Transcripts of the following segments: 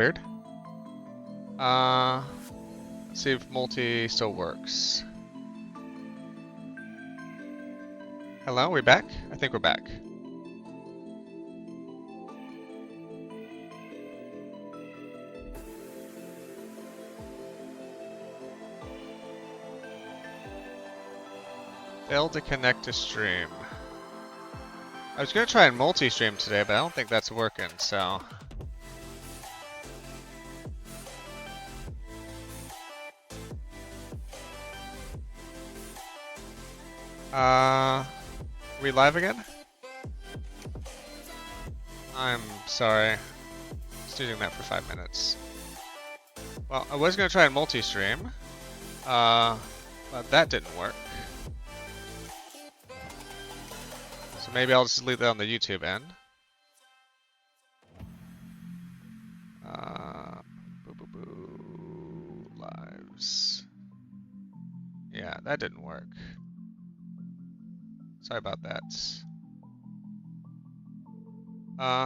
Weird. Let's see if multi still works. Hello, we back? I think we're back. Failed to connect to stream. I was gonna try and multi-stream today, but I don't think that's working, so. Are we live again? I'm sorry. Just doing that for 5 minutes. Well, I was gonna try and multi-stream, but that didn't work. So maybe I'll just leave that on the YouTube end. Lives. Yeah, that didn't work. Sorry about that.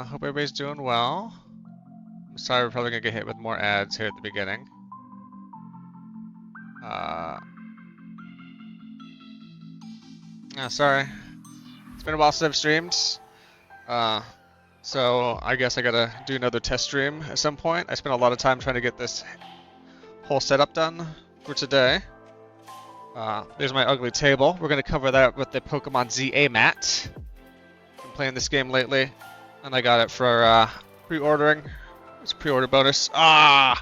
Hope everybody's doing well. I'm sorry we're probably gonna get hit with more ads here at the beginning. Sorry. It's been a while since I've streamed. So I guess I gotta do another test stream at some point. I spent a lot of time trying to get this whole setup done for today. There's my ugly table. We're gonna cover that with the Pokemon ZA mat. Been playing this game lately, and I got it for pre-ordering. It's a pre-order bonus. I'm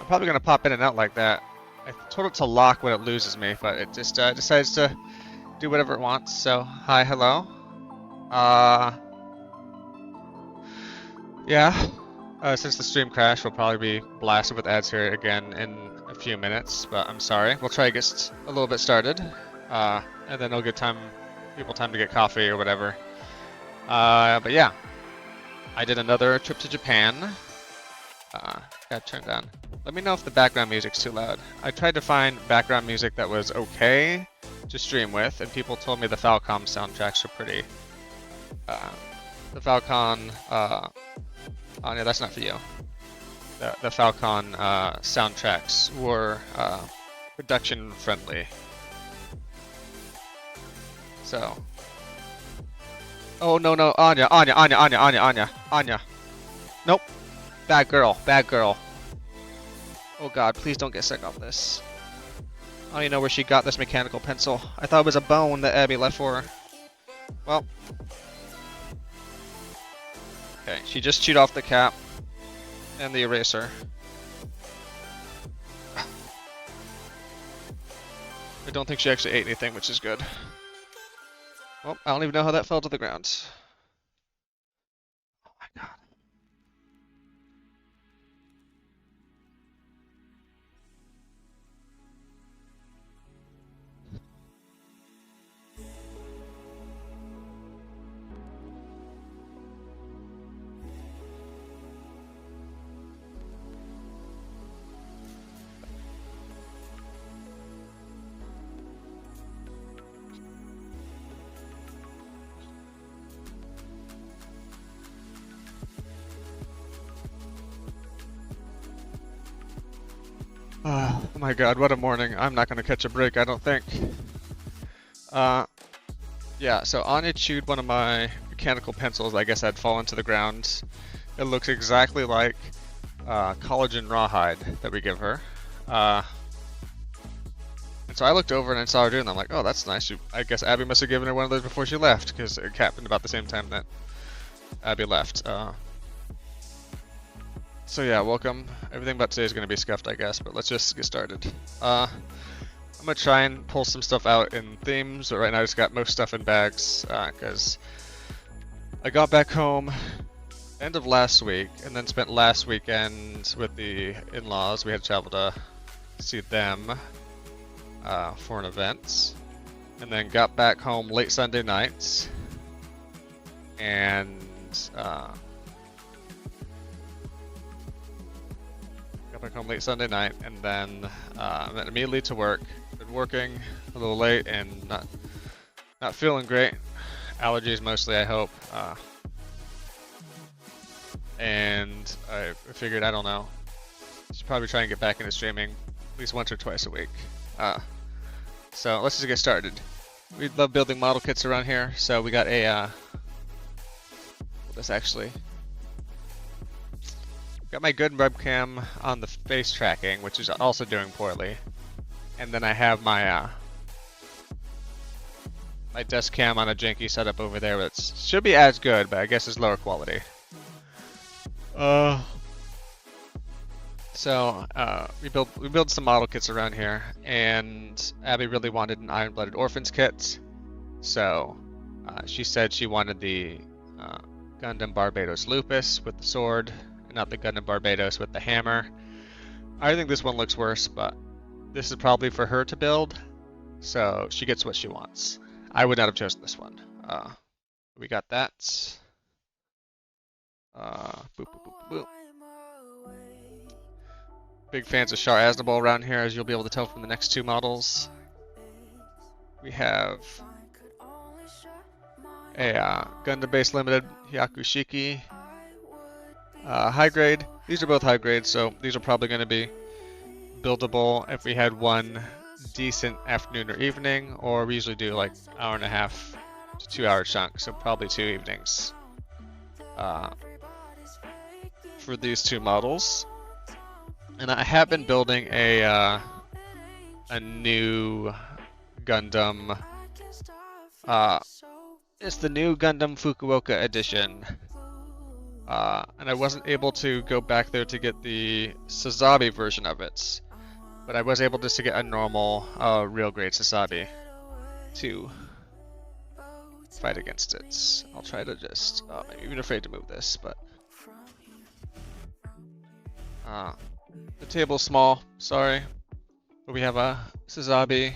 probably gonna pop in and out like that. I told it to lock when it loses me, but it just decides to do whatever it wants. So hi, hello. Yeah. Since the stream crashed, we'll probably be blasted with ads here again in a few minutes, but I'm sorry. We'll try to get a little bit started, and then it'll give people time to get coffee or whatever. But yeah, I did another trip to Japan. Got turned down. Let me know if the background music's too loud. I tried to find background music that was okay to stream with, and people told me the Falcom soundtracks are pretty. The Falcon. Oh no, that's not for you. The Falcon soundtracks were production friendly. So. Oh no, Anya. Nope. Bad girl. Oh god, please don't get sick off this. I don't even know where she got this mechanical pencil. I thought it was a bone that Abby left for her. Well. Okay, she just chewed off the cap and the eraser. I don't think she actually ate anything, which is good. Well, I don't even know how that fell to the ground. Oh my god. Oh my god, what a morning. I'm not going to catch a break, I don't think. Yeah, so Anya chewed one of my mechanical pencils. I guess I'd fallen to the ground. It looks exactly like collagen rawhide that we give her. And so I looked over and I saw her doing that. I'm like, oh, that's nice. I guess Abby must have given her one of those before she left, because it happened about the same time that Abby left. So yeah, welcome. Everything about today is going to be scuffed, I guess, but let's just get started. I'm going to try and pull some stuff out in themes, but right now I just got most stuff in bags, because I got back home end of last week, and then spent last weekend with the in-laws. We had to travel to see them for an event, and then got back home late Sunday night, and got back home late Sunday night, and then went immediately to work. Been working a little late and not feeling great. Allergies mostly, I hope. and I figured, I don't know, should probably try and get back into streaming at least once or twice a week. So let's just get started. We love building model kits around here, so we got a this actually got my good webcam on the face tracking, which is also doing poorly, and then I have my my desk cam on a janky setup over there, which should be as good, but I guess is lower quality. So we build some model kits around here, and Abby really wanted an Iron-Blooded Orphans kit, so she said she wanted the Gundam Barbados Lupus with the sword, and not the Gundam Barbados with the hammer. I think this one looks worse, but this is probably for her to build, so she gets what she wants. I would not have chosen this one. We got that. Boop, boop, boop, boop. Big fans of Char Aznable around here, as you'll be able to tell from the next two models. We have a Gundam Base Limited Hyakushiki. High grade. These are both high grade, so these are probably going to be buildable if we had one decent afternoon or evening, or we usually do like hour and a half to 2 hour chunks, so probably 2 evenings for these two models. And I have been building a new Gundam. It's the new Gundam Fukuoka edition. And I wasn't able to go back there to get the Sazabi version of it, but I was able just to get a normal, real grade Sazabi to fight against it. I'll try to just, I'm even afraid to move this, but the table's small, sorry, but we have a Sazabi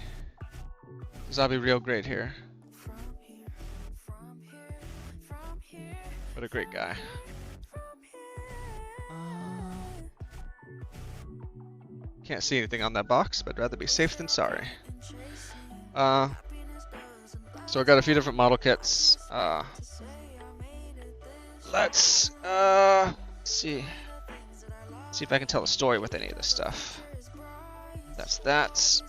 real grade here. What a great guy. Can't see anything on that box, but I'd rather be safe than sorry. So I got a few different model kits. Let's see if I can tell a story with any of this stuff. That's that.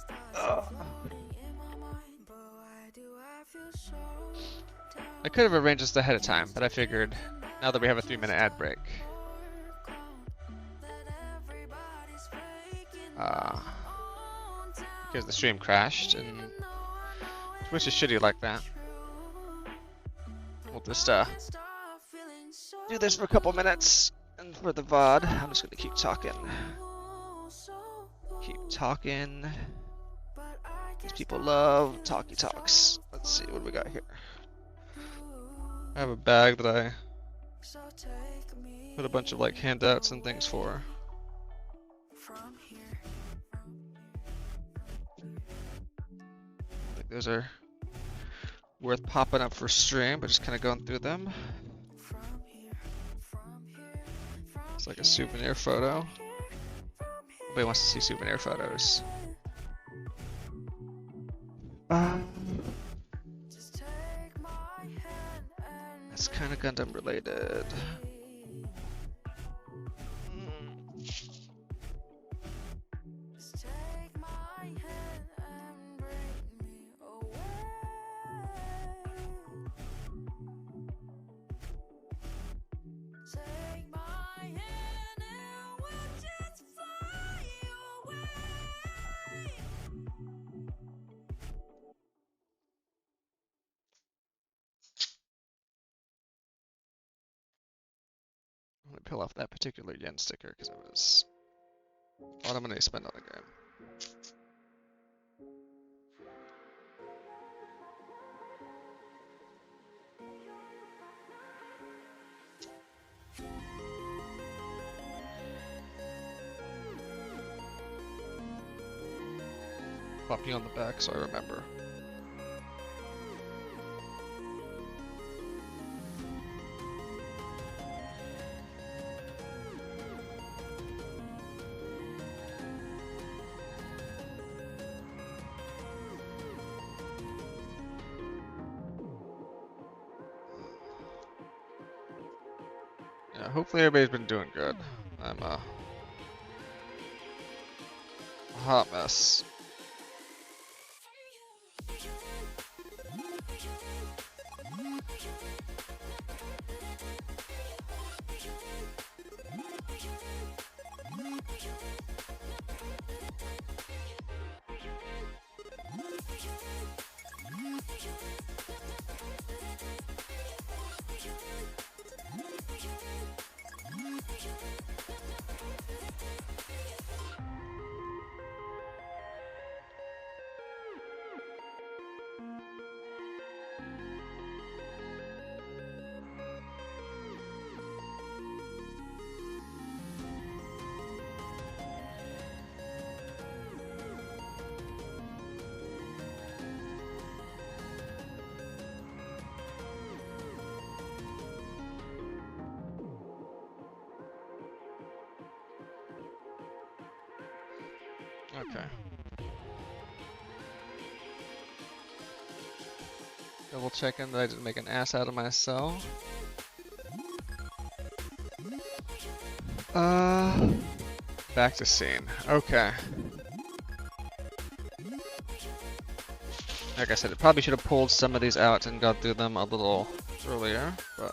I could have arranged this ahead of time, but I figured now that we have a 3-minute ad break, because the stream crashed, and which is shitty like that. We'll just do this for a couple minutes, and for the VOD, I'm just gonna keep talking. These people love talky talks. Let's see what we got here. I have a bag that I put a bunch of like handouts and things for. I think those are worth popping up for stream, but just kind of going through them. It's like a souvenir photo. Nobody wants to see souvenir photos. It's kind of Gundam related. I'm gonna peel off that particular yen sticker because it was a lot of money to spend on the game. Pop you on the back so I remember. Yeah, hopefully everybody's been doing good. I'm a hot mess. Okay. Double checking that I didn't make an ass out of myself. Back to scene. Okay. Like I said, I probably should have pulled some of these out and got through them a little earlier, but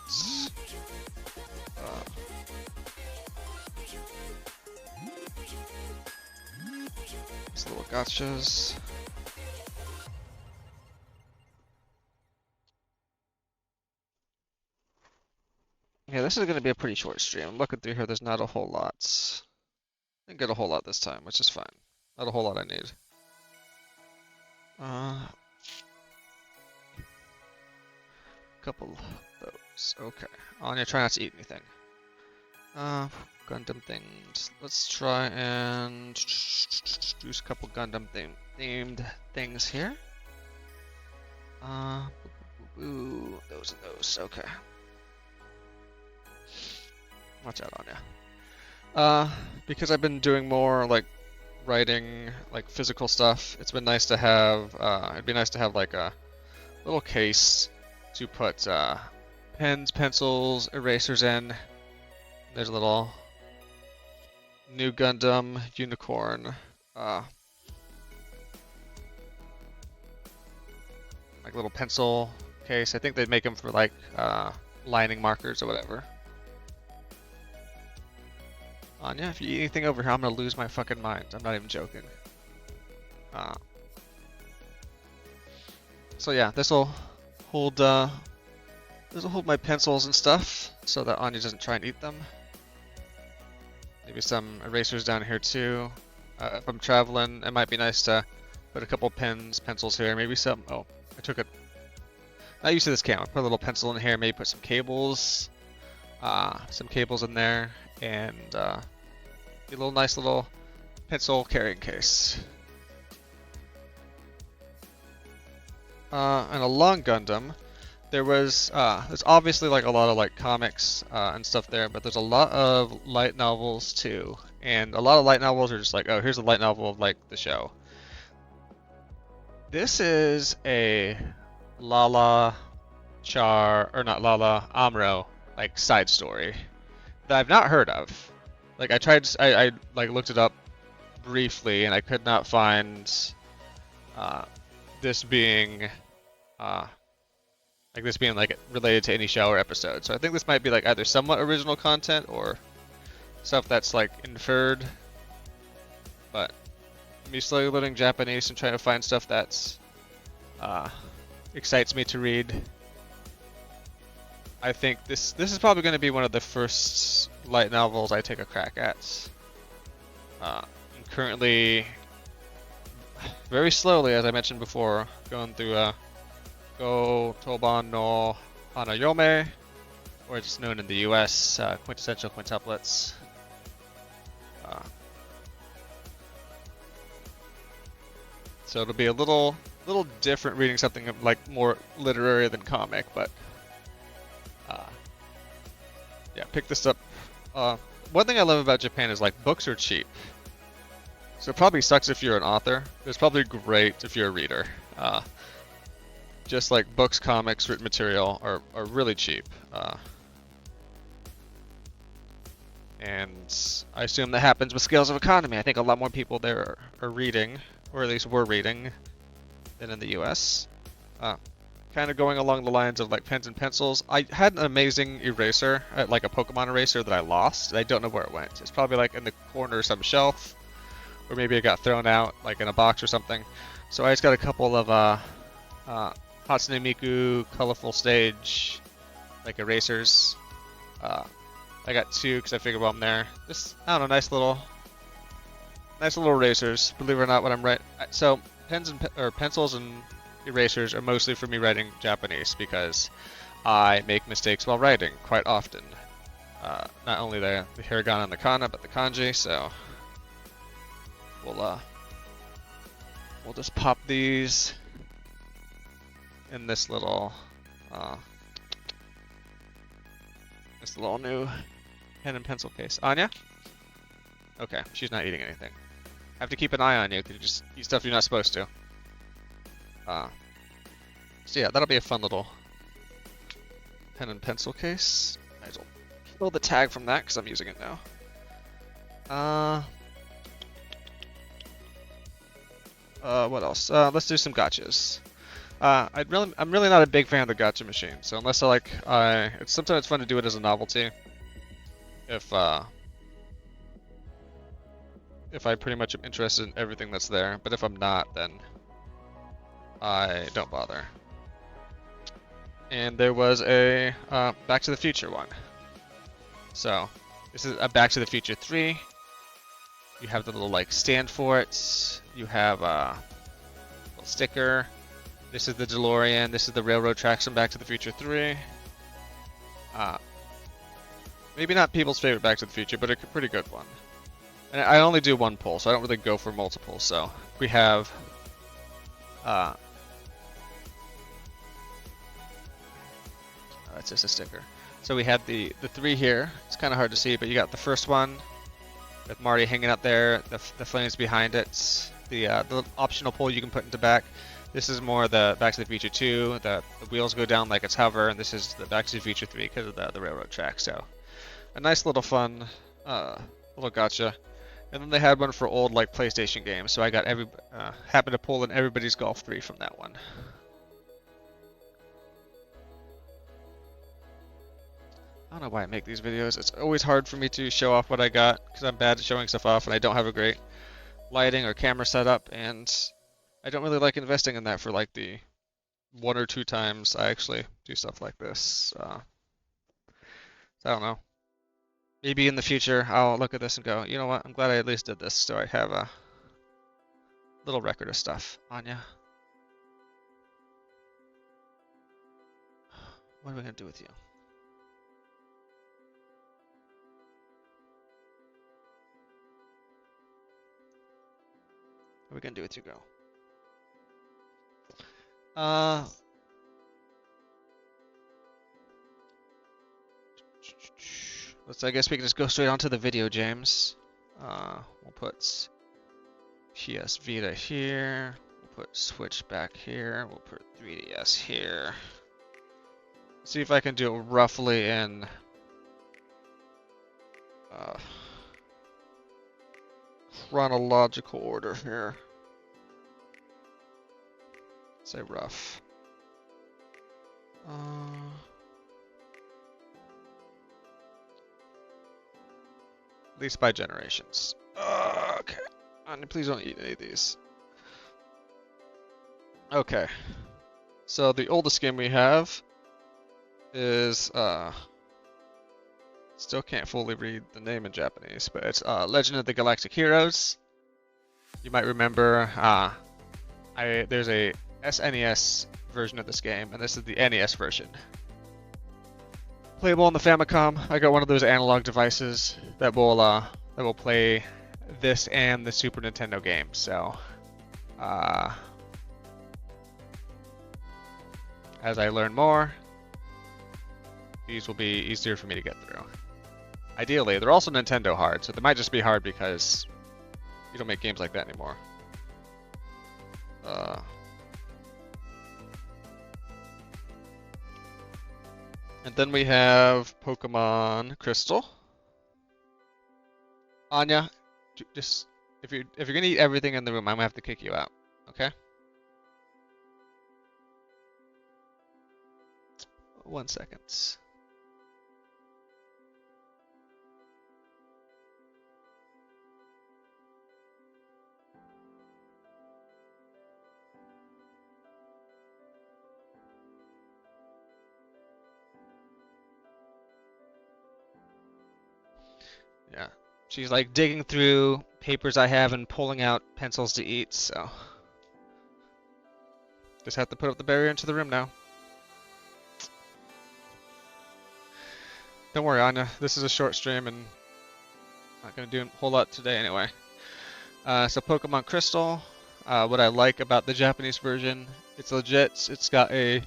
these little gotchas. Yeah, this is going to be a pretty short stream. I'm looking through here, there's not a whole lot. Didn't get a whole lot this time, which is fine. Not a whole lot I need. Couple of those. Okay. Anya, try not to eat anything. Gundam things. Let's try and do a couple Gundam themed things here. Those and those. Okay. Watch out, Anya. Because I've been doing more like writing, like physical stuff. It's been nice to have. It'd be nice to have like a little case to put pens, pencils, erasers in. There's a little new Gundam unicorn, like little pencil case. I think they'd make them for like lining markers or whatever. Anya, if you eat anything over here, I'm gonna lose my fucking mind. I'm not even joking. So yeah, this'll hold my pencils and stuff so that Anya doesn't try and eat them. Maybe some erasers down here too. If I'm traveling, it might be nice to put a couple pens, pencils here. Maybe some. Oh, I took it. Not used to this camera. Put a little pencil in here. Maybe put some cables. Some cables in there, and a little nice little pencil carrying case. And a long Gundam. There's obviously like a lot of like comics and stuff there, but there's a lot of light novels too. And a lot of light novels are just like, oh, here's a light novel of like the show. This is a Lala Amuro like side story that I've not heard of. Like I like looked it up briefly and I could not find this being like related to any show or episode. So I think this might be like either somewhat original content or stuff that's like inferred. But me slowly learning Japanese and trying to find stuff that's excites me to read. I think this is probably going to be one of the first light novels I take a crack at. I'm currently very slowly, as I mentioned before, going through Go Toban no Hanayome, or it's known in the US, quintessential quintuplets. So it'll be a little different reading something like more literary than comic, but yeah, pick this up. One thing I love about Japan is like books are cheap. So it probably sucks if you're an author. It's probably great if you're a reader. Just like books, comics, written material are really cheap. And I assume that happens with Scales of Economy. I think a lot more people there are reading, or at least were reading, than in the US. Kind of going along the lines of like pens and pencils. I had an amazing eraser, like a Pokemon eraser that I lost. I don't know where it went. It's probably like in the corner of some shelf, or maybe it got thrown out like in a box or something. So I just got a couple of Hatsune Miku Colorful Stage like erasers. I got two because I figured while I'm there. Just, I don't know, nice little erasers. Believe it or not, when I'm right. So pens and or pencils and erasers are mostly for me writing Japanese because I make mistakes while writing quite often. Not only the hiragana and the kana, but the kanji. So we'll just pop these in this little new pen and pencil case. Anya? Okay, she's not eating anything. Have to keep an eye on you because you just eat stuff you're not supposed to. So yeah, that'll be a fun little pen and pencil case. Might as well pull the tag from that because I'm using it now. What else? Let's do some gotchas. I'm really not a big fan of the gotcha machine, so unless it's sometimes fun to do it as a novelty. If I pretty much am interested in everything that's there, but if I'm not, then I don't bother. And there was a Back to the Future one. So this is a Back to the Future 3. You have the little like stand for it. You have a little sticker. This is the DeLorean. This is the railroad tracks from Back to the Future 3. Maybe not people's favorite Back to the Future, but a pretty good one. And I only do one pull, so I don't really go for multiple. So we have that's just a sticker. So we had the three here. It's kind of hard to see, but you got the first one with Marty hanging up there, the flames behind it, the optional pull you can put into back. This is more the Back to the Future 2. The wheels go down like it's hover, and this is the Back to the Future 3 because of the railroad track. So a nice little fun little gotcha. And then they had one for old like PlayStation games, so I got happened to pull in Everybody's Golf 3 from that one. I don't know why I make these videos. It's always hard for me to show off what I got because I'm bad at showing stuff off and I don't have a great lighting or camera setup, and I don't really like investing in that for like the 1 or 2 times I actually do stuff like this. So I don't know. Maybe in the future I'll look at this and go, you know what, I'm glad I at least did this so I have a little record of stuff. Anya. What are we going to do with you? What are we going to do with you, girl? I guess we can just go straight onto the video, James. We'll put PS Vita here. We'll put Switch back here. We'll put 3DS here. See if I can do it roughly in chronological order here. Say rough. At least by generations. Okay. Please don't eat any of these. Okay. So the oldest game we have is still can't fully read the name in Japanese, but it's Legend of the Galactic Heroes. You might remember there's a SNES version of this game, and this is the NES version. Playable on the Famicom. I got one of those analog devices that will play this and the Super Nintendo game. So, as I learn more, these will be easier for me to get through. Ideally, they're also Nintendo hard, so they might just be hard because you don't make games like that anymore. And then we have Pokemon Crystal. Anya, just if you're gonna eat everything in the room, I'm gonna have to kick you out. Okay? 1 second. Yeah. She's like digging through papers I have and pulling out pencils to eat, so just have to put up the barrier into the room now. Don't worry, Anya. This is a short stream and not gonna do a whole lot today anyway. So Pokemon Crystal. What I like about the Japanese version, it's legit. It's got a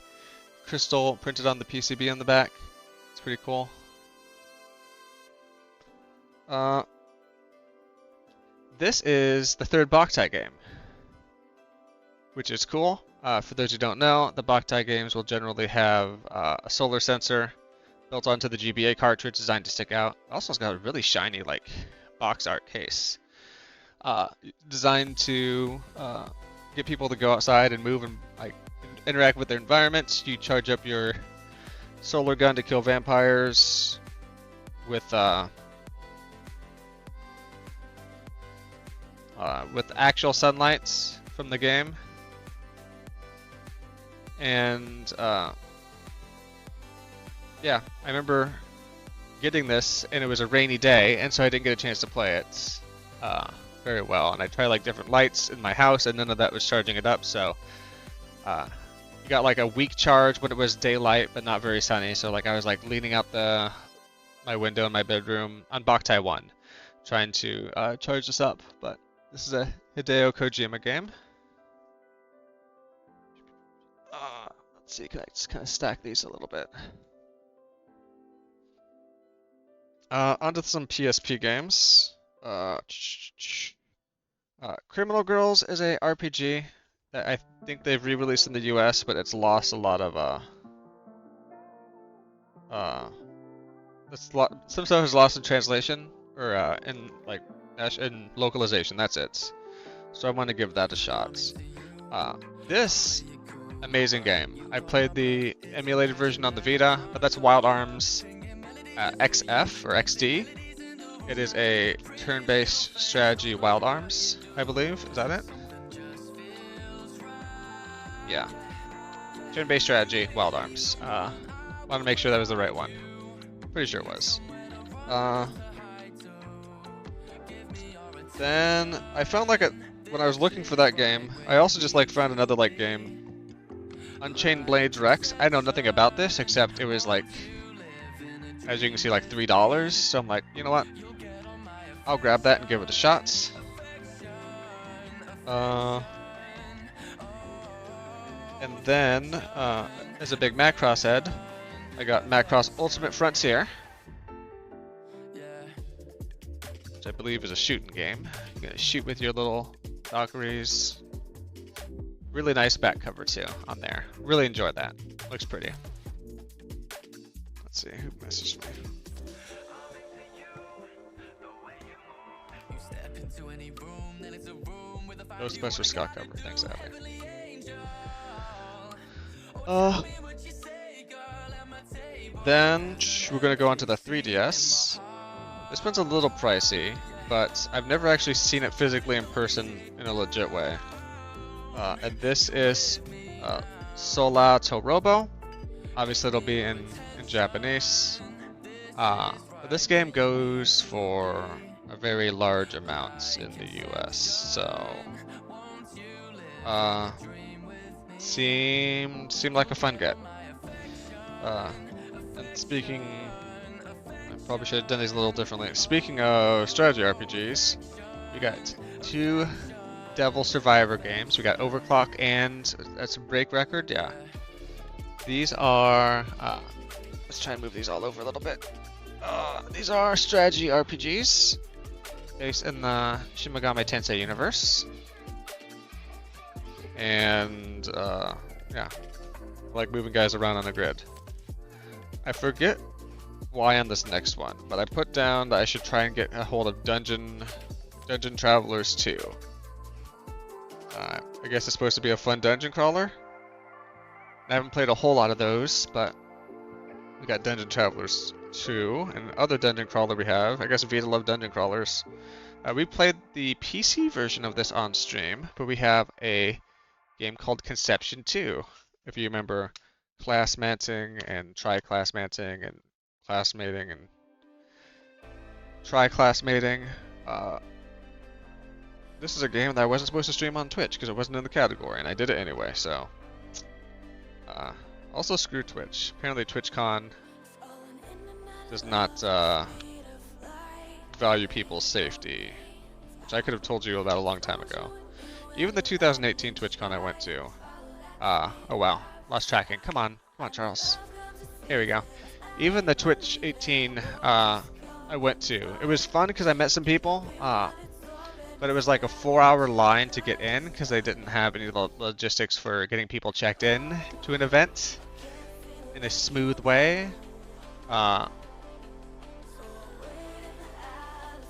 crystal printed on the PCB on the back. It's pretty cool. This is the third Boktai game, which is cool. For those who don't know, the Boktai games will generally have a solar sensor built onto the GBA cartridge designed to stick out. Also, it's got a really shiny, like, box art case. Designed to get people to go outside and move and like interact with their environment. You charge up your solar gun to kill vampires with actual sunlight from the game. And yeah, I remember getting this, and it was a rainy day, and so I didn't get a chance to play it very well. And I tried like different lights in my house, and none of that was charging it up. So you got like a weak charge when it was daylight, but not very sunny. So like I was like leaning out my window in my bedroom on Boktai 1, trying to charge this up. But this is a Hideo Kojima game. Let's see, can I just kind of stack these a little bit? Onto some PSP games. Criminal Girls is a RPG that I think they've re-released in the US, but it's lost a lot of some stuff is lost in translation or in localization. That's it. So I want to give that a shot. This amazing game. I played the emulated version on the Vita, but that's Wild Arms XF or XD. It is a turn-based strategy Wild Arms, I believe. Is that it? Yeah. Turn-based strategy Wild Arms. Want to make sure that was the right one. Pretty sure it was. Then I found when I was looking for that game, I also just found another game. Unchained Blades Rex. I know nothing about this except it was as you can see, $3. So I'm like, you know what? I'll grab that and give it a shot. And then, as a big Macross head, I got Macross Ultimate Frontier, which I believe is a shooting game. You're gonna shoot with your little Valkyries. Really nice back cover too on there. Really enjoyed that. Looks pretty. Let's see who messaged me. Ghostbuster Scott cover. Thanks, Abby. Then we're gonna go on to the 3DS. This one's a little pricey, but I've never actually seen it physically in person in a legit way. And this is Sola Torobo. Obviously, it'll be in Japanese. But this game goes for a very large amount in the US, so seemed like a fun get. And speaking, I probably should have done these a little differently. Speaking of strategy RPGs, we got two Devil Survivor games. We got Overclock and that's a Break Record. Yeah, these are. Let's try and move these all over a little bit. These are strategy RPGs based in the Shin Megami Tensei universe, and yeah, I like moving guys around on the grid. I forget why on this next one, but I put down that I should try and get a hold of Dungeon Travelers 2. I guess it's supposed to be a fun dungeon crawler. I haven't played a whole lot of those, but we got Dungeon Travelers 2, and other dungeon crawler we have. I guess Vita love dungeon crawlers. We played the PC version of this on stream, but we have a game called Conception 2. If you remember classmanting and tri-classmanting and classmating and tri-classmating. This is a game that I wasn't supposed to stream on Twitch because it wasn't in the category, and I did it anyway, so. Also screw Twitch. Apparently TwitchCon does not value people's safety, which I could have told you about a long time ago. Even the 2018 TwitchCon I went to. Oh wow, lost tracking. Come on, Charles. Here we go. Even the Twitch 18 I went to. It was fun because I met some people, but it was like a 4-hour line to get in because they didn't have any logistics for getting people checked in to an event in a smooth way. But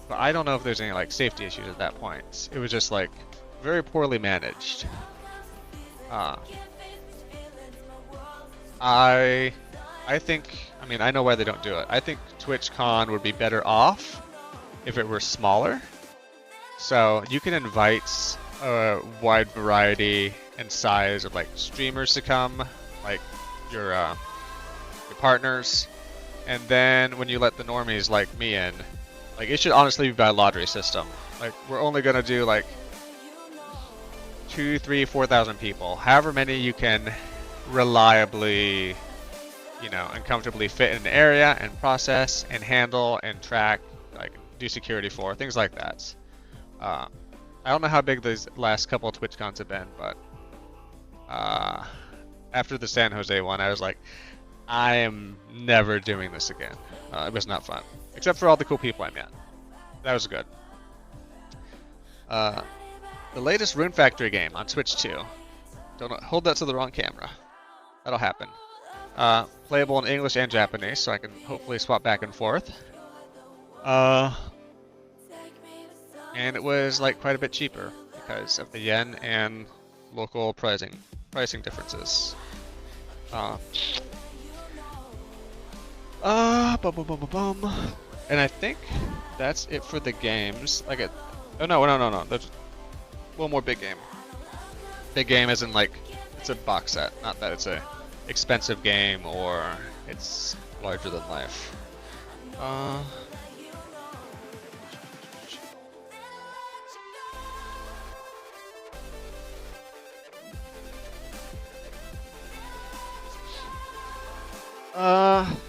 I don't know if there's any like safety issues at that point. It was just like very poorly managed. I think, I mean, I know why they don't do it. I think TwitchCon would be better off if it were smaller. So you can invite a wide variety and size of like streamers to come, like your partners, and then when you let the normies like me in, like it should honestly be by lottery system. Like we're only gonna do like 2, 3, 4,000 people, however many you can reliably, you know, and comfortably fit in an area and process and handle and track, like do security for, things like that. I don't know how big these last couple of TwitchCons have been, but after the San Jose one, I was like, I am never doing this again. It was not fun, except for all the cool people I met. That was good. The latest Rune Factory game on Switch 2. Don't hold that to the wrong camera. That'll happen. Playable in English and Japanese, so I can hopefully swap back and forth. And it was like quite a bit cheaper because of the yen and local pricing differences. And I think that's it for the games. Oh no. There's one more big game. Big game isn't like it's a box set, not that it's a expensive game or it's larger than life.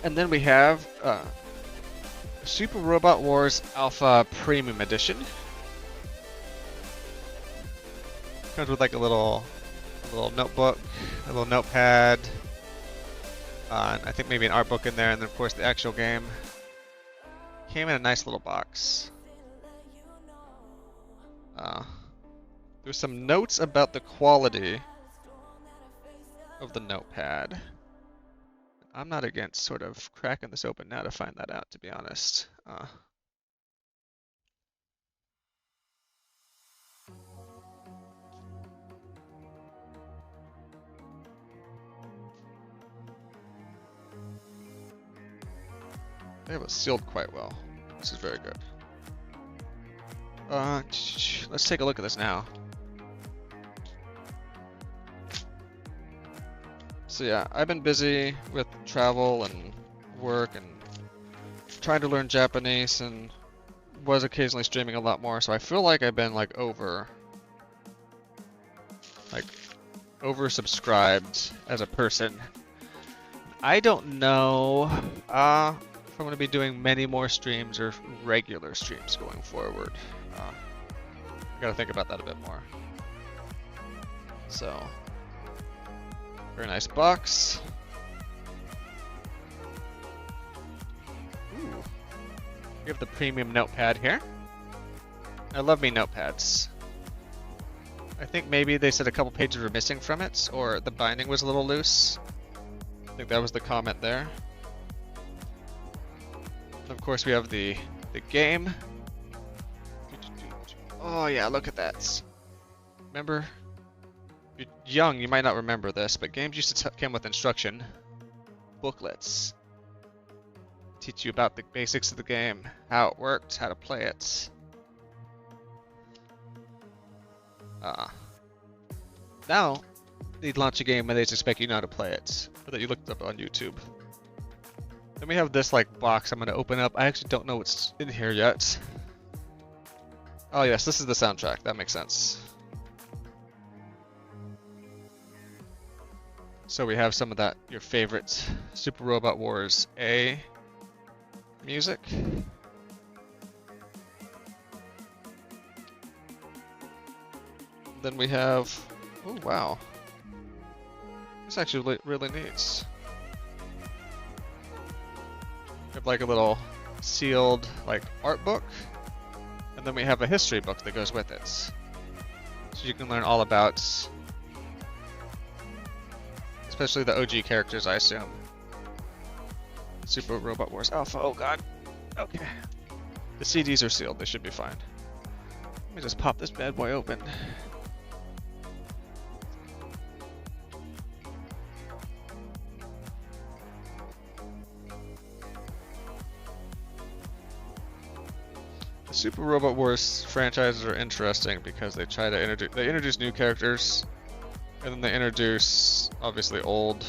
And then we have Super Robot Wars Alpha Premium Edition. Comes with like a little notebook, a little notepad, and I think maybe an art book in there, and then of course the actual game. Came in a nice little box. There's some notes about the quality of the notepad. I'm not against sort of cracking this open now to find that out, to be honest. They have it sealed quite well. This is very good. Let's take a look at this now. So yeah, I've been busy with travel and work and trying to learn Japanese and was occasionally streaming a lot more, so I feel like I've been like oversubscribed as a person. I don't know if I'm going to be doing many more streams or regular streams going forward. Gotta think about that a bit more. So, very nice box. Ooh. We have the premium notepad here. I love me notepads. I think maybe they said a couple pages were missing from it, or the binding was a little loose. I think that was the comment there. Of course, we have the game. Oh yeah, look at that. Remember? If you're young, you might not remember this, but games used to come with instruction booklets. Teach you about the basics of the game, how it worked, how to play it. Now, they launch a game and they just expect you know how to play it, or that you looked up on YouTube. Then we have this like box I'm going to open up. I actually don't know what's in here yet. Oh yes, this is the soundtrack. That makes sense. So we have some of that, your favorite Super Robot Wars A music. Then we have, oh wow, this actually really neat. We have like a little sealed like art book, and then we have a history book that goes with it. So you can learn all about, especially the OG characters, I assume. Super Robot Wars Alpha, oh god. Okay. The CDs are sealed, they should be fine. Let me just pop this bad boy open. The Super Robot Wars franchises are interesting because they try to introduce new characters, and then they introduce obviously old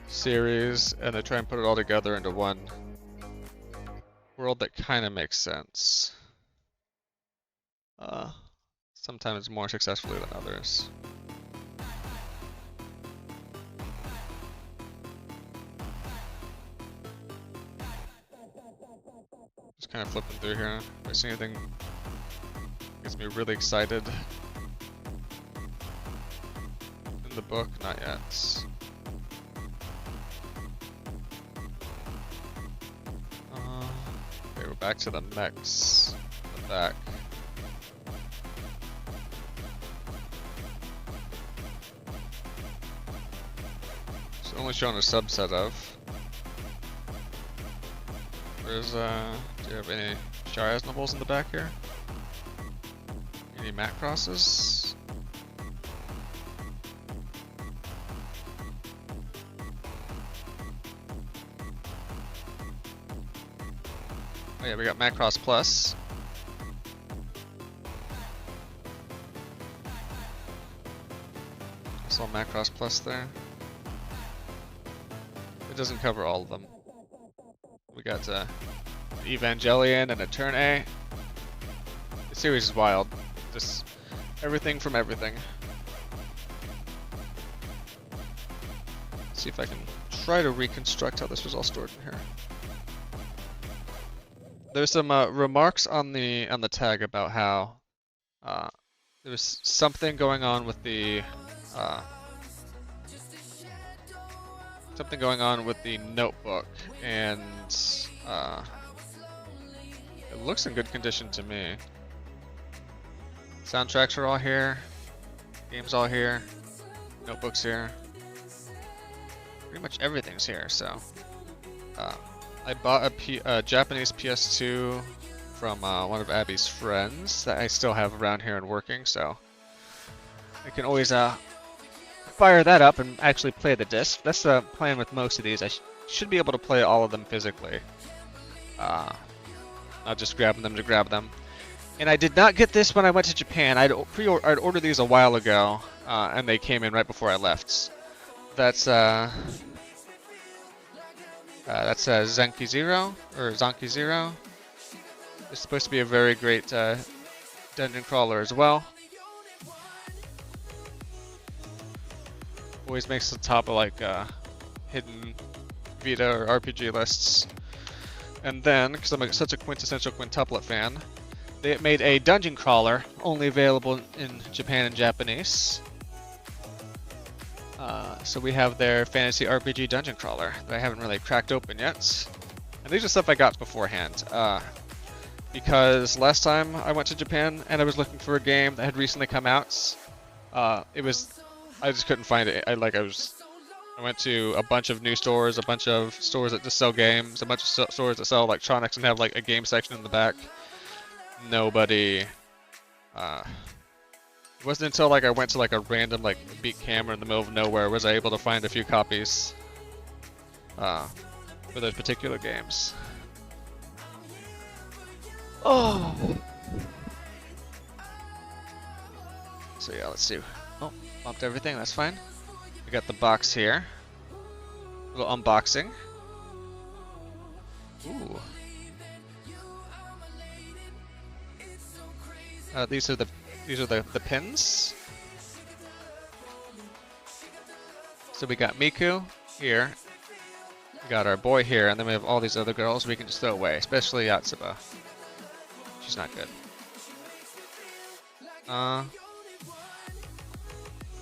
series, and they try and put it all together into one world that kind of makes sense. Sometimes more successfully than others. Just kind of flipping through here. If I see anything that gets me really excited in the book, not yet. Okay, we're back to the mechs. The back. It's only showing a subset of. Where's do you have any Shires-Nibbles in the back here? Any Macrosses? Oh yeah, we got Macross Plus. I saw Macross Plus there. It doesn't cover all of them. We got Evangelion and a Turn A. The series is wild. Just everything from everything. Let's see if I can try to reconstruct how this was all stored in here. There's some remarks on the tag about how there was something going on with the notebook, and it looks in good condition to me. Soundtracks are all here, games all here, notebooks here. Pretty much everything's here. So I bought a Japanese PS2 from one of Abby's friends that I still have around here and working, so I can always fire that up and actually play the disc. That's the plan with most of these. I should be able to play all of them physically. Not just grabbing them to grab them. And I did not get this when I went to Japan. I'd ordered these a while ago, and they came in right before I left. That's Zenki Zero, or Zonki Zero. It's supposed to be a very great dungeon crawler as well. Always makes the top of like hidden Vita or RPG lists. And then, because I'm such a quintessential quintuplet fan, they made a dungeon crawler only available in Japan and Japanese. So we have their fantasy RPG dungeon crawler that I haven't really cracked open yet. And these are stuff I got beforehand. Because last time I went to Japan and I was looking for a game that had recently come out, I just couldn't find it. I was I went to a bunch of new stores, a bunch of stores that just sell games, a bunch of stores that sell electronics and have like a game section in the back. Nobody. Uh, it wasn't until like I went to like a random like beat camera in the middle of nowhere was I able to find a few copies uh, for those particular games. Oh. So yeah, let's see. Oh, bumped everything. That's fine. We got the box here. A little unboxing. Ooh. These are the pins. So we got Miku here. We got our boy here, and then we have all these other girls we can just throw away, especially Yatsuba. She's not good.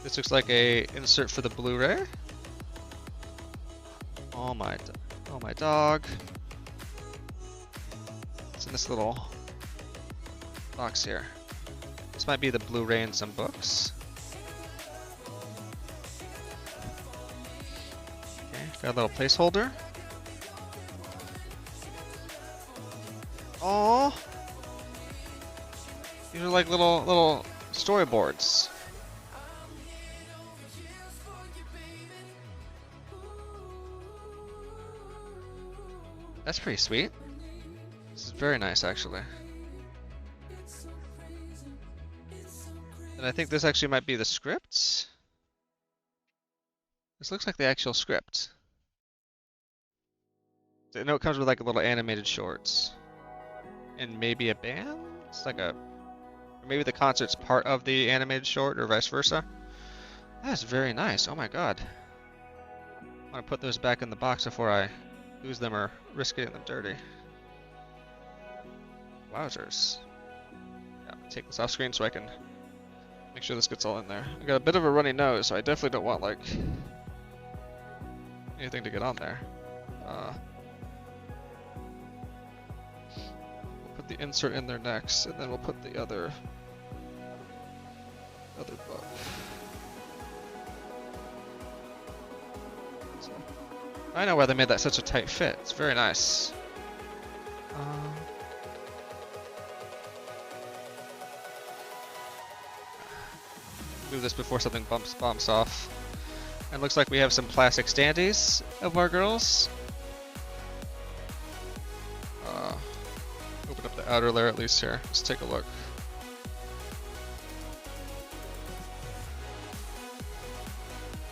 This looks like a insert for the Blu-ray. Oh my dog. It's in this little box here. This might be the Blu-ray and some books. Okay, got a little placeholder. Oh, these are like little storyboards. That's pretty sweet. This is very nice, actually. And I think this actually might be the script. This looks like the actual script. I know it comes with like a little animated shorts. And maybe a band? It's like or maybe the concert's part of the animated short or vice versa. That's very nice. Oh my god. I want to put those back in the box before I lose them or risk getting them dirty. Wowzers. Yeah, take this off screen so I can make sure this gets all in there. I got a bit of a runny nose, so I definitely don't want like anything to get on there. We'll put the insert in there next, and then we'll put the other book. So, I know why they made that such a tight fit. It's very nice. Move this before something bombs off. And looks like we have some plastic standees of our girls. Open up the outer layer at least here. Let's take a look.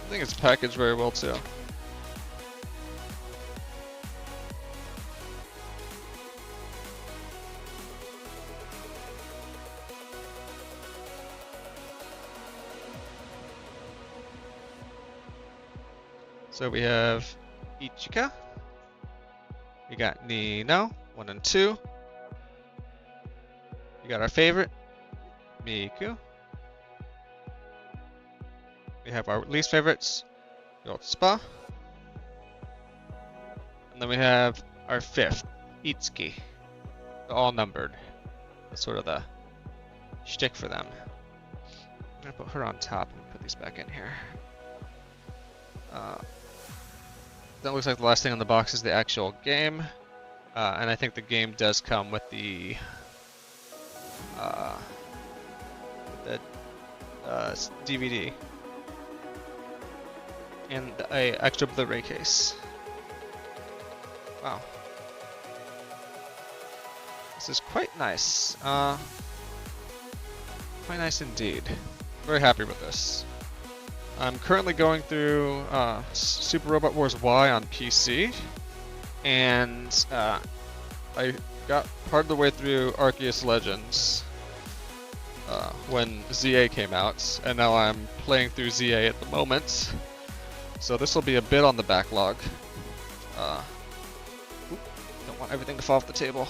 I think it's packaged very well too. So we have Ichika. We got Nino, 1 and 2. We got our favorite, Miku. We have our least favorites, Yotsuba. And then we have our 5th, Itsuki. They're all numbered. That's sort of the shtick for them. I'm gonna put her on top and put these back in here. That looks like the last thing on the box is the actual game. And I think the game does come with the DVD and a extra Blu-ray case. Wow, this is quite nice. Quite nice indeed. Very happy with this. I'm currently going through Super Robot Wars Y on PC, and I got part of the way through Arceus Legends when ZA came out, and now I'm playing through ZA at the moment. So this will be a bit on the backlog. Don't want everything to fall off the table.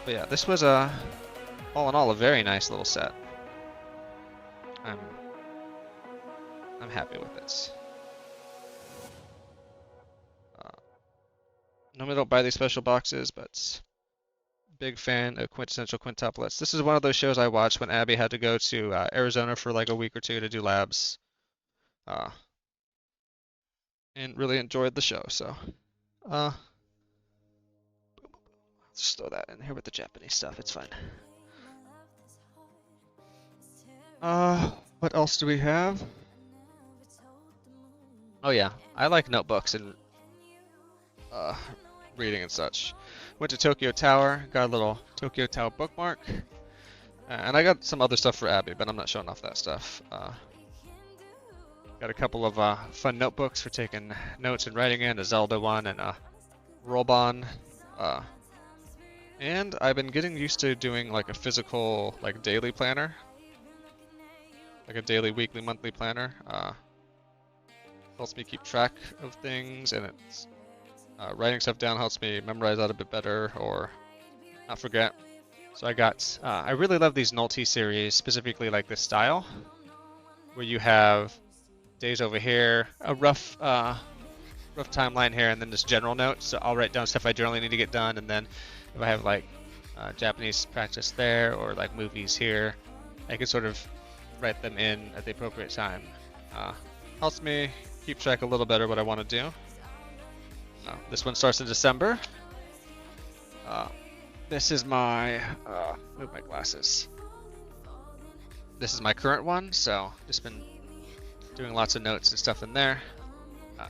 But yeah, this was all in all a very nice little set. I'm happy with it. Normally don't buy these special boxes, but big fan of quintessential quintuplets. This is one of those shows I watched when Abby had to go to Arizona for like a week or two to do labs. and really enjoyed the show. So, uh, just throw that in here with the Japanese stuff. It's fine. What else do we have? Oh yeah, I like notebooks and uh, reading and such. Went to Tokyo Tower, got a little Tokyo Tower bookmark, and I got some other stuff for Abby, but I'm not showing off that stuff. Got a couple of fun notebooks for taking notes and writing in, a Zelda one and a Robon. And I've been getting used to doing like a physical like daily planner, like a daily, weekly, monthly planner. Helps me keep track of things, and it's writing stuff down helps me memorize that a bit better or not forget. So I really love these Nulty series, specifically like this style, where you have days over here, a rough timeline here, and then this general notes. So I'll write down stuff I generally need to get done, and then if I have like Japanese practice there or like movies here, I can sort of write them in at the appropriate time. Helps me keep track a little better what I want to do. This one starts in December. This is my move my glasses. This is my current one, so just been doing lots of notes and stuff in there.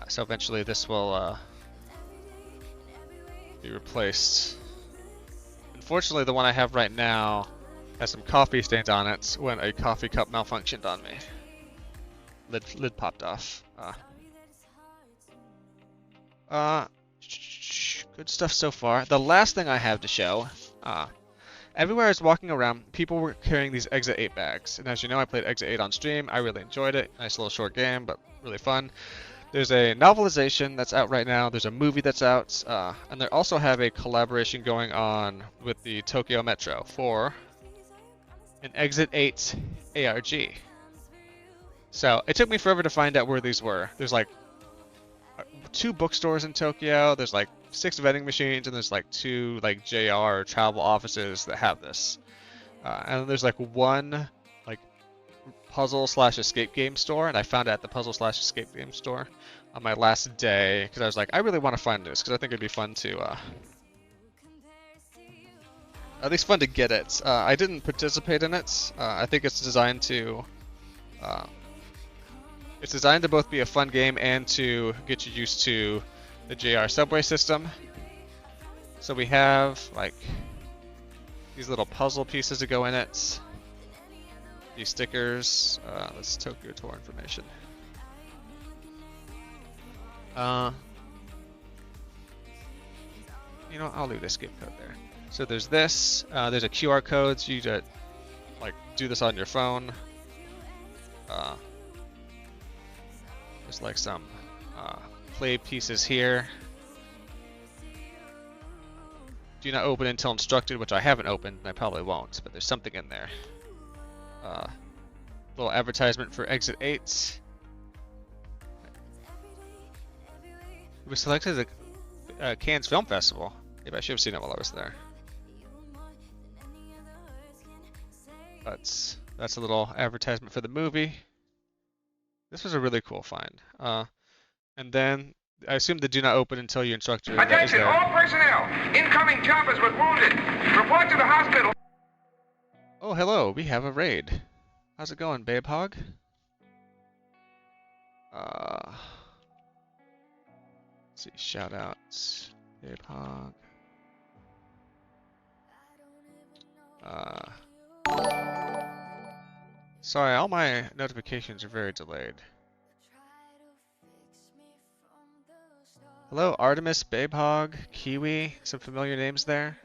So eventually this will be replaced. Unfortunately, the one I have right now has some coffee stains on it when a coffee cup malfunctioned on me. Lid popped off. Good stuff so far. The last thing I have to show, everywhere I was walking around, people were carrying these Exit 8 bags. And as you know, I played Exit 8 on stream. I really enjoyed it. Nice little short game, but really fun. There's a novelization that's out right now. There's a movie that's out. And they also have a collaboration going on with the Tokyo Metro for an Exit 8 ARG. So it took me forever to find out where these were. There's like 2 bookstores in Tokyo. There's like 6 vending machines, and there's like 2 like JR travel offices that have this. And there's like 1 like puzzle / escape game store, and I found it at the puzzle / escape game store on my last day because I was like, I really want to find this because I think it'd be fun to at least fun to get it. I didn't participate in it. I think it's designed to both be a fun game and to get you used to the JR subway system. So we have like these little puzzle pieces to go in it. These stickers. That's Tokyo Tour information. You know, I'll leave the escape code there. So there's this. There's a QR code, so you to like do this on your phone. There's like some play pieces here. Do not open until instructed, which I haven't opened, and I probably won't, but there's something in there. Little advertisement for Exit 8. It was selected at the Cannes Film Festival. Maybe I should have seen it while I was there. But that's a little advertisement for the movie. This was a really cool find. And then I assume they do not open until your instructor. Attention, all personnel! Incoming choppers with wounded! Report to the hospital! Oh, hello, we have a raid. How's it going, Babe Hog? Let's see, shout outs. Babe Hog. Sorry, all my notifications are very delayed. Hello, Artemis, Babe Hog, Kiwi, some familiar names there.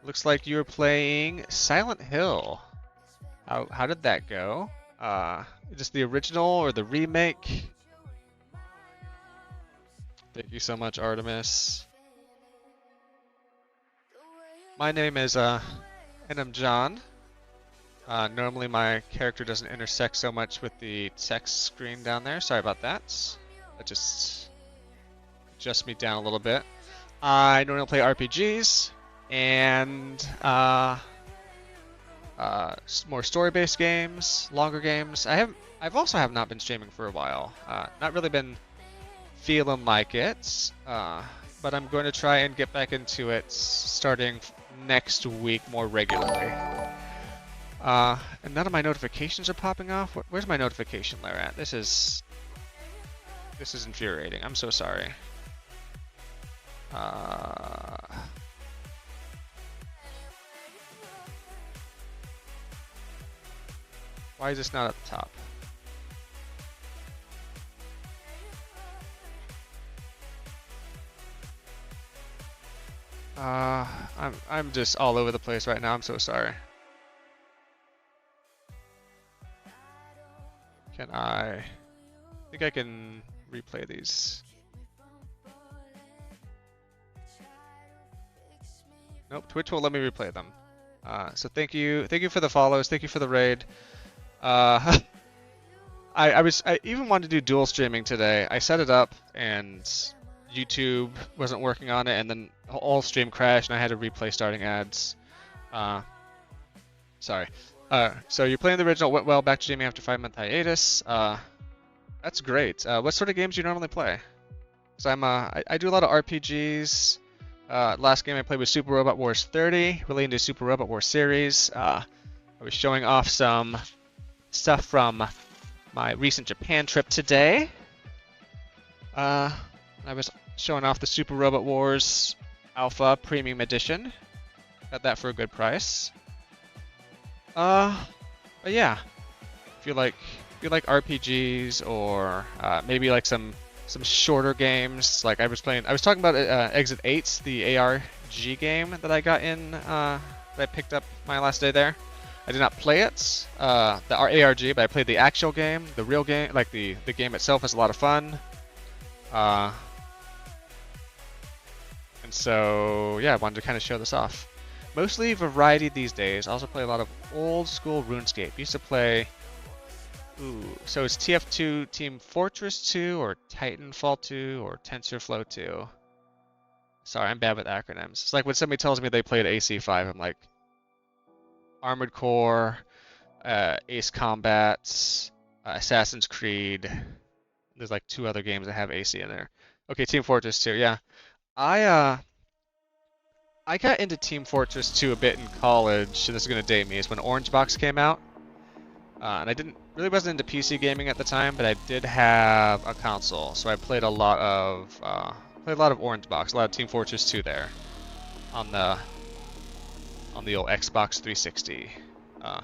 Looks like you were playing Silent Hill. How did that go? Just the original or the remake? Thank you so much, Artemis. My name is and I'm John. Normally my character doesn't intersect so much with the text screen down there. Sorry about that. That just adjusts me down a little bit. I normally play RPGs, and more story-based games, longer games. I've also have not been streaming for a while. Not really been feeling like it, but I'm going to try and get back into it starting next week more regularly. And none of my notifications are popping off. Where's my notification layer at? This is infuriating. I'm so sorry. Why is this not at the top? I'm just all over the place right now. I'm so sorry. I think I can replay these. Nope, Twitch won't let me replay them. So thank you for the follows, thank you for the raid. I even wanted to do dual streaming today. I set it up and YouTube wasn't working on it, and then all stream crashed, and I had to replay starting ads. Sorry. So you're playing the original, went well, back streaming after 5-month hiatus. That's great. What sort of games do you normally play? Because I do a lot of RPGs. Last game I played was Super Robot Wars 30, relating to Super Robot Wars series. I was showing off some stuff from my recent Japan trip today. I was showing off the Super Robot Wars Alpha Premium Edition. Got that for a good price. But yeah, if you like RPGs or maybe like some shorter games, like I was talking about Exit 8, the ARG game that I got in that I picked up my last day there. I did not play it, the ARG, but I played the actual game, the real game, like the game itself was a lot of fun. And so yeah, I wanted to kind of show this off. Mostly variety these days. I also play a lot of old school RuneScape. Used to play, so it's TF2 Team Fortress 2 or Titanfall 2 or TensorFlow 2. Sorry, I'm bad with acronyms. It's like when somebody tells me they played AC5, I'm like, Armored Core, Ace Combat, Assassin's Creed. There's like 2 other games that have AC in there. Okay, Team Fortress 2, yeah. I got into Team Fortress 2 a bit in college, and this is going to date me, is when Orange Box came out. And I really wasn't into PC gaming at the time, but I did have a console, so I played a lot of Orange Box, a lot of Team Fortress 2 there, on the old Xbox 360. But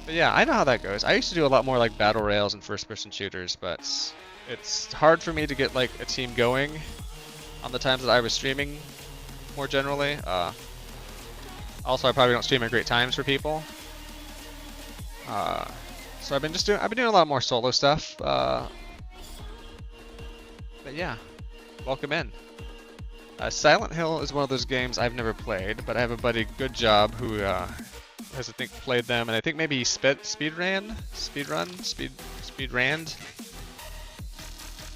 yeah, I know how that goes. I used to do a lot more like battle rails and first-person shooters, but it's hard for me to get like a team going on the times that I was streaming more generally. Also, I probably don't stream at great times for people. So I've been doing a lot more solo stuff. But yeah, welcome in. Silent Hill is one of those games I've never played, but I have a buddy, Good Job, who has I think played them, and I think maybe he speedran.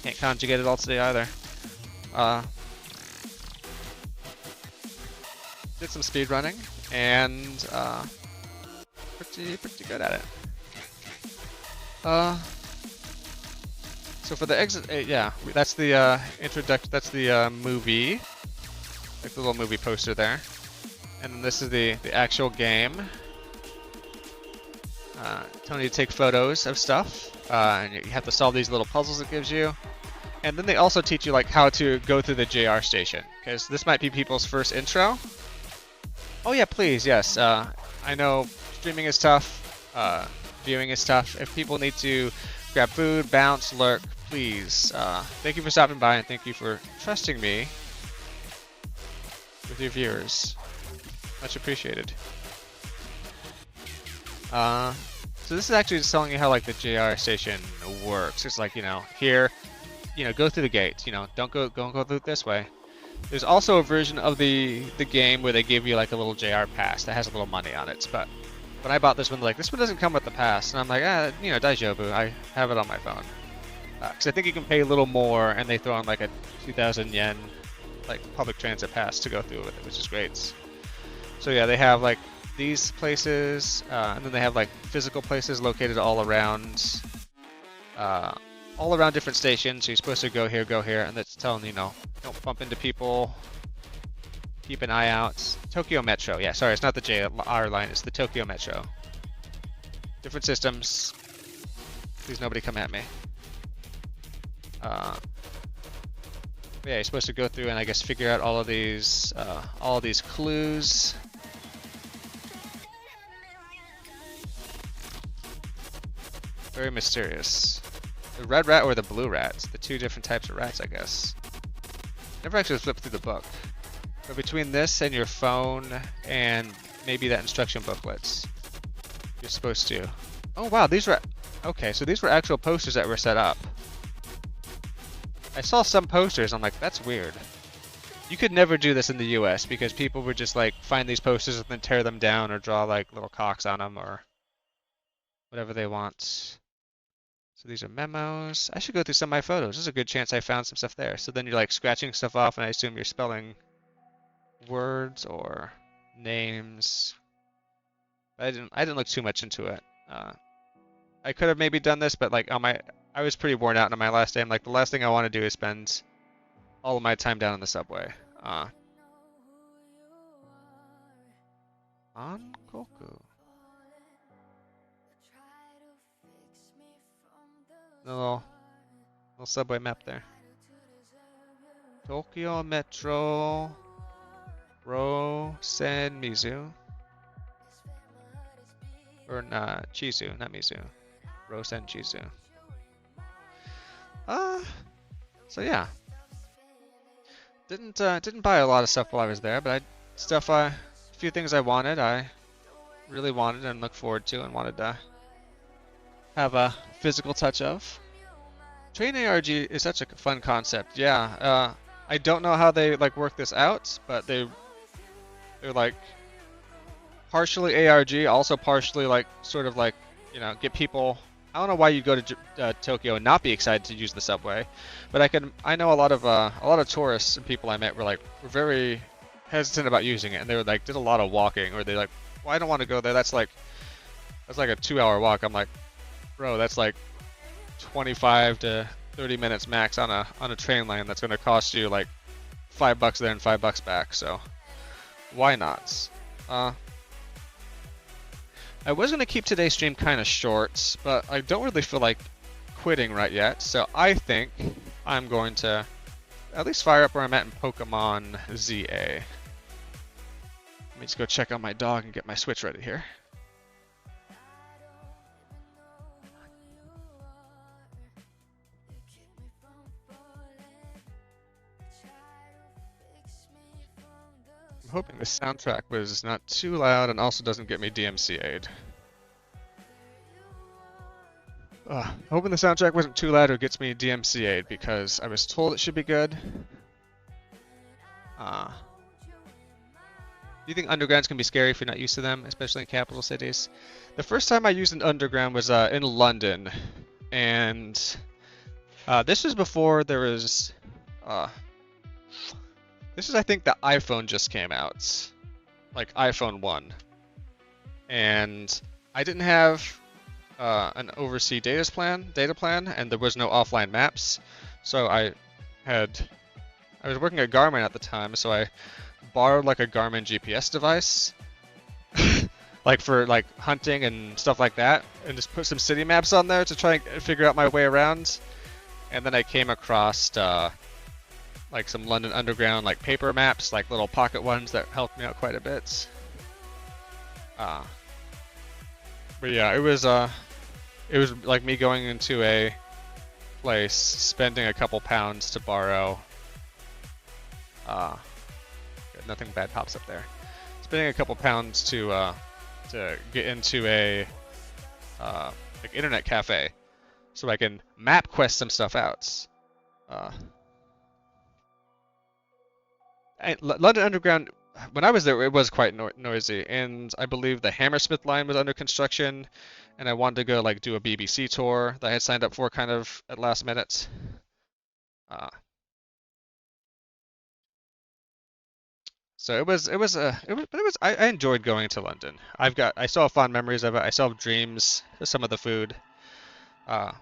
Can't conjugate it all today either. Did some speed running and pretty good at it. So for the Exit 8, yeah, that's the introduction. That's the movie, like the little movie poster there, and then this is the actual game. Telling you to take photos of stuff, and you have to solve these little puzzles it gives you. And then they also teach you like how to go through the JR station, because this might be people's first intro. Oh yeah, please, yes. I know streaming is tough, viewing is tough. If people need to grab food, bounce, lurk, please. Thank you for stopping by, and thank you for trusting me with your viewers. Much appreciated. So this is actually just telling you how like the JR station works. It's like, here, go through the gate. Don't go through this way. There's also a version of the game where they give you like a little JR pass that has a little money on it. But when I bought this one, like, this one doesn't come with the pass, and I'm like, Daijobu, I have it on my phone. Because I think you can pay a little more, and they throw in like a 2,000 yen like public transit pass to go through with it, which is great. So yeah, they have like these places, and then they have like physical places located uh, all around different stations. So you're supposed to go here, and that's telling you know, don't bump into people. Keep an eye out. Tokyo Metro. Yeah, sorry, it's not the JR line. It's the Tokyo Metro. Different systems. Please nobody come at me. Yeah, you're supposed to go through and I guess figure out all of these clues. Very mysterious. The red rat or the blue rat? The two different types of rats, I guess. Never actually flipped through the book. But between this and your phone and maybe that instruction booklet, you're supposed to. Oh wow, these were okay. So these were actual posters that were set up. I saw some posters. I'm like, that's weird. You could never do this in the U.S. because people would just like find these posters and then tear them down or draw like little cocks on them or whatever they want. So these are memos. I should go through some of my photos. There's a good chance I found some stuff there. So then you're like scratching stuff off and I assume you're spelling words or names. I didn't look too much into it. I could have maybe done this, but like I was pretty worn out on my last day. I'm like, the last thing I want to do is spend all of my time down on the subway. On Goku. Little subway map there. Tokyo Metro. Sen Mizu. Or not Chizu, not Mizu. Sen Chizu. So yeah. Didn't buy a lot of stuff while I was there, but a few things I really wanted and look forward to and wanted to have a physical touch of. Train ARG is such a fun concept. Yeah, I don't know how they like work this out, but they're like partially ARG, also partially like sort of like, you know, get people. I don't know why you go to Tokyo and not be excited to use the subway, but I know a lot of tourists and people I met were very hesitant about using it, and they were like did a lot of walking, or they like, well, I don't want to go there. That's like a 2-hour walk. I'm like, bro, that's like 25 to 30 minutes max on a train line. That's going to cost you like $5 there and $5 back. So why not? I was going to keep today's stream kind of short, but I don't really feel like quitting right yet. So I think I'm going to at least fire up where I'm at in Pokemon ZA. Let me just go check on my dog and get my Switch ready here. I'm hoping the soundtrack was not too loud and also doesn't get me DMCA'd. Hoping the soundtrack wasn't too loud or gets me DMCA'd because I was told it should be good. Do you think undergrounds can be scary if you're not used to them, especially in capital cities? The first time I used an underground was in London, and this was before there was. This is, I think, the iPhone just came out, like iPhone 1, and I didn't have an overseas data plan, and there was no offline maps, so I was working at Garmin at the time, so I borrowed like a Garmin GPS device, like for like hunting and stuff like that, and just put some city maps on there to try and figure out my way around, and then I came across like some London Underground like paper maps, like little pocket ones that helped me out quite a bit. But yeah, it was like me going into a place, spending a couple pounds to borrow. Nothing bad pops up there. Spending a couple pounds to get into a like internet cafe, so I can map quest some stuff out. London Underground, when I was there, it was quite noisy, and I believe the Hammersmith line was under construction, and I wanted to go like do a BBC tour that I had signed up for kind of at last minute. So I enjoyed going to London. I still have fond memories of it. I still have dreams of some of the food.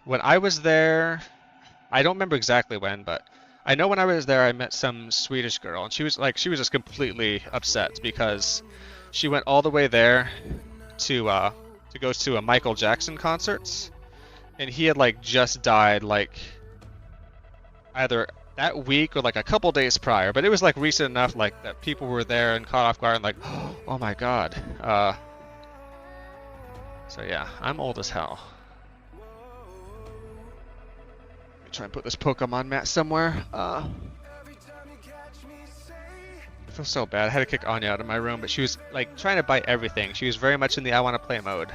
When I was there, I don't remember exactly when, but I know when I was there, I met some Swedish girl, and she was just completely upset because she went all the way there to go to a Michael Jackson concert, and he had like just died like either that week or like a couple days prior, but it was like recent enough like that people were there and caught off guard and like, oh my god. So yeah, I'm old as hell. Let me try and put this Pokemon mat somewhere. I feel so bad. I had to kick Anya out of my room, but she was like trying to buy everything. She was very much in the I want to play mode,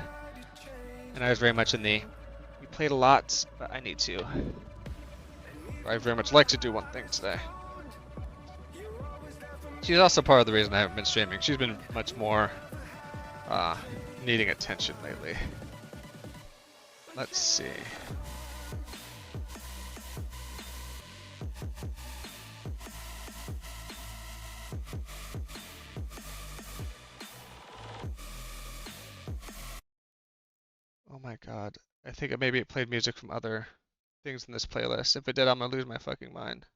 and I was very much in the we played a lot, but I need to. I very much like to do one thing today. She's also part of the reason I haven't been streaming. She's been much more needing attention lately. Let's see. Oh my god. I think maybe it played music from other things in this playlist. If it did, I'm gonna lose my fucking mind.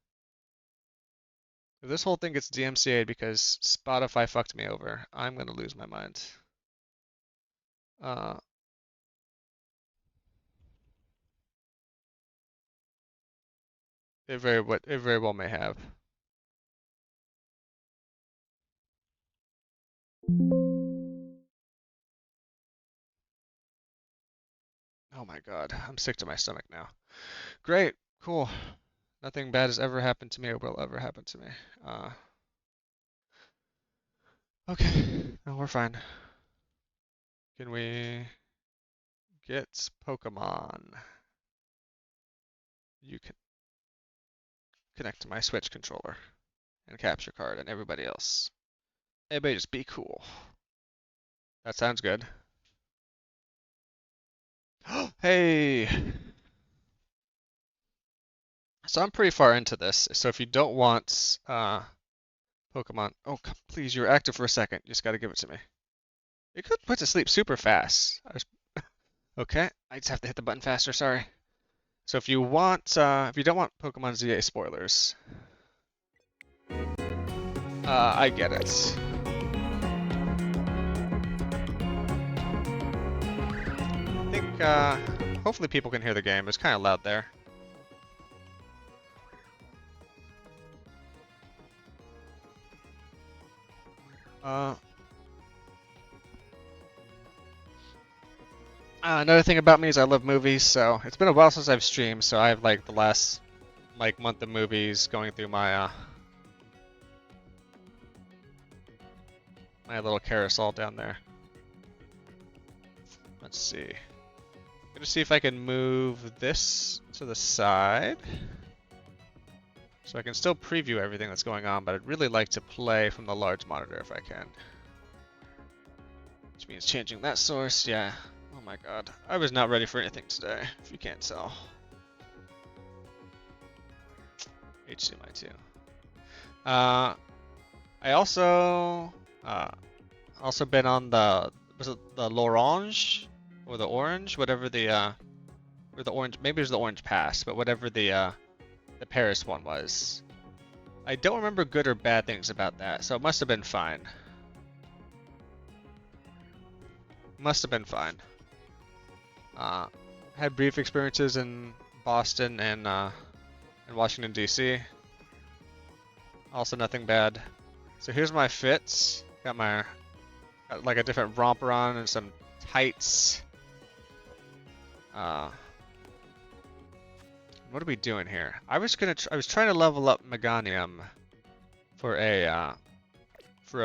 If this whole thing gets DMCA'd because Spotify fucked me over, I'm gonna lose my mind. It very well may have. Oh my god, I'm sick to my stomach now. Great, cool. Nothing bad has ever happened to me or will ever happen to me. Okay, no, we're fine. Can we get Pokemon? You can connect to my Switch controller and capture card and everybody else. Everybody just be cool. That sounds good. Hey! So I'm pretty far into this, so if you don't want Pokemon, oh please, you're active for a second. You just gotta give it to me. It could put to sleep super fast. Okay, I just have to hit the button faster. Sorry. So if you want, if you don't want Pokemon ZA spoilers, I get it. I think hopefully people can hear the game. It's kind of loud there. Another thing about me is I love movies, so it's been a while since I've streamed, so I have like the last like month of movies going through my my little carousel down there. Let's see. Gonna see if I can move this to the side. So I can still preview everything that's going on, but I'd really like to play from the large monitor if I can. Which means changing that source, yeah. Oh my god. I was not ready for anything today, if you can't tell. HDMI 2. I also been on was it the L'Orange or the Orange, whatever or the Orange, maybe it was the Orange Pass, but whatever the Paris one was. I don't remember good or bad things about that, so it must have been fine. Must have been fine. Had brief experiences in Boston and in Washington D.C. Also nothing bad. So here's my fits. Got like a different romper on and some tights. What are we doing here? I was trying to level up Meganium for a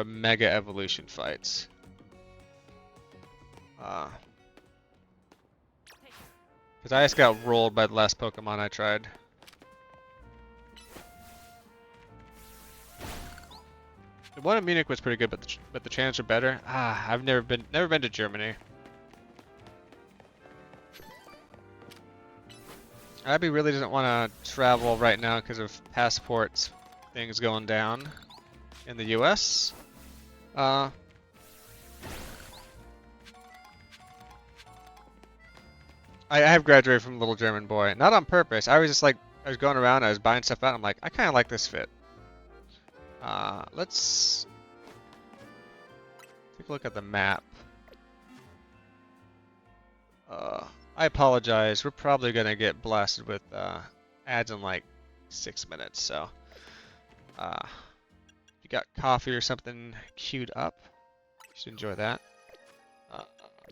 Mega Evolution fight. Because I just got rolled by the last Pokemon I tried. The one in Munich was pretty good, but the trains are better. I've never been to Germany. Abby really doesn't want to travel right now because of passport things going down in the US. I have graduated from Little German Boy. Not on purpose. I was just like, I was going around, I was buying stuff out. I'm like, I kind of like this fit. Let's take a look at the map. I apologize. We're probably going to get blasted with ads in like 6 minutes. So, if you got coffee or something queued up, you should enjoy that.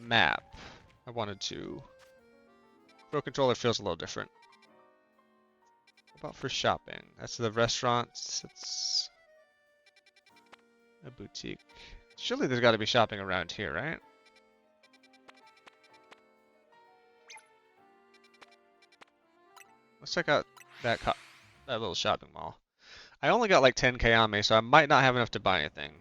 Map. I wanted to... Pro controller feels a little different. What about for shopping? That's the restaurants. It's a boutique. Surely there's got to be shopping around here, right? Let's check out that little shopping mall. I only got like 10k on me, so I might not have enough to buy anything.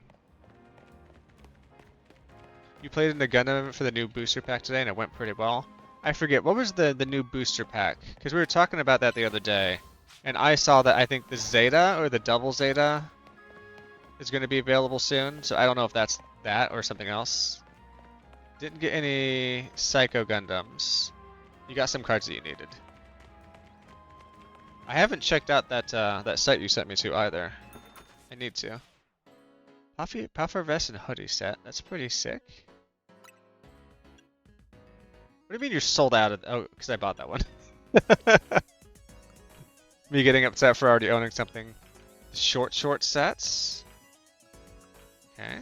You played in the Gundam for the new booster pack today, and it went pretty well. I forget, what was the new booster pack? Because we were talking about that the other day, and I saw that I think the Zeta, or the double Zeta, is going to be available soon, so I don't know if that's that or something else. Didn't get any Psycho Gundams. You got some cards that you needed. I haven't checked out that that site you sent me to either. I need to. Puffer vest and hoodie set. That's pretty sick. What do you mean you're sold out of? Oh, because I bought that one. Me getting upset for already owning something. Short sets. Okay.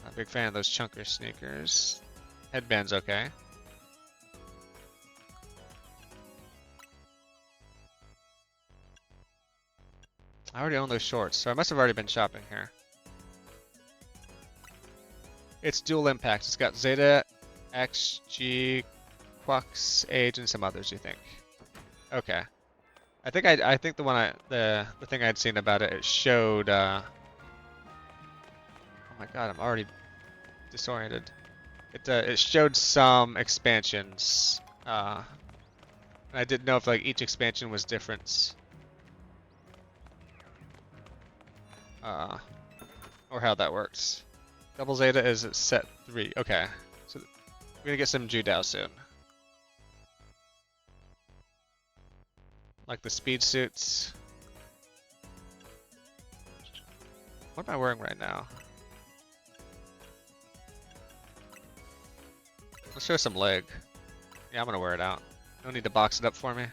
Not a big fan of those chunker sneakers. Headband's okay. I already own those shorts, so I must have already been shopping here. It's dual impact. It's got Zeta, XG, Quux, Age, and some others. You think? Okay. I think the thing I'd seen about it, it showed. Oh my god, I'm already disoriented. It showed some expansions. I didn't know if like each expansion was different. Or how that works. Double Zeta is at set 3. Okay. So we're gonna get some Judao soon. Like the speed suits. What am I wearing right now? Let's show some leg. Yeah, I'm gonna wear it out. No need to box it up for me.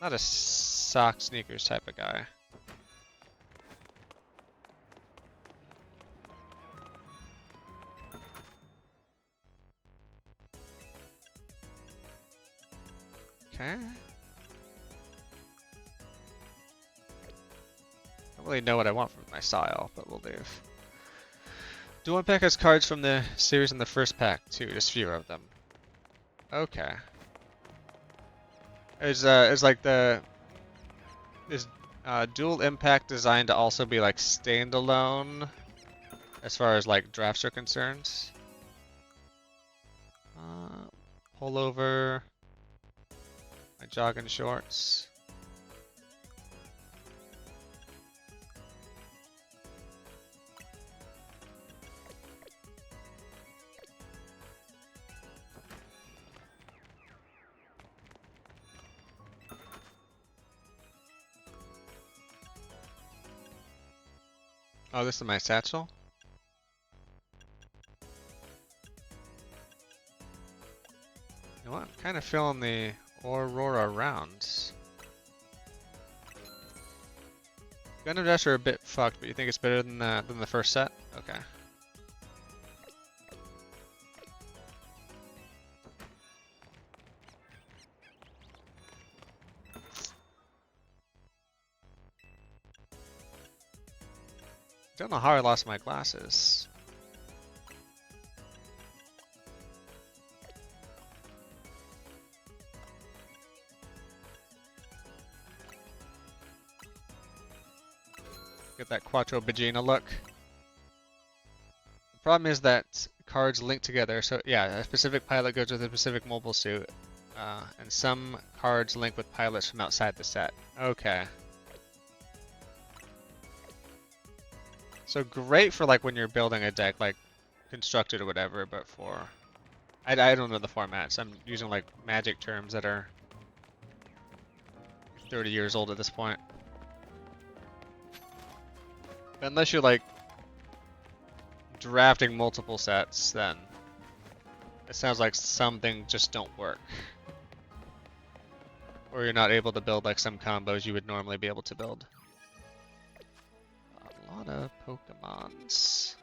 Not a sock sneakers type of guy. Okay. Don't really know what I want from my style, but we'll leave. Dual Impact has cards from the series in the first pack too, just fewer of them. Okay. Is Dual Impact designed to also be like standalone as far as like drafts are concerned? Pullover. My jogging shorts. Oh, this is my satchel? You know what? I'm kind of feeling the Aurora rounds. Gundam Dash are a bit fucked, but you think it's better than the first set? Okay. Don't know how I lost my glasses. Get that Quattro Vagina look. The problem is that cards link together, so yeah, a specific pilot goes with a specific mobile suit. And some cards link with pilots from outside the set. Okay. So great for like when you're building a deck, like constructed or whatever, but for I don't know the formats. I'm using like Magic terms that are 30 years old at this point. But unless you're like drafting multiple sets, then it sounds like something just don't work. Or you're not able to build like some combos you would normally be able to build. A lot of Pokemons.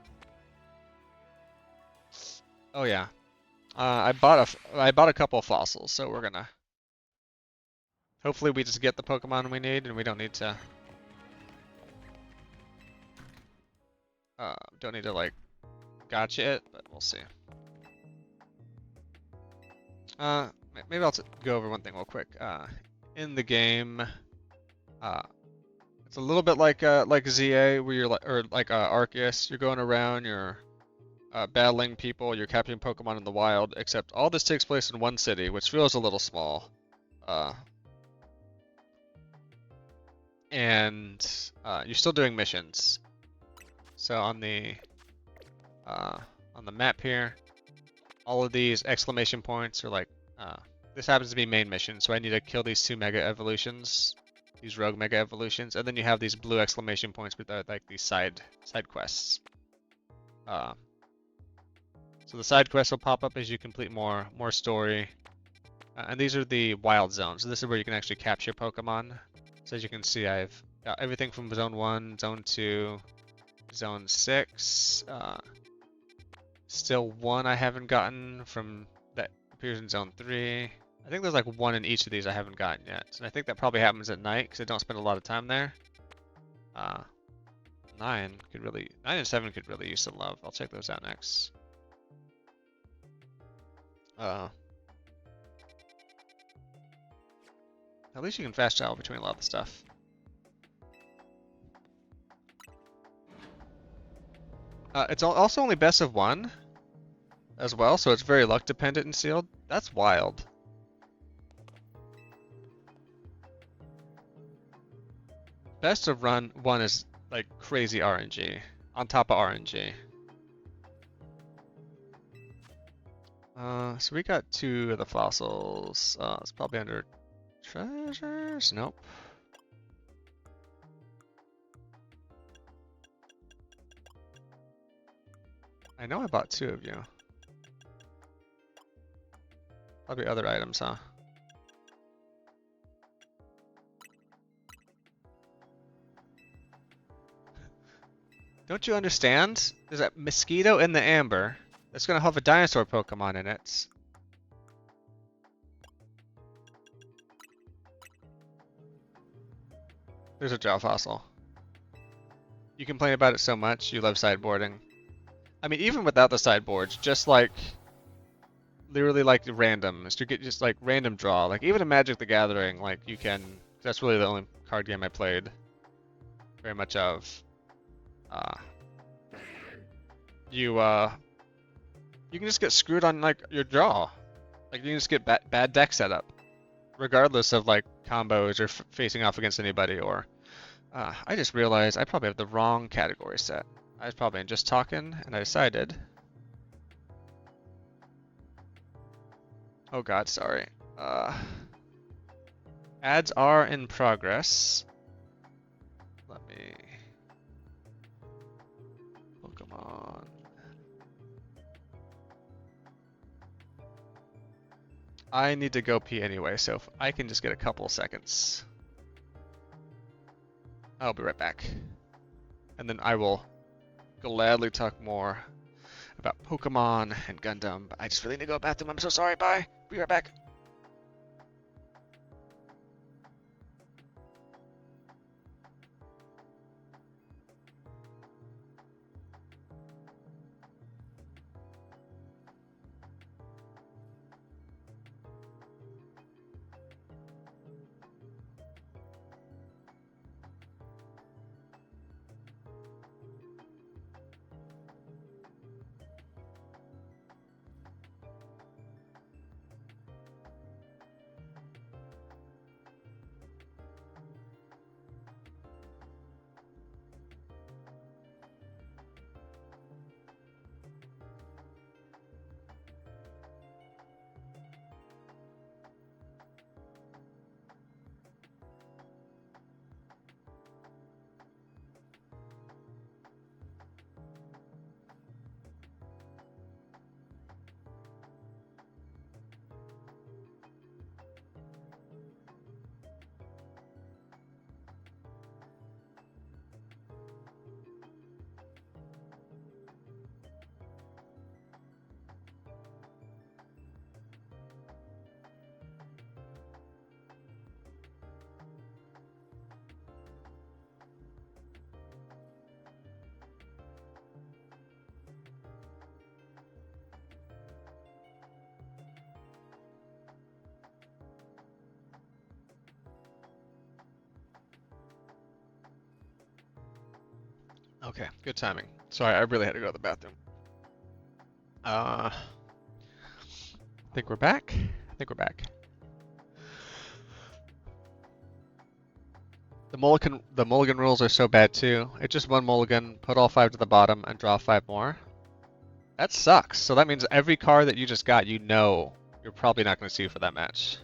Oh yeah. I bought a couple of fossils, so we're gonna hopefully we just get the Pokemon we need and we don't need to like gotcha it, but we'll see. Maybe I'll go over one thing real quick. In the game, it's a little bit like ZA, where you're like, or like Arceus. You're going around, you're battling people, you're capturing Pokemon in the wild. Except all this takes place in one city, which feels a little small. And you're still doing missions. So on the map here, all of these exclamation points are like, this happens to be main mission, so I need to kill these 2 Mega Evolutions, these Rogue Mega Evolutions, and then you have these blue exclamation points with like these side quests. So the side quests will pop up as you complete more story, and these are the wild zones. So this is where you can actually capture Pokemon. So as you can see, I've got everything from Zone 1, Zone 2, Zone 6. Still one I haven't gotten from that appears in Zone 3. I think there's like one in each of these I haven't gotten yet. And I think that probably happens at night because I don't spend a lot of time there. 9 and 7 could really use some love. I'll check those out next. At least you can fast travel between a lot of the stuff. It's also only best of 1 as well, so it's very luck dependent and sealed. That's wild. Best of 1 is like crazy RNG on top of RNG. So we got 2 of the fossils. It's probably under treasures. Nope. I know I bought 2 of you. Probably other items, huh? Don't you understand? There's a mosquito in the amber that's gonna have a dinosaur Pokemon in it. There's a Jaw fossil. You complain about it so much, you love sideboarding. I mean, even without the sideboards, just like literally like random, to get just like random draw. Like even in Magic the Gathering, like you can. That's really the only card game I played very much of. You can just get screwed on like your draw. Like you can just get bad deck setup, regardless of like combos or facing off against anybody. Or I just realized I probably have the wrong category set. I was probably just talking, and I decided. Oh God, sorry. Ads are in progress. Let me. Pokemon. I need to go pee anyway, so if I can just get a couple seconds. I'll be right back. And then I will gladly talk more about Pokemon and Gundam. But I just really need to go to the bathroom. I'm so sorry. Bye. Be right back. Okay, good timing. Sorry, I really had to go to the bathroom. I think we're back. I think we're back. The mulligan rules are so bad too. It's just one mulligan, put all 5 to the bottom, and draw 5 more. That sucks. So that means every card that you just got, you know you're probably not going to see for that match.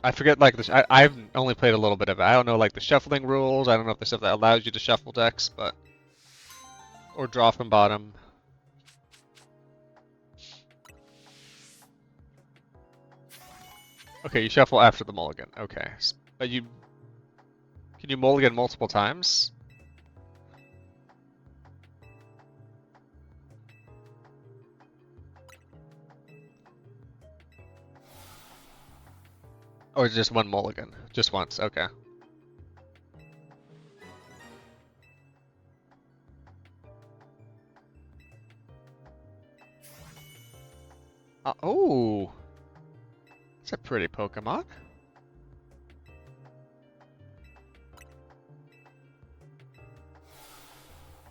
I forget, like, I've only played a little bit of it. I don't know, like, the shuffling rules. I don't know if there's stuff that allows you to shuffle decks, but... Or draw from bottom. Okay, you shuffle after the mulligan. Okay. But you... Can you mulligan multiple times? Or just one mulligan? Just once, okay. Oh! It's a pretty Pokemon.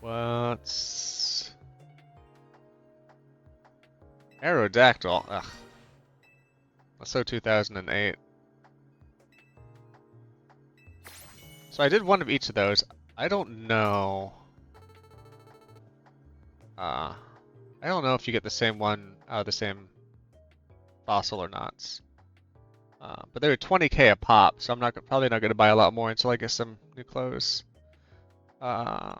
What's... Aerodactyl. Ugh. That's so 2008. So I did one of each of those. I don't know. I don't know if you get the same one, the same fossil or not. But they were 20k a pop, so I'm probably not going to buy a lot more until I get some new clothes. The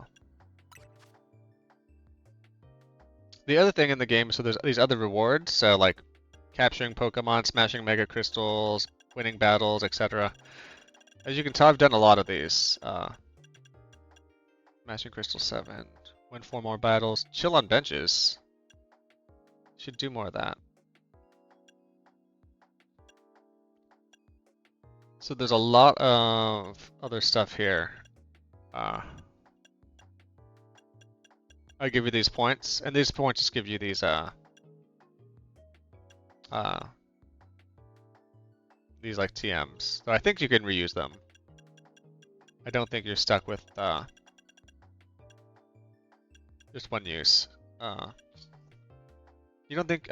other thing in the game, so there's these other rewards, so like capturing Pokemon, smashing Mega Crystals, winning battles, etc. As you can tell, I've done a lot of these. Smashing Crystal 7, win 4 more battles, chill on benches. Should do more of that. So there's a lot of other stuff here. I give you these points, and these points just give you these like TMs. So I think you can reuse them. I don't think you're stuck with just one use. You don't think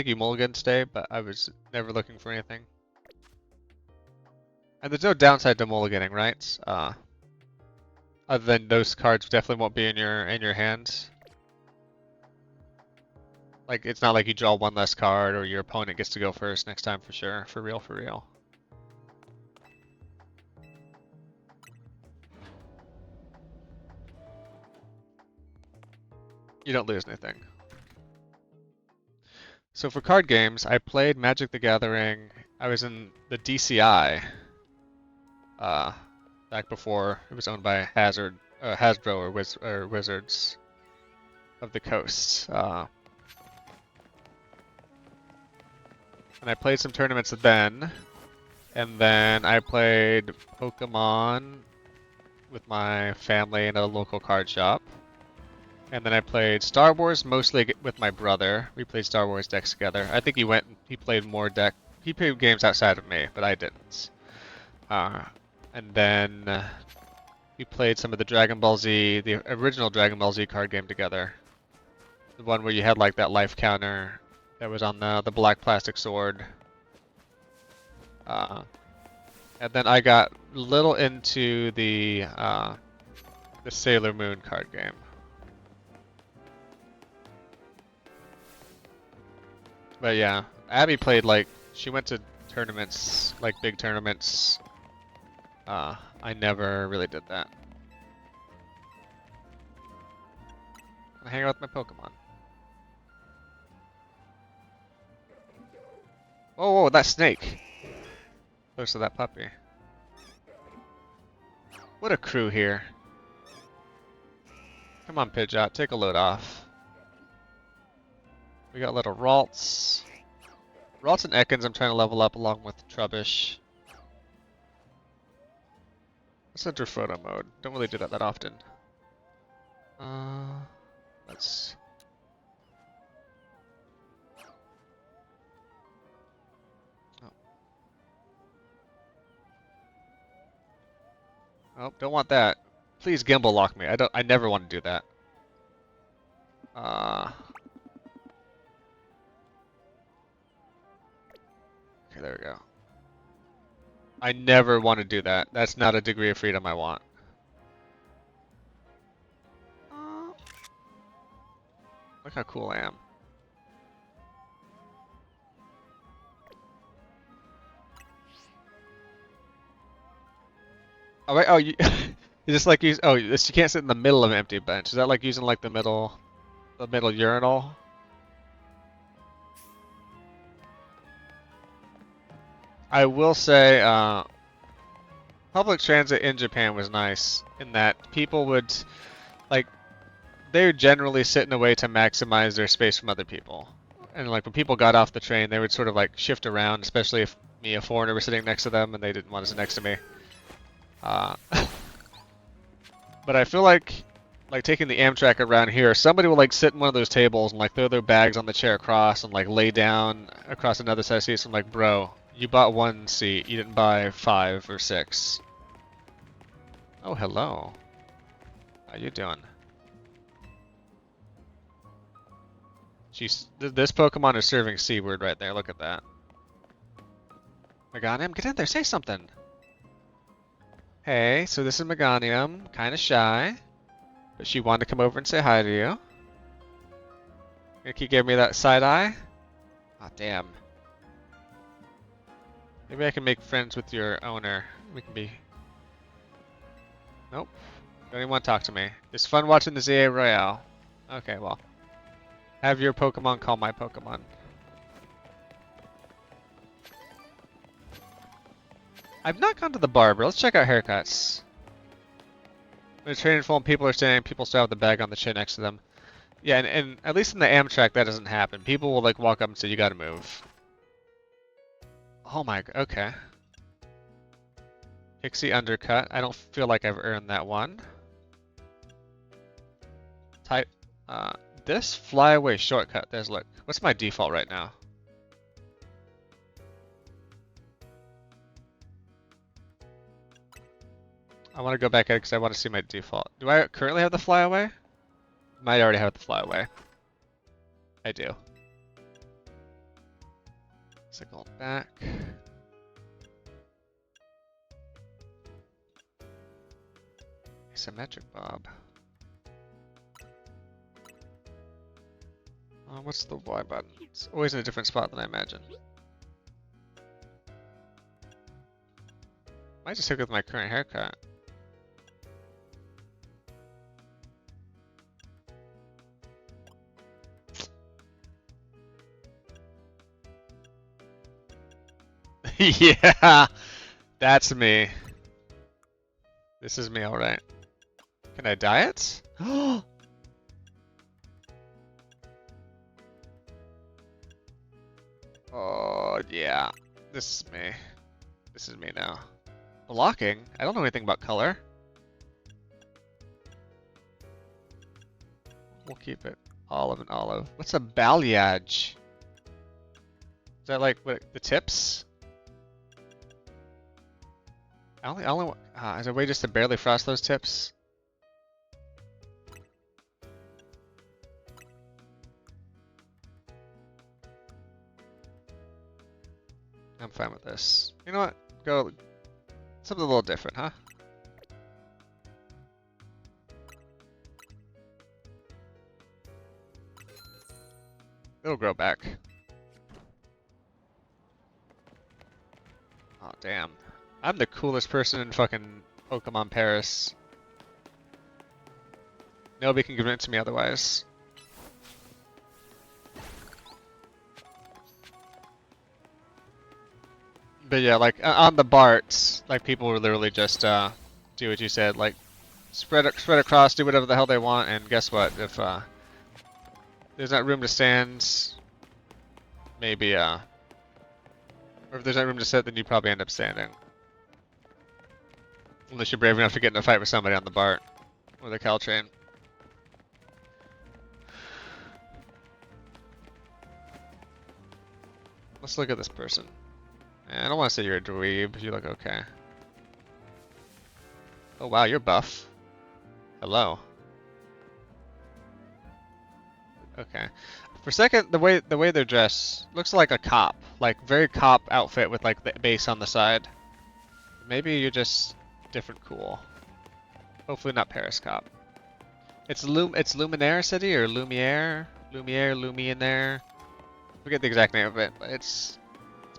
you mulligan today, but I was never looking for anything. And there's no downside to mulliganing, right? Other than those cards definitely won't be in your hands. Like, it's not like you draw one less card or your opponent gets to go first next time for sure. For real, for real. You don't lose anything. So for card games, I played Magic the Gathering. I was in the DCI. Back before it was owned by Hasbro or Wizards of the Coast. And I played some tournaments then, and then I played Pokemon with my family in a local card shop. And then I played Star Wars mostly with my brother. We played Star Wars decks together. I think he played more he played games outside of me, but I didn't. And then we played some of the Dragon Ball Z, the original Dragon Ball Z card game together. The one where you had like that life counter that was on the black plastic sword. And then I got a little into the Sailor Moon card game. But yeah, Abby played she went to tournaments, like big tournaments. I never really did that. I hang out with my Pokemon. Oh, that snake! Close to that puppy. What a crew here. Come on, Pidgeot, take a load off. We got little Ralts. Ralts and Ekans I'm trying to level up along with Trubbish. Let's enter photo mode. Don't really do that often. Let's... Oh, don't want that. Please gimbal lock me. I never want to do that. Okay, there we go. I never want to do that. That's not a degree of freedom I want. Look how cool I am. Oh wait, oh you, you just like use. Oh, you can't sit in the middle of an empty bench. Is that like using like the middle urinal? I will say, public transit in Japan was nice in that people would like they would generally sit in a way to maximize their space from other people. And like when people got off the train, they would sort of like shift around, especially if me, a foreigner, was sitting next to them and they didn't want to sit next to me. Uh, but I feel like taking the Amtrak around here, somebody will like sit in one of those tables and like throw their bags on the chair across and like lay down across another set of seats. I'm like, bro, you bought one seat, you didn't buy 5 or 6. Oh, hello. How you doing? Jeez, this Pokemon is serving C-word right there. Look at that. Meganium, get in there, say something. Hey, so this is Meganium, kind of shy, but she wanted to come over and say hi to you. Gonna keep giving me that side eye? Aw, damn. Maybe I can make friends with your owner. We can be... Nope. Don't even want to talk to me. It's fun watching the ZA Royale. Okay, well. Have your Pokemon call my Pokemon. I've not gone to the barber. Let's check out haircuts. When the train full and people are standing, people still have the bag on the chin next to them. Yeah, and at least in the Amtrak that doesn't happen. People will like walk up and say, you gotta move. Oh my, okay. Pixie undercut. I don't feel like I've earned that one. Type, this flyaway shortcut. There's look. What's my default right now? I want to go back at it because I want to see my default. Do I currently have the flyaway? Might already have the flyaway. I do. So going back. Asymmetric bob. What's the Y button? It's always in a different spot than I imagine. Might just stick with my current haircut. Yeah, that's me. This is me, alright. Can I dye it? Oh, yeah. This is me. This is me now. Blocking? I don't know anything about color. We'll keep it olive and olive. What's a balayage? Is that like what, the tips? I only is there a way just to barely frost those tips? I'm fine with this. You know what? Go something a little different, huh? It'll grow back. Oh, damn. I'm the coolest person in fucking Pokemon Paris. Nobody can convince me otherwise. But yeah, like on the Barts, like people will literally just do what you said, like spread across, do whatever the hell they want, and guess what? If there's not room to stand, maybe or if there's not room to sit, then you probably end up standing. Unless you're brave enough to get in a fight with somebody on the BART or the Caltrain. Let's look at this person. I don't want to say you're a dweeb. You look okay. Oh wow, you're buff. Hello. Okay. For a second, the way they're dressed looks like a cop, like very cop outfit with like the base on the side. Maybe you're just different cool. Hopefully not Paris cop. It's Luminaire City or Luminaire. Forget the exact name of it, but it's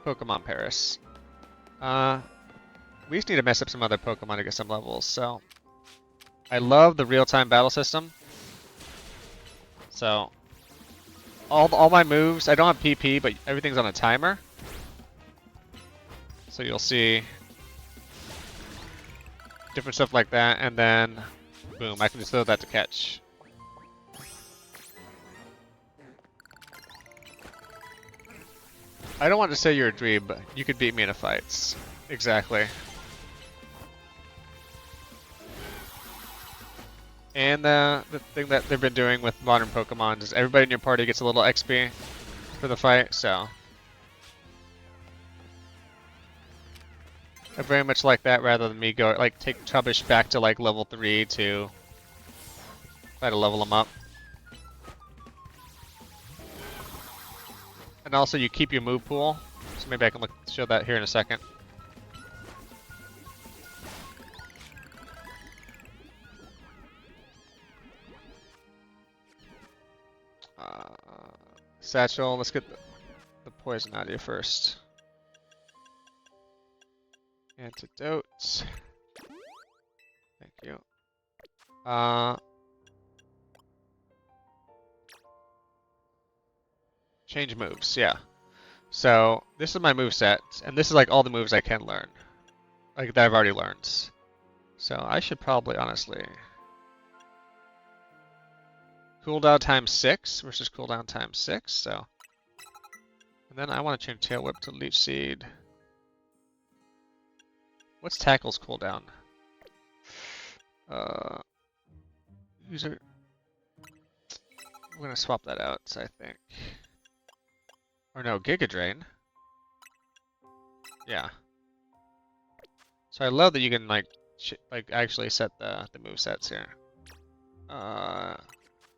Pokemon Paris. We just need to mess up some other Pokemon to get some levels. So I love the real-time battle system. So all my moves, I don't have PP, but everything's on a timer. So you'll see different stuff like that, and then boom, I can just throw that to catch. I don't want to say you're a dweeb, but you could beat me in a fight. Exactly. And the thing that they've been doing with modern Pokemon is everybody in your party gets a little XP for the fight, so I very much like that rather than me go like take Trubbish back to like level 3 to try to level him up. And also you keep your move pool, so maybe I can show that here in a second. Satchel, let's get the poison out of you first. Antidote. Thank you. Change moves, yeah. So this is my move set, and this is like all the moves I can learn, like that I've already learned. So I should probably honestly cooldown times 6 versus cooldown times 6. So, and then I want to change Tail Whip to Leech Seed. What's Tackle's cooldown? User. I'm gonna swap that out, I think. Or no, Giga Drain. Yeah. So I love that you can like actually set the move sets here.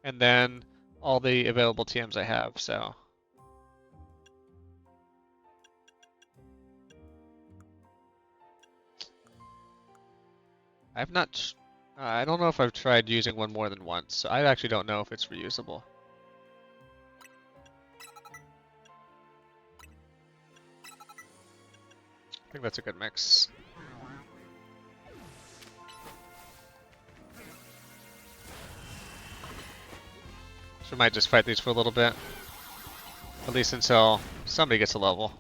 And then all the available TMs I have. So. I've not. I don't know if I've tried using one more than once, so I actually don't know if it's reusable. I think that's a good mix. So we might just fight these for a little bit. At least until somebody gets a level.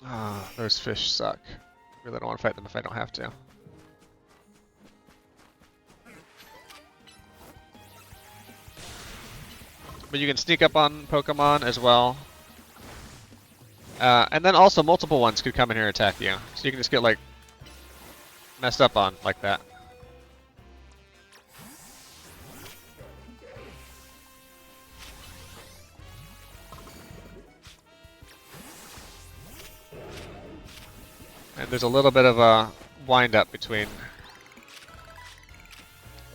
Ah, those fish suck. Really don't want to fight them if I don't have to. But you can sneak up on Pokemon as well. And then also multiple ones could come in here and attack you. So you can just get like messed up on like that. And there's a little bit of a wind up between.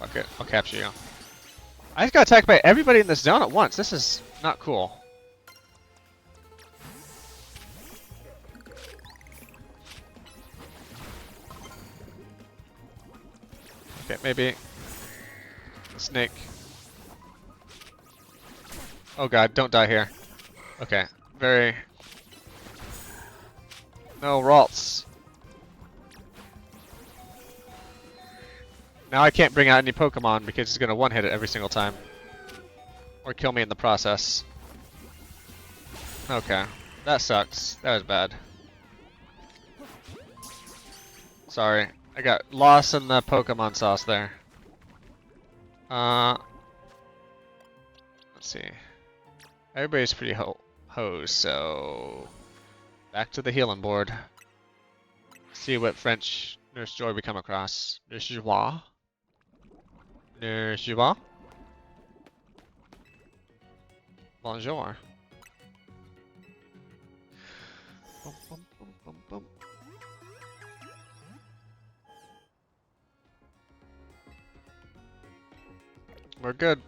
Okay, I'll capture you. I just got attacked by everybody in this zone at once. This is not cool. Okay, maybe a snake. Oh god, don't die here. Okay, very. No, Ralts. Now I can't bring out any Pokemon because he's gonna one-hit it every single time. Or kill me in the process. Okay. That sucks. That was bad. Sorry. I got lost in the Pokemon sauce there. Let's see. Everybody's pretty hosed, so back to the healing board. See what French Nurse Joy we come across. Nurse Joie. Nurse Joie. Bonjour. Bum, bum, bum, bum, bum. We're good.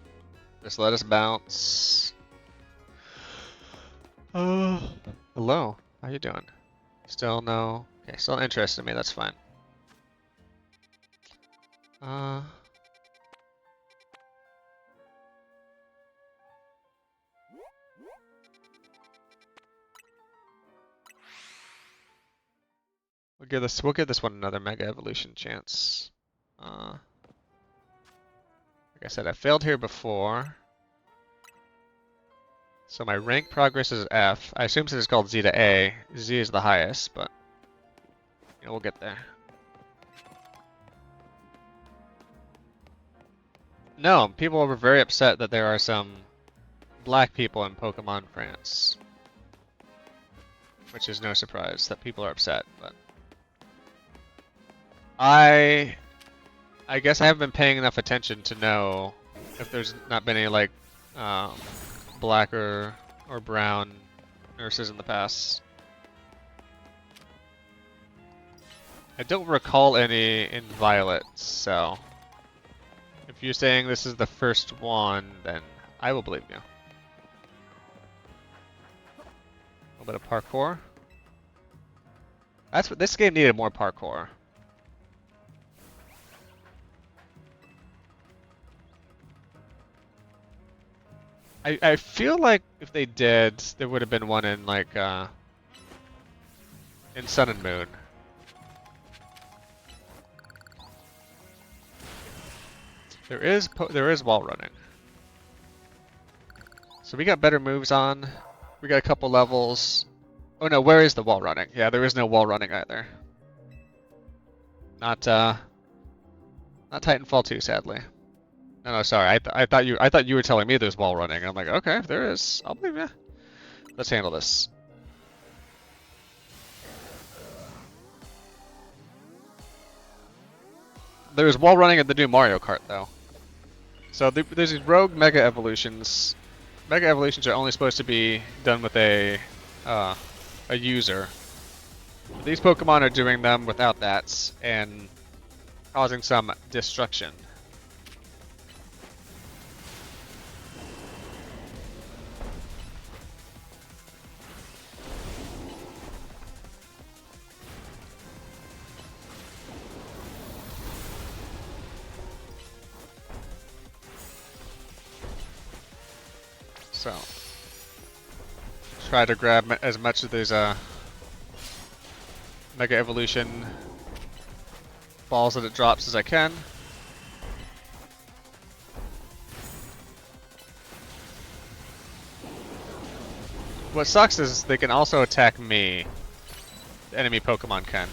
Just let us bounce. Hello. How you doing? Still no. Okay, still interested in me. That's fine. Uh. We'll give this one another Mega Evolution chance. Like I said, I failed here before. So my rank progress is F. I assume since it's called Z to A, Z is the highest, but you know, we'll get there. No, people were very upset that there are some black people in Pokemon France. Which is no surprise that people are upset, but I guess I haven't been paying enough attention to know if there's not been any like black or brown nurses in the past. I don't recall any in Violet, so if you're saying this is the first one, then I will believe you. A little bit of parkour. That's what this game needed, more parkour. I feel like if they did, there would have been one in like in Sun and Moon. There is wall running. So we got better moves on. We got a couple levels. Oh no, where is the wall running? Yeah, there is no wall running either. Not Titanfall 2, sadly. No, sorry. I thought you were telling me there's wall running. I'm like, okay, if there is, I'll believe you. Let's handle this. There's wall running in the new Mario Kart though. So there's these rogue Mega Evolutions. Mega Evolutions are only supposed to be done with a user. These Pokemon are doing them without that and causing some destruction. So, try to grab as much of these Mega Evolution balls that it drops as I can. What sucks is they can also attack me. The enemy Pokemon can.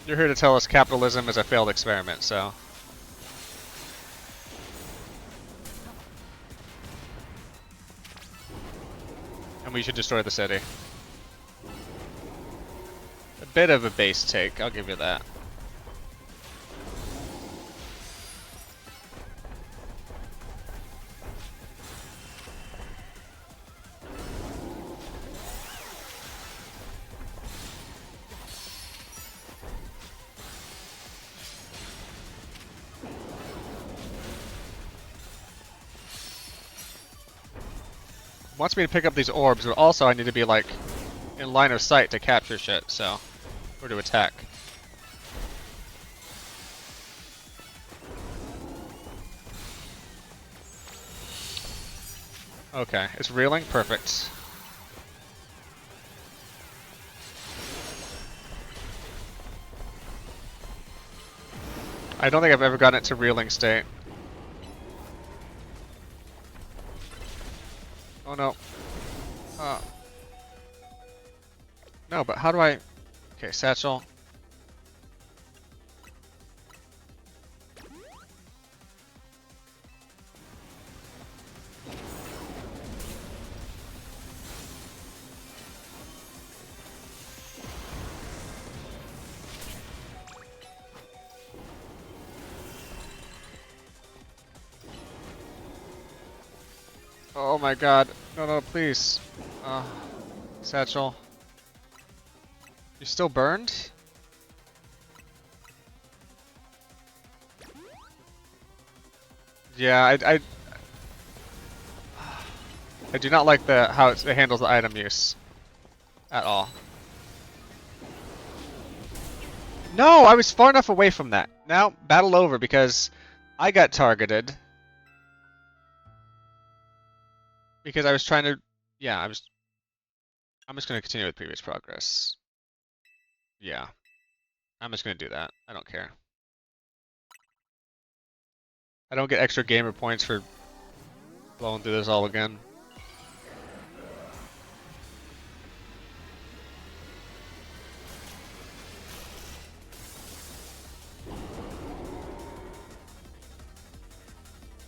You're here to tell us capitalism is a failed experiment, so. And we should destroy the city. A bit of a base take, I'll give you that. Wants me to pick up these orbs, but also I need to be like in line of sight to capture shit, so or to attack. Okay, it's reeling, perfect. I don't think I've ever gotten it to reeling state. Oh no. No, but how do I... Okay, satchel. Oh my god. No, no, please. Satchel. You still burned? Yeah, I do not like how it handles the item use at all. No, I was far enough away from that. Now, battle over because I got targeted. Because I was trying to, yeah, I'm just gonna continue with previous progress. Yeah, I'm just gonna do that. I don't care. I don't get extra gamer points for blowing through this all again.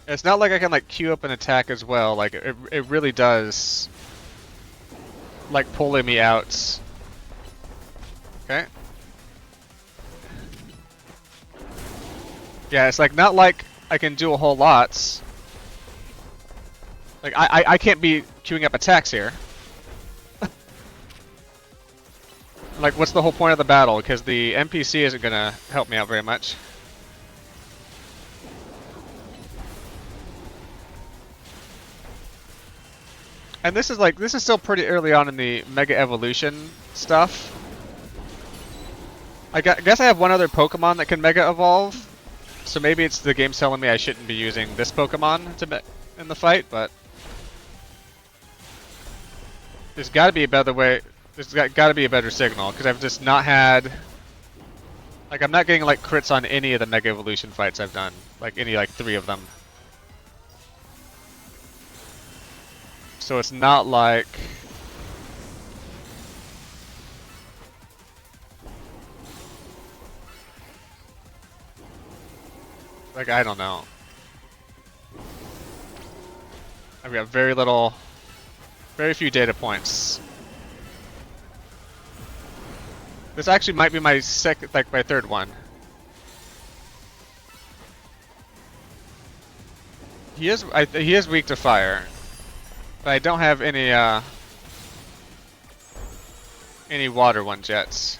It's not like I can like queue up an attack as well. Like it really does like pulling me out. Okay. Yeah, it's like not like I can do a whole lot. Like I can't be queuing up attacks here. Like what's the whole point of the battle? Because the NPC isn't gonna help me out very much. And this is still pretty early on in the Mega Evolution stuff. I guess I have one other Pokemon that can Mega Evolve, so maybe it's the game's telling me I shouldn't be using this Pokemon in the fight, but there's got to be a better way. There's got to be a better signal because I've just not had. Like I'm not getting like crits on any of the Mega Evolution fights I've done, like any like 3 of them. So it's not like. Like I don't know. I've got very few data points. This actually might be my my 3rd one. He is weak to fire, but I don't have any water ones yet.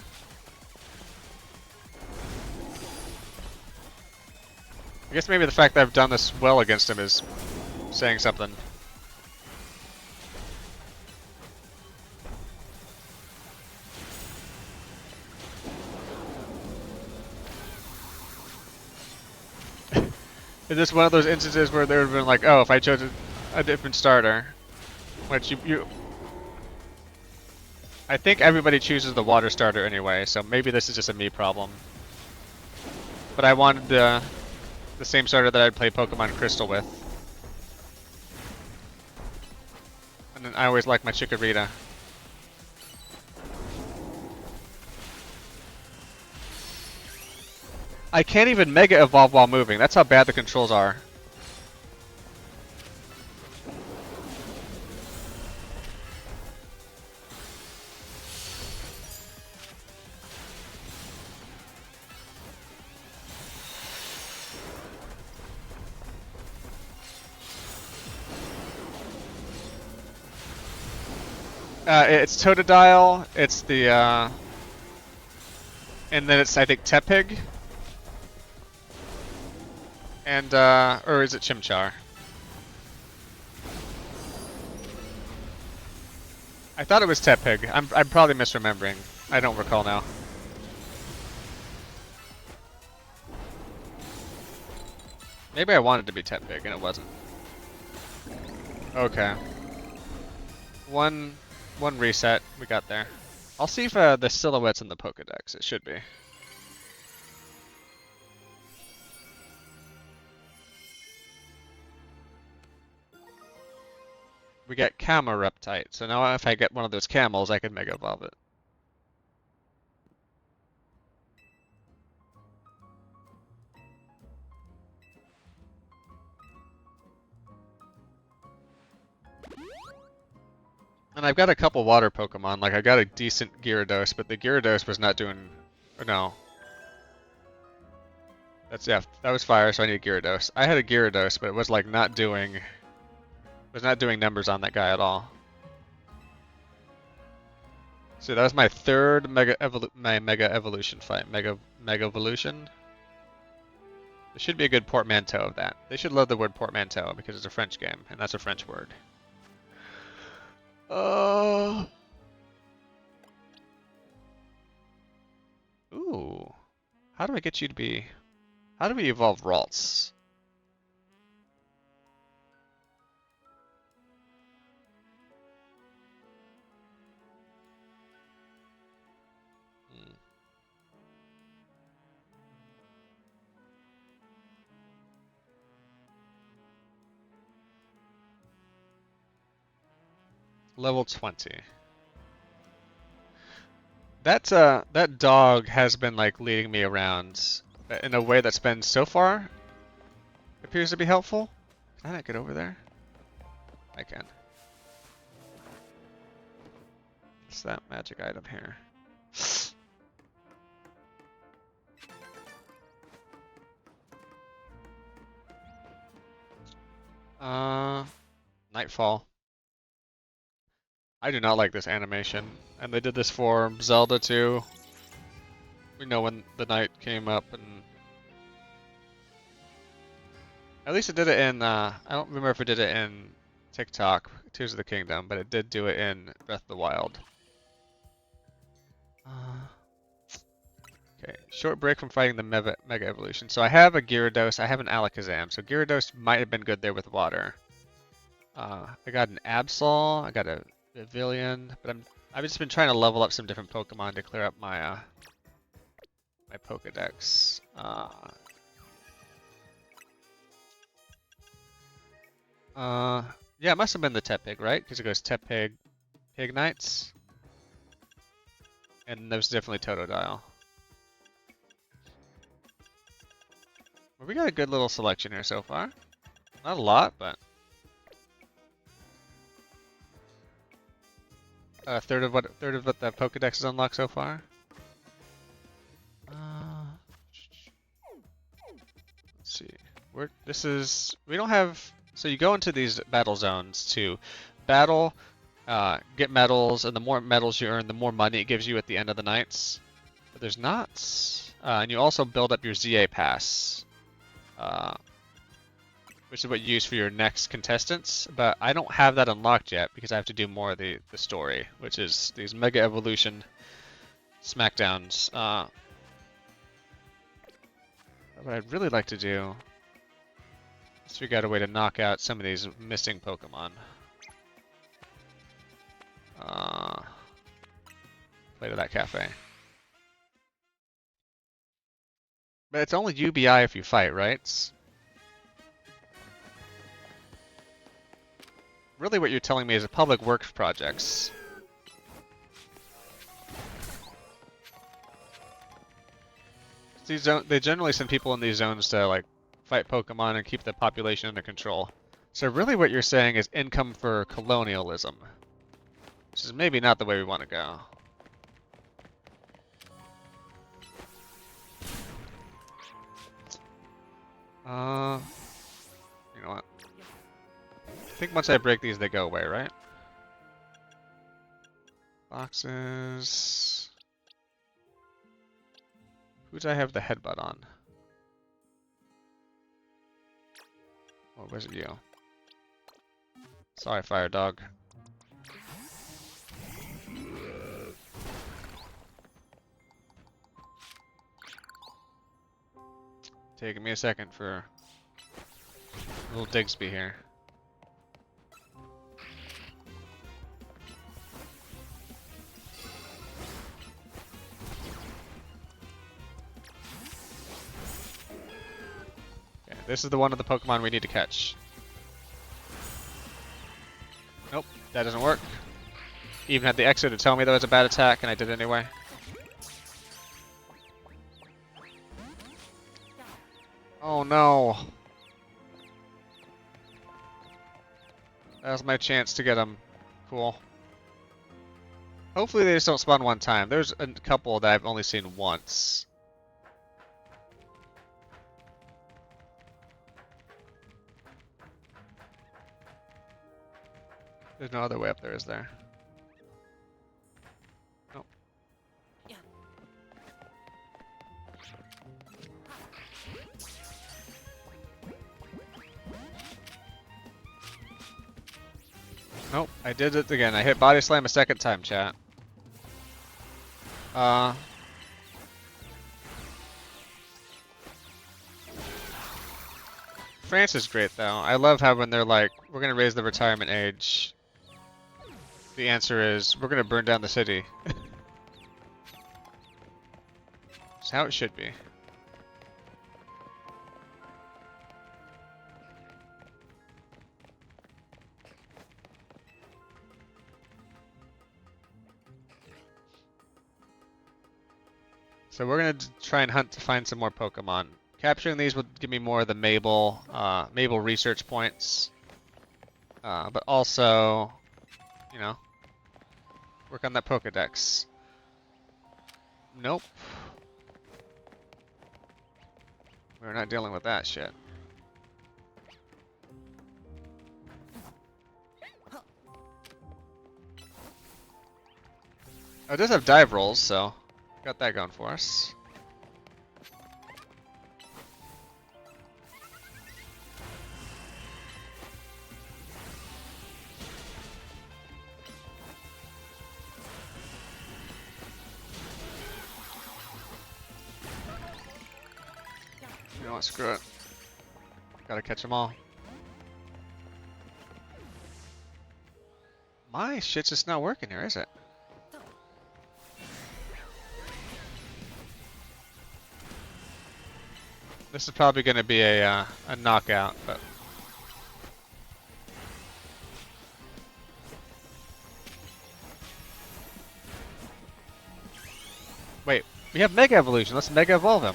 I guess maybe the fact that I've done this well against him is saying something. Is this one of those instances where there would have been like, oh, if I chose a different starter, which I think everybody chooses the water starter anyway, so maybe this is just a me problem. But I wanted the same starter that I'd play Pokemon Crystal with. And then I always like my Chikorita. I can't even Mega Evolve while moving. That's how bad the controls are. It's Totodile, it's the, and then it's, I think, Tepig. And, or is it Chimchar? I thought it was Tepig. I'm probably misremembering. I don't recall now. Maybe I wanted to be Tepig and it wasn't. Okay. One reset. We got there. I'll see if the silhouette's in the Pokedex. It should be. We get Camereptite, so now if I get one of those camels, I can Mega Evolve it. And I've got a couple water Pokemon, like I got a decent Gyarados, but the Gyarados was not doing... no. That was fire, so I need a Gyarados. I had a Gyarados, but it was like not doing Was not doing numbers on that guy at all. So that was my third mega evolution fight. Mega evolution. There should be a good portmanteau of that. They should love the word portmanteau because it's a French game, and that's a French word. Ooh. How do I get you to be... How do we evolve Ralts? Level 20. That dog has been like leading me around in a way that's been so far appears to be helpful. Can I not get over there? I can. What's that magic item here? Nightfall. I do not like this animation, and they did this for Zelda too. We know when the night came up, and at least it did it in. I don't remember if it did it in TikTok, Tears of the Kingdom, but it did do it in Breath of the Wild. Okay, short break from fighting the Mega Evolution. So I have a Gyarados, I have an Alakazam, so Gyarados might have been good there with water. I got an Absol, I got a Vivillon, but I've just been trying to level up some different Pokemon to clear up my my Pokedex. Yeah, it must have been the Tepig, right? Because it goes Tepig, Pignites, and there's definitely Totodile. Well, we got a good little selection here so far. Not a lot, but a third of what the Pokedex is unlocked so far. Let's see. We don't have. So you go into these battle zones to battle, get medals, and the more medals you earn, the more money it gives you at the end of the nights. But there's not. And you also build up your ZA pass, which is what you use for your next contestants. But I don't have that unlocked yet because I have to do more of the story, which is these Mega Evolution Smackdowns. What I'd really like to do is figure out a way to knock out some of these missing Pokemon. Play to that cafe. But it's only UBI if you fight, right? Really what you're telling me is a public works projects. They generally send people in these zones to like fight Pokemon and keep the population under control. So really what you're saying is income for colonialism. Which is maybe not the way we want to go. You know what? I think once I break these, they go away, right? Boxes. Who do I have the headbutt on? Oh, where's it you? Sorry, Fire Dog. Taking me a second for little Digsby here. Okay, this is the one of the Pokemon we need to catch. Nope, that doesn't work. Even had the exit to tell me that was a bad attack, and I did it anyway. Oh no. That was my chance to get him. Cool. Hopefully they just don't spawn one time. There's a couple that I've only seen once. There's no other way up there, is there? Nope. Nope, I did it again. I hit body slam a second time, chat. France is great though. I love how when they're like, we're gonna raise the retirement age, the answer is, we're gonna burn down the city. It's how it should be. So we're gonna try and hunt to find some more Pokemon. Capturing these would give me more of the Mabel research points, but also, you know, work on that Pokedex. Nope. We're not dealing with that shit. Oh, it does have dive rolls, so got that going for us. You know what, screw it. Gotta catch them all. My shit's just not working here, is it? This is probably gonna be a knockout, but... Wait, we have Mega Evolution, let's Mega Evolve him.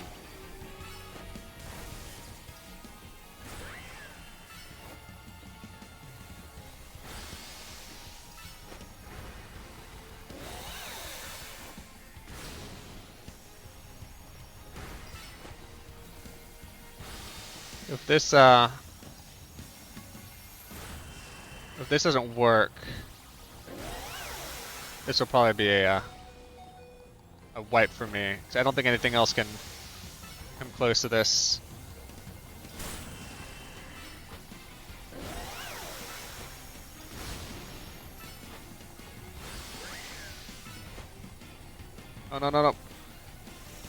If this doesn't work, this will probably be a wipe for me. 'Cause I don't think anything else can come close to this. Oh no no no!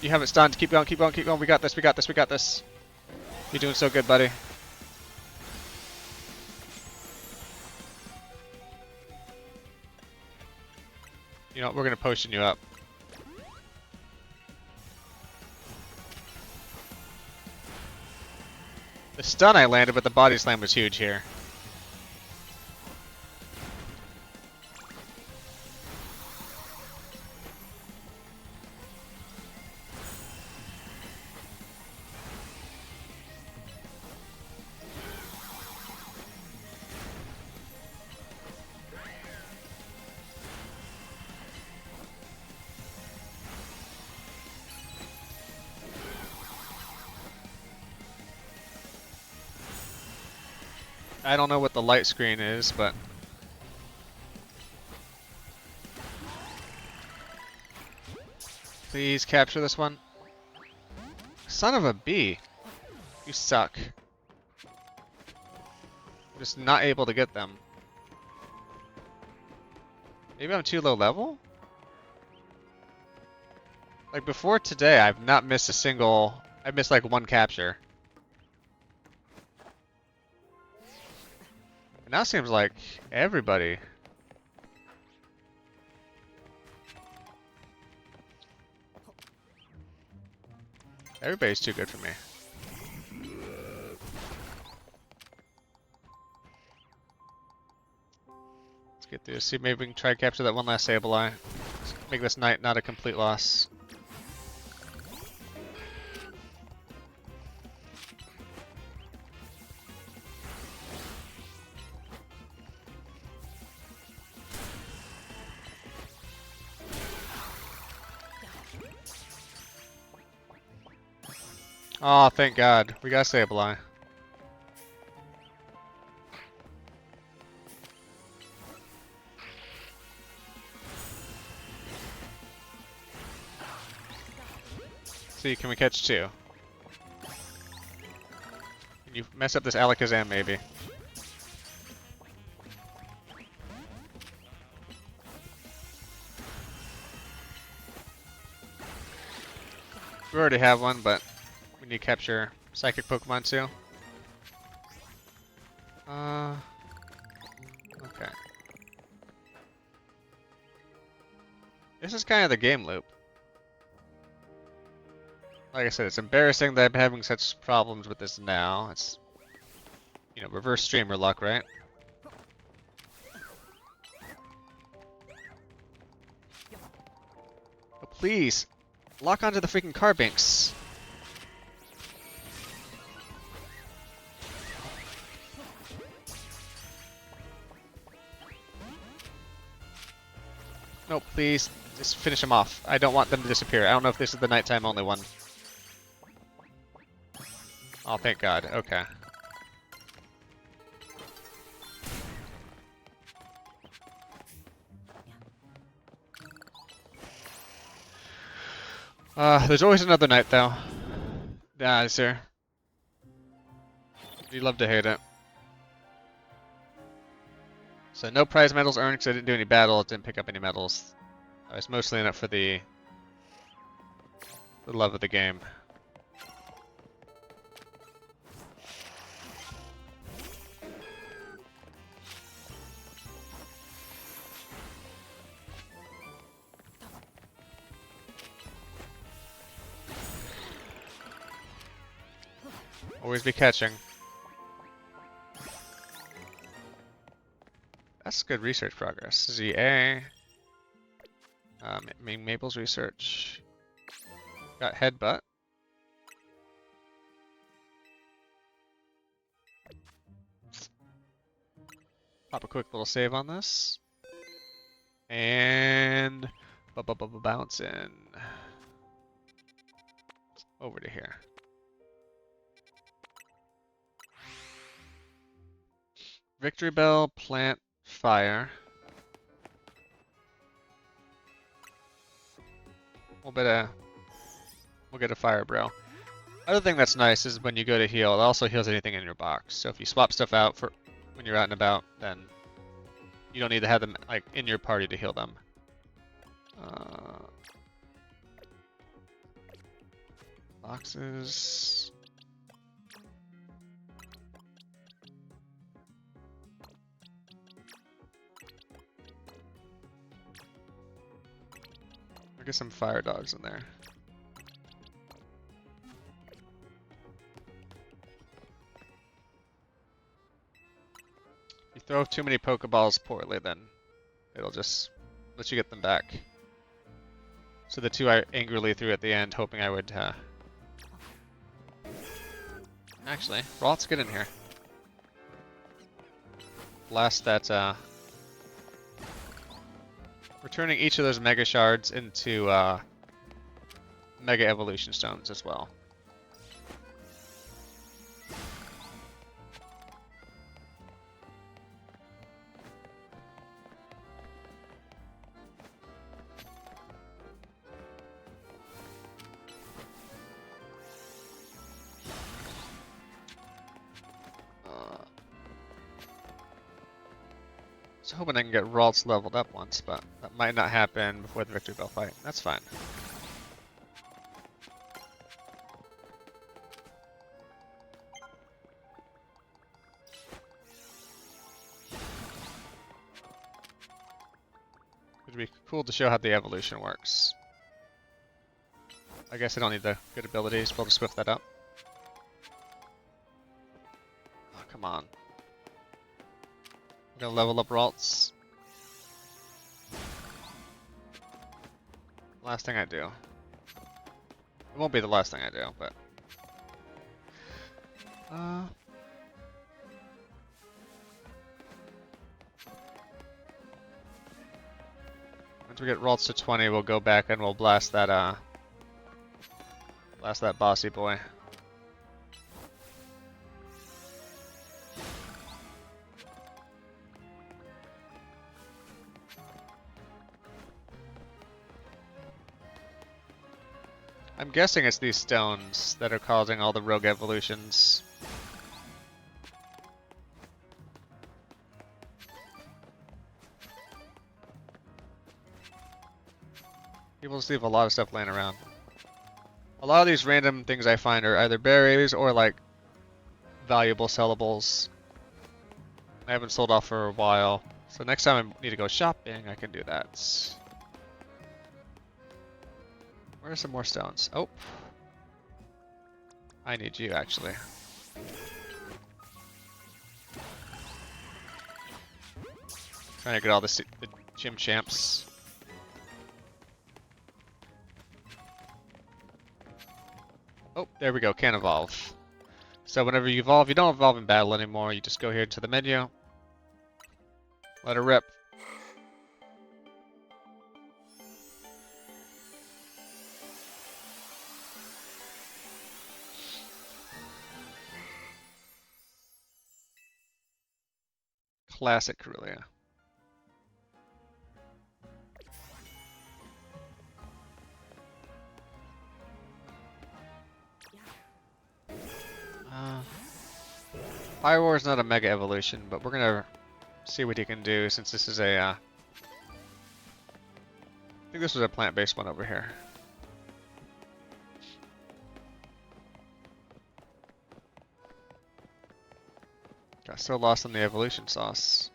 You have it stunned. Keep going, keep going, keep going. We got this. We got this. We got this. You're doing so good, buddy. You know what? We're gonna potion you up. The stun I landed, but the body slam was huge here. I don't know what the light screen is, but... Please capture this one. Son of a bee. You suck. I'm just not able to get them. Maybe I'm too low level? Like before today, I've not missed a single... I've missed like one capture. And now it seems like everybody. Everybody's too good for me. Let's get through this. See, maybe we can try to capture that one last Sableye. Make this night not a complete loss. Oh, thank God. We got Sableye. see, can we catch two? Can you mess up this Alakazam, maybe? We already have one, but we need to capture Psychic Pokemon too. Okay. This is kind of the game loop. Like I said, it's embarrassing that I'm having such problems with this now. It's, you know, reverse streamer luck, right? Oh, please, lock onto the freaking Carbinks. No, please, just finish them off. I don't want them to disappear. I don't know if this is the nighttime only one. Oh, thank God. Okay. There's always another night, though. Yeah, is there? You love to hate it. So no prize medals earned because I didn't do any battle. Didn't pick up any medals. I was mostly in it for the love of the game. Always be catching. That's good research progress. ZA. Mabel's research. Got headbutt. Pop a quick little save on this. And bounce in. Over to here. Victory Bell, plant, fire. We'll get a fire, bro. Other thing that's nice is when you go to heal, it also heals anything in your box. So if you swap stuff out for when you're out and about, then you don't need to have them like in your party to heal them. Boxes. I'll get some fire dogs in there. If you throw too many Pokeballs poorly, then it'll just let you get them back. So the two I angrily threw at the end, hoping I would, Actually, Ralt's get in here. Blast that, We're turning each of those Mega Shards into, Mega Evolution Stones as well. I was hoping I can get Ralts leveled up once, but that might not happen before the Victory Bell fight. That's fine. It'd be cool to show how the evolution works. I guess I don't need the good abilities, but I'll just whip that up. Oh, come on. I'm gonna level up Ralts. Last thing I do. It won't be the last thing I do, but... Once we get Ralts to 20, we'll go back and we'll blast that bossy boy. I'm guessing it's these stones that are causing all the rogue evolutions. People just leave a lot of stuff laying around. A lot of these random things I find are either berries or like valuable sellables. I haven't sold off for a while, so next time I need to go shopping, I can do that. Where are some more stones? Oh, I need you actually. Trying to get all the gym champs. Oh, there we go, can evolve. So whenever you evolve, you don't evolve in battle anymore, you just go here to the menu. Let her rip. Classic Corellia. Fire War is not a mega evolution, but we're gonna see what he can do since this is a. I think this was a plant-based one over here. Got so lost on the evolution sauce.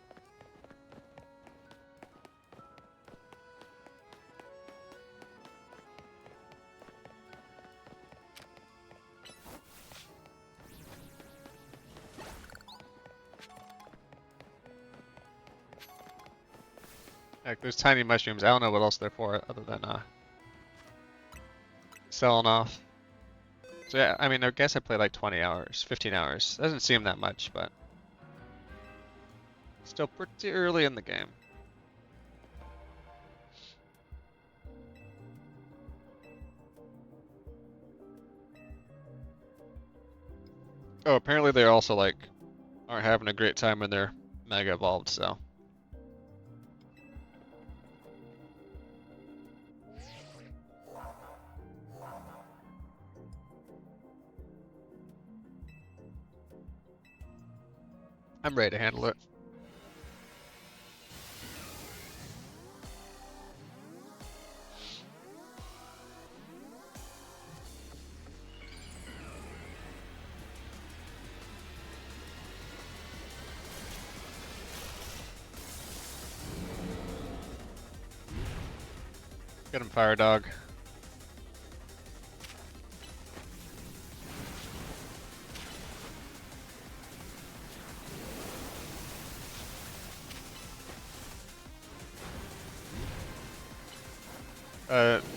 Heck, those tiny mushrooms, I don't know what else they're for other than selling off. So yeah, I mean, I guess I played like 20 hours, 15 hours. Doesn't seem that much, but still pretty early in the game. Oh, apparently they also like aren't having a great time when they're mega evolved, so. I'm ready to handle it. Get him, Fire Dog.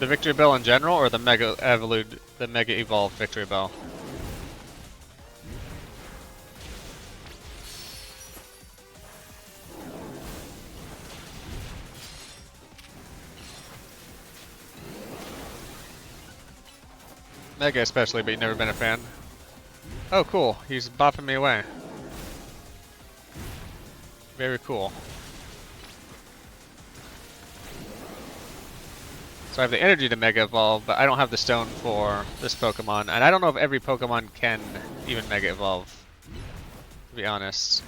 The Victory Bell in general, or the Mega Evolute, the Mega Evolved Victory Bell? Mega especially, but you've never been a fan. Oh, cool. He's bopping me away. Very cool. So I have the energy to Mega Evolve, but I don't have the stone for this Pokemon. And I don't know if every Pokemon can even Mega Evolve, to be honest.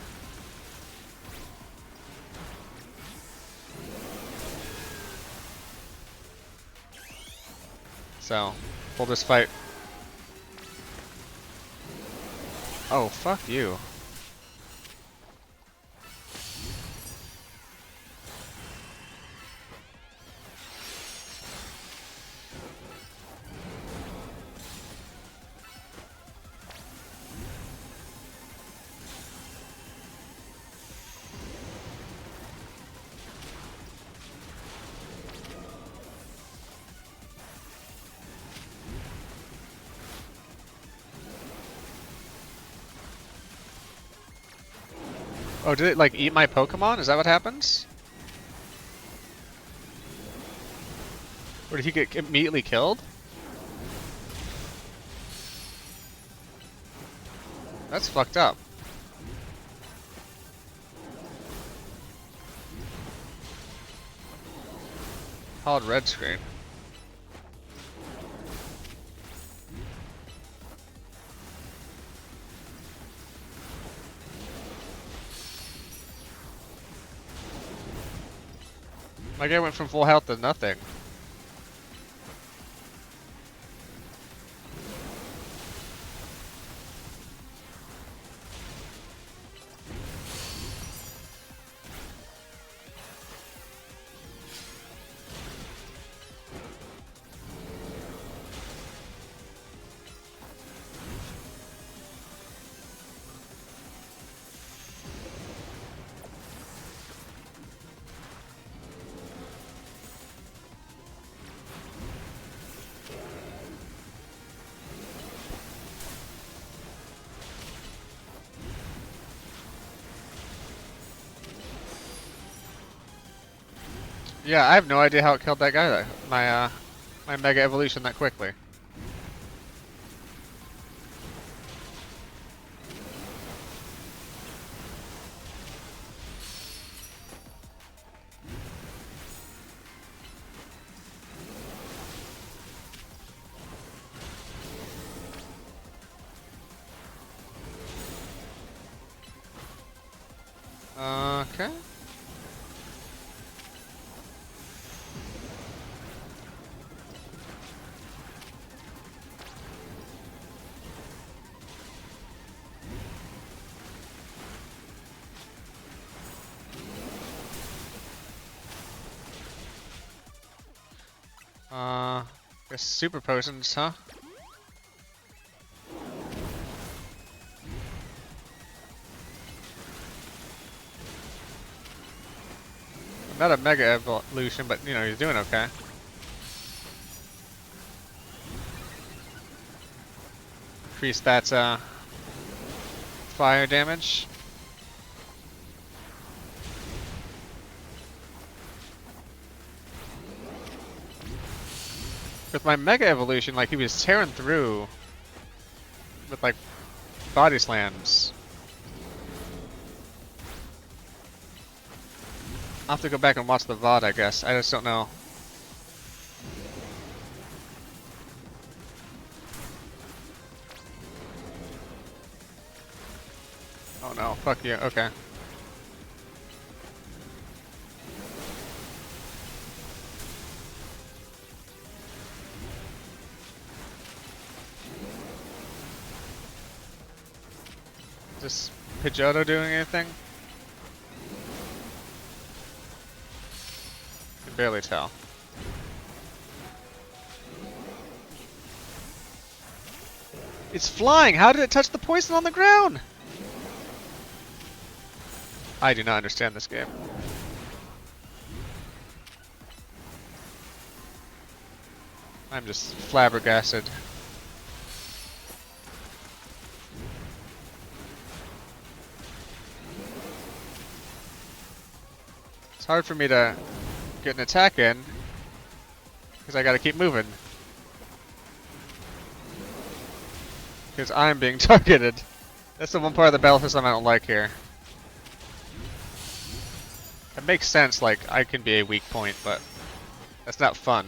So, we'll just fight. Oh, fuck you. Oh, did it like eat my Pokemon? Is that what happens? Or did he get immediately killed? That's fucked up. Called red screen. My guy went from full health to nothing. Yeah, I have no idea how it killed that guy. My Mega Evolution that quickly. Okay. Guess super potions, huh? Not a Mega Evolution, but you know, he's doing okay. Increase that fire damage. With my Mega Evolution, like he was tearing through with like body slams. I'll have to go back and watch the VOD, I guess. I just don't know. Oh no, fuck you, okay. Is this Pidgeotto doing anything? I can barely tell. It's flying! How did it touch the poison on the ground? I do not understand this game. I'm just flabbergasted. It's hard for me to get an attack in because I gotta keep moving. Because I'm being targeted. That's the one part of the battle system I don't like here. It makes sense, like, I can be a weak point, but that's not fun.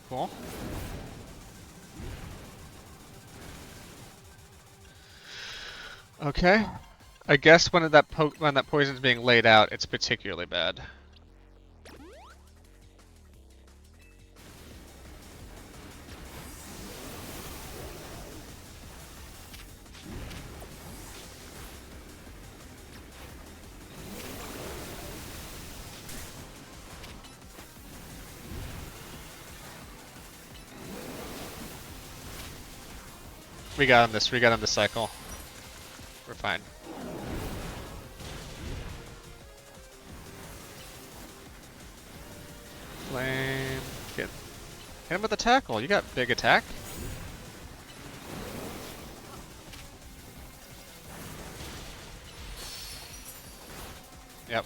Cool. Okay. I guess when that poison's being laid out, it's particularly bad. We got him this cycle. We're fine. Flame. Hit him with the tackle. You got big attack. Yep.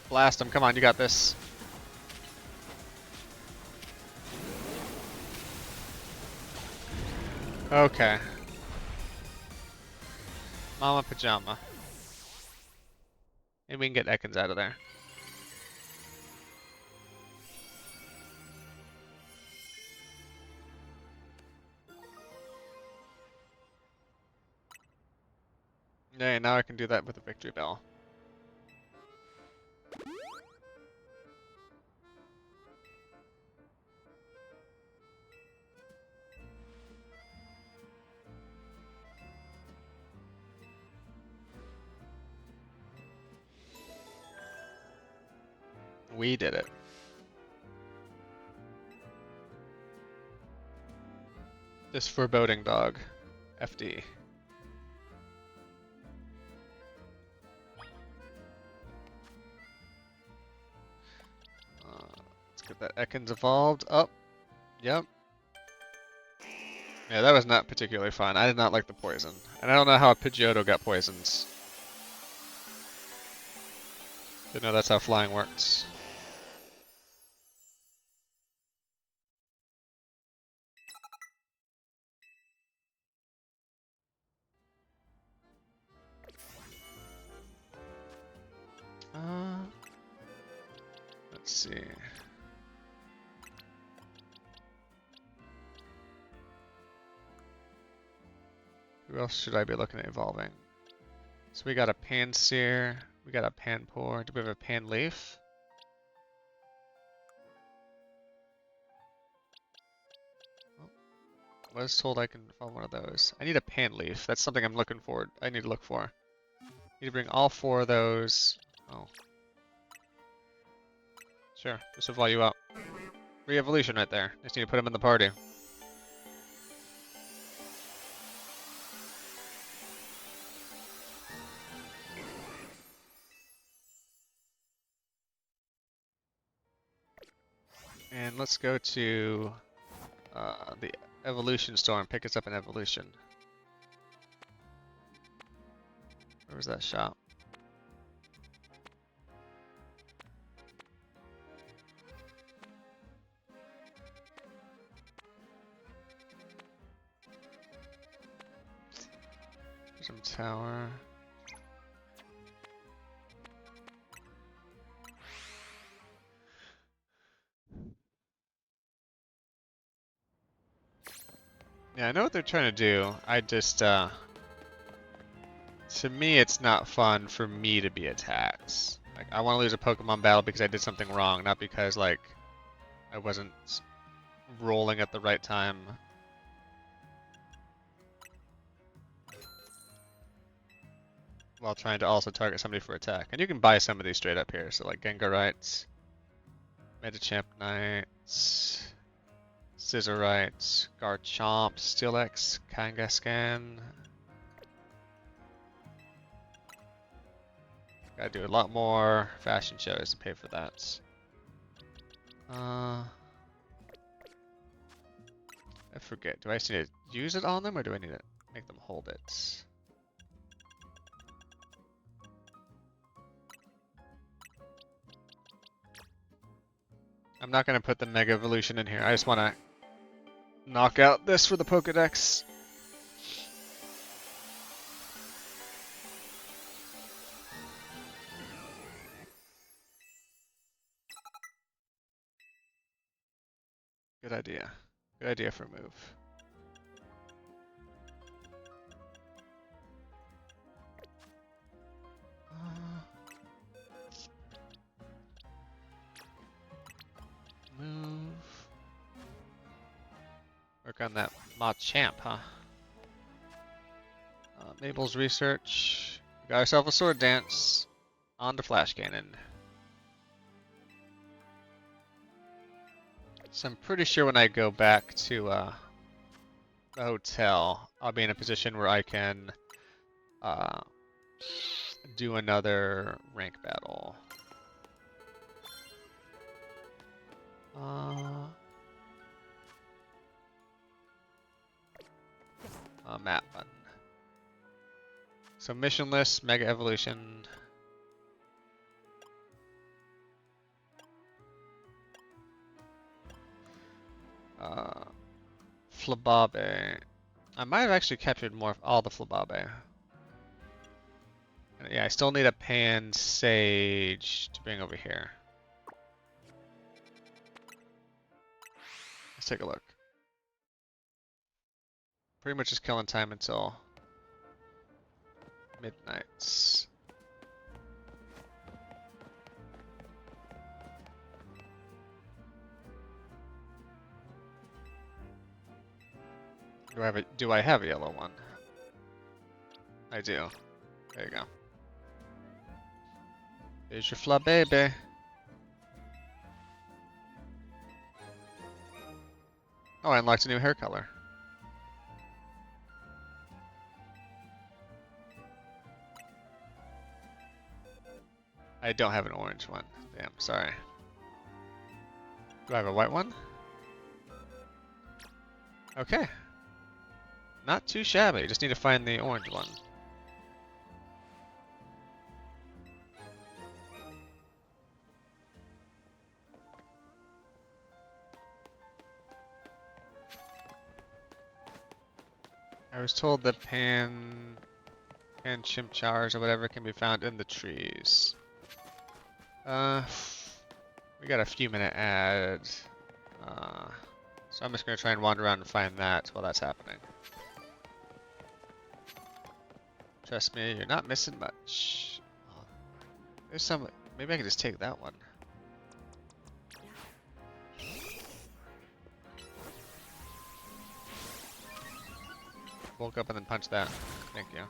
Blast him. Come on, you got this. Okay. Mama Pajama. Maybe we can get Ekans out of there. Yeah, now I can do that with a victory bell. We did it. This foreboding dog. FD. Let's get that Ekans evolved. Up. Yep. Yeah, that was not particularly fun. I did not like the poison. And I don't know how a Pidgeotto got poisons. Didn't know that's how flying works. Let's see. Who else should I be looking at evolving? So we got a Panseer, we got a Panpour. Do we have a Panleaf? Oh, I was told I can evolve one of those. I need a Panleaf. That's something I'm looking for. I need to look for. Need to bring all 4 of those. Oh. Sure, just evolve you up. Re-evolution right there. Just need to put him in the party. And let's go to the evolution store and pick us up an evolution. Where was that shop? Some tower. Yeah, I know what they're trying to do. I just, to me, it's not fun for me to be attacked. Like, I want to lose a Pokemon battle because I did something wrong, not because, like, I wasn't rolling at the right time. While trying to also target somebody for attack. And you can buy some of these straight up here. So, like, Gengarites, Medicham Knights, Scissorite, Garchomp, Steelix, Kangaskhan. Gotta do a lot more fashion shows to pay for that. I forget. Do I just need to use it on them or do I need to make them hold it? I'm not gonna put the Mega Evolution in here. I just wanna knock out this for the Pokedex. Good idea. Good idea for a move. Move. Work on that Machamp, huh? Mabel's research. We got ourselves a sword dance. On to Flash Cannon. So I'm pretty sure when I go back to the hotel, I'll be in a position where I can do another rank battle. Map button. So mission list, Mega Evolution. Flababe. I might have actually captured more of all the Flababe. Yeah, I still need a pan sage to bring over here. Let's take a look. Pretty much just killing time until midnight. Do I have a yellow one? I do. There you go. Here's your Flababe. Oh, I unlocked a new hair color. I don't have an orange one. Damn, sorry. Do I have a white one? Okay. Not too shabby, just need to find the orange one. I was told that pan chimchars or whatever can be found in the trees. We got a few minute ad. So I'm just gonna try and wander around and find that while that's happening. Trust me, you're not missing much. There's some. Maybe I can just take that one. Bulk up and then punch that. Thank you.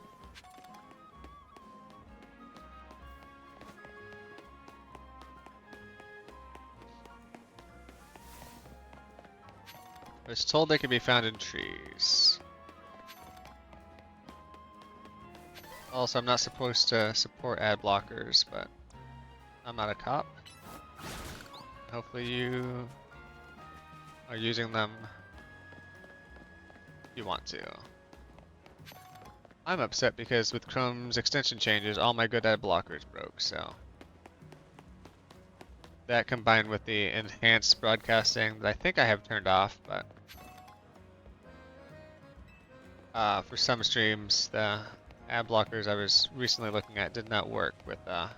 I was told they could be found in trees. Also, I'm not supposed to support ad blockers, but I'm not a cop. Hopefully you are using them if you want to. I'm upset because with Chrome's extension changes, all my good ad blockers broke, so. That combined with the enhanced broadcasting that I think I have turned off, but for some streams, the ad blockers I was recently looking at did not work with the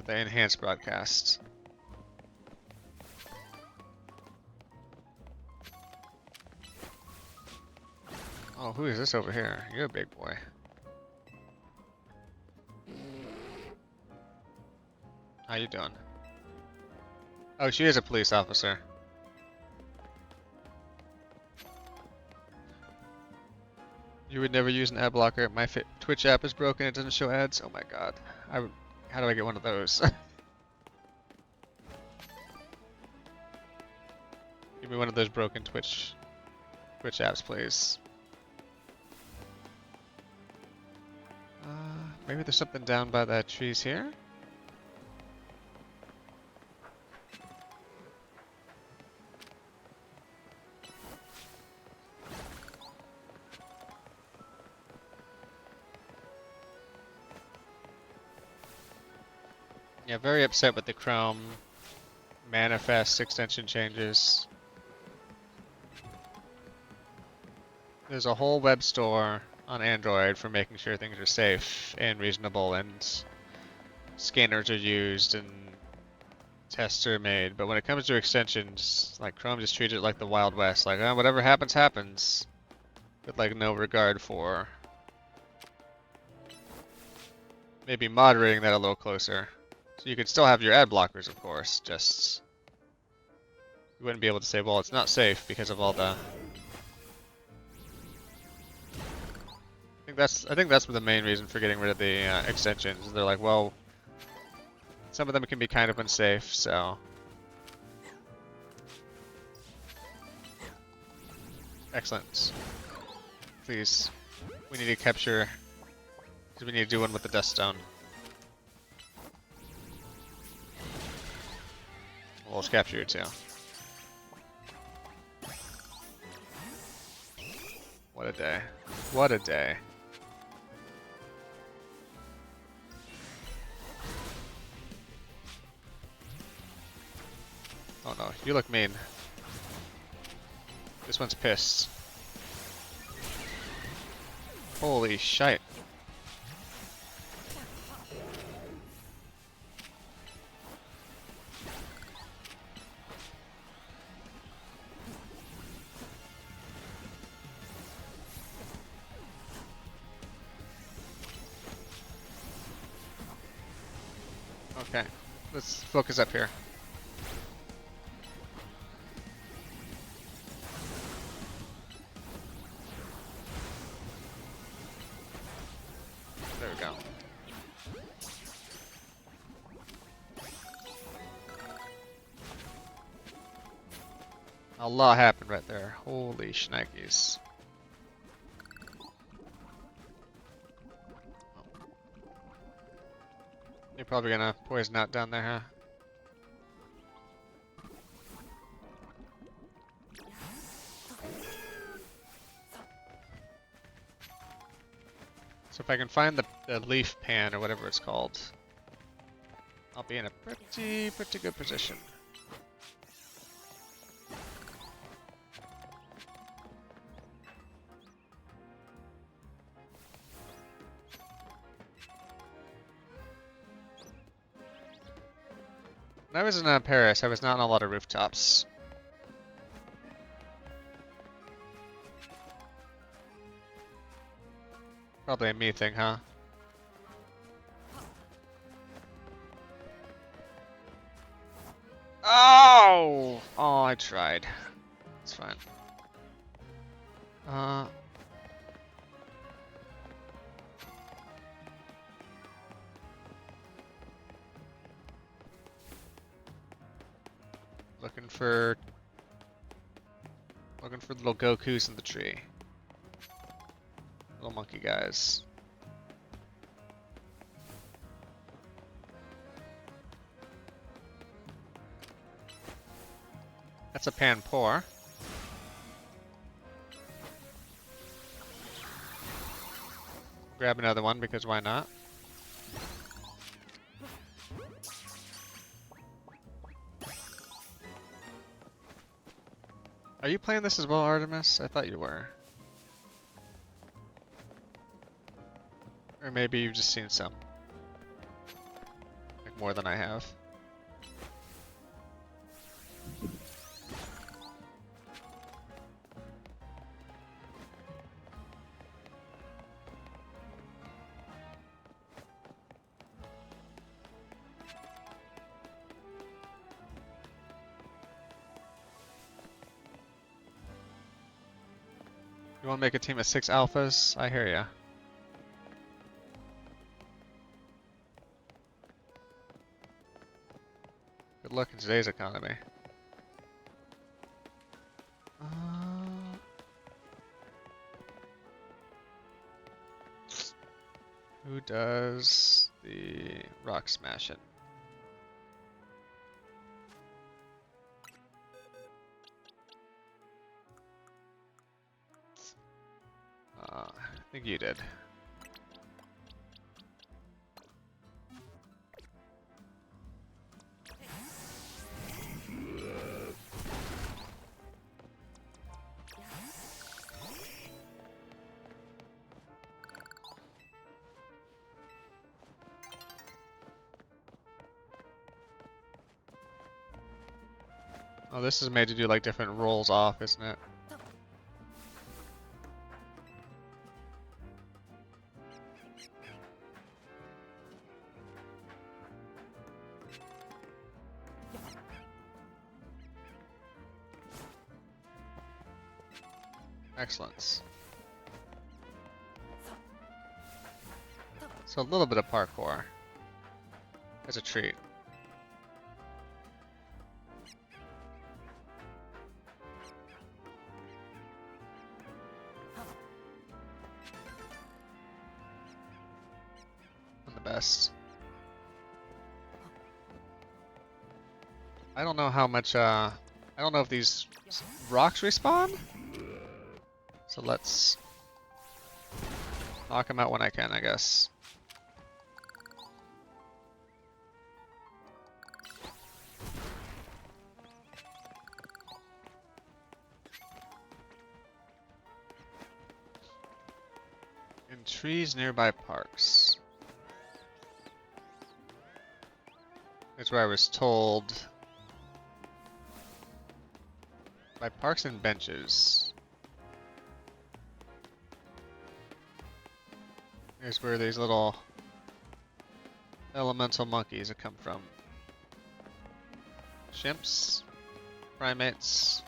enhanced broadcasts. Oh, who is this over here? You're a big boy. How you doing? Oh, she is a police officer. You would never use an ad blocker. My Twitch app is broken. It doesn't show ads. Oh my god. How do I get one of those? Give me one of those broken Twitch apps, please. Maybe there's something down by the trees here? Yeah, very upset with the Chrome manifest extension changes. There's a whole web store on Android for making sure things are safe and reasonable and scanners are used and tests are made, but when it comes to extensions, like Chrome just treats it like the Wild West, like whatever happens, happens, with like no regard for maybe moderating that a little closer. So you could still have your ad blockers, of course, just you wouldn't be able to say, well, it's not safe because of all the. I think that's the main reason for getting rid of the extensions. They're like, well, some of them can be kind of unsafe, so. Excellent. Please, we need to capture, because we need to do one with the Death Stone. We'll just capture you too. What a day. What a day. Oh no, you look mean. This one's pissed. Holy shite. Okay, let's focus up here. There we go. A lot happened right there. Holy shnikes. You're probably gonna poison out down there, huh? So if I can find the leaf pan or whatever it's called, I'll be in a pretty good position. When I was in Paris, I was not on a lot of rooftops. Probably a me thing, huh? Oh! Oh, I tried. It's fine. Looking for little Gokus in the tree. Little monkey guys. That's a pan pour. Grab another one because why not? Are you playing this as well, Artemis? I thought you were. Or maybe you've just seen some. Like more than I have. You want to make a team of 6 alphas? I hear ya. Good luck in today's economy. Who does the rock smashing? I think you did. Oh, this is made to do like different rolls off, isn't it? Excellent. So a little bit of parkour as a treat. I'm the best. I don't know how much, I don't know if these rocks respawn? So let's knock them out when I can, I guess. In trees nearby parks. That's where I was told. By parks and benches. Here's where these little elemental monkeys have come from. Chimps, primates.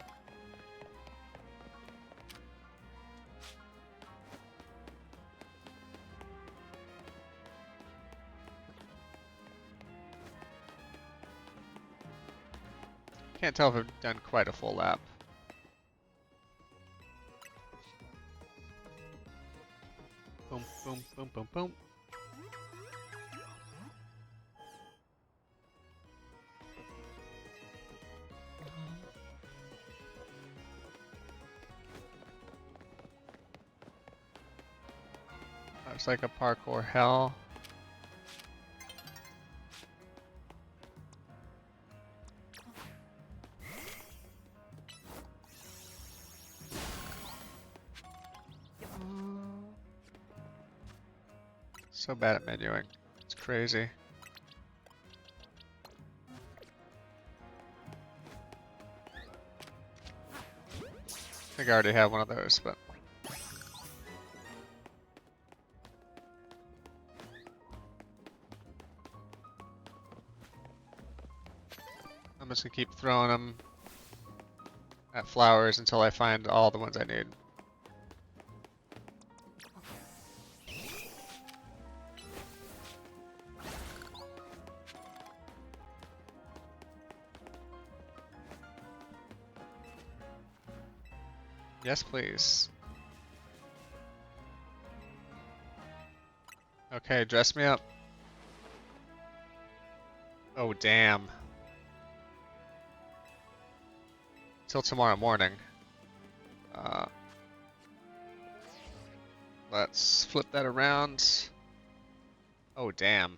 Can't tell if I've done quite a full lap. Boom, boom, boom, boom, boom. Looks like a parkour hell. So bad at menuing. It's crazy. I think I already have one of those, but I'm just gonna keep throwing them at flowers until I find all the ones I need. Yes, please. Okay, dress me up. Oh, damn. Till tomorrow morning. Let's flip that around. Oh, damn.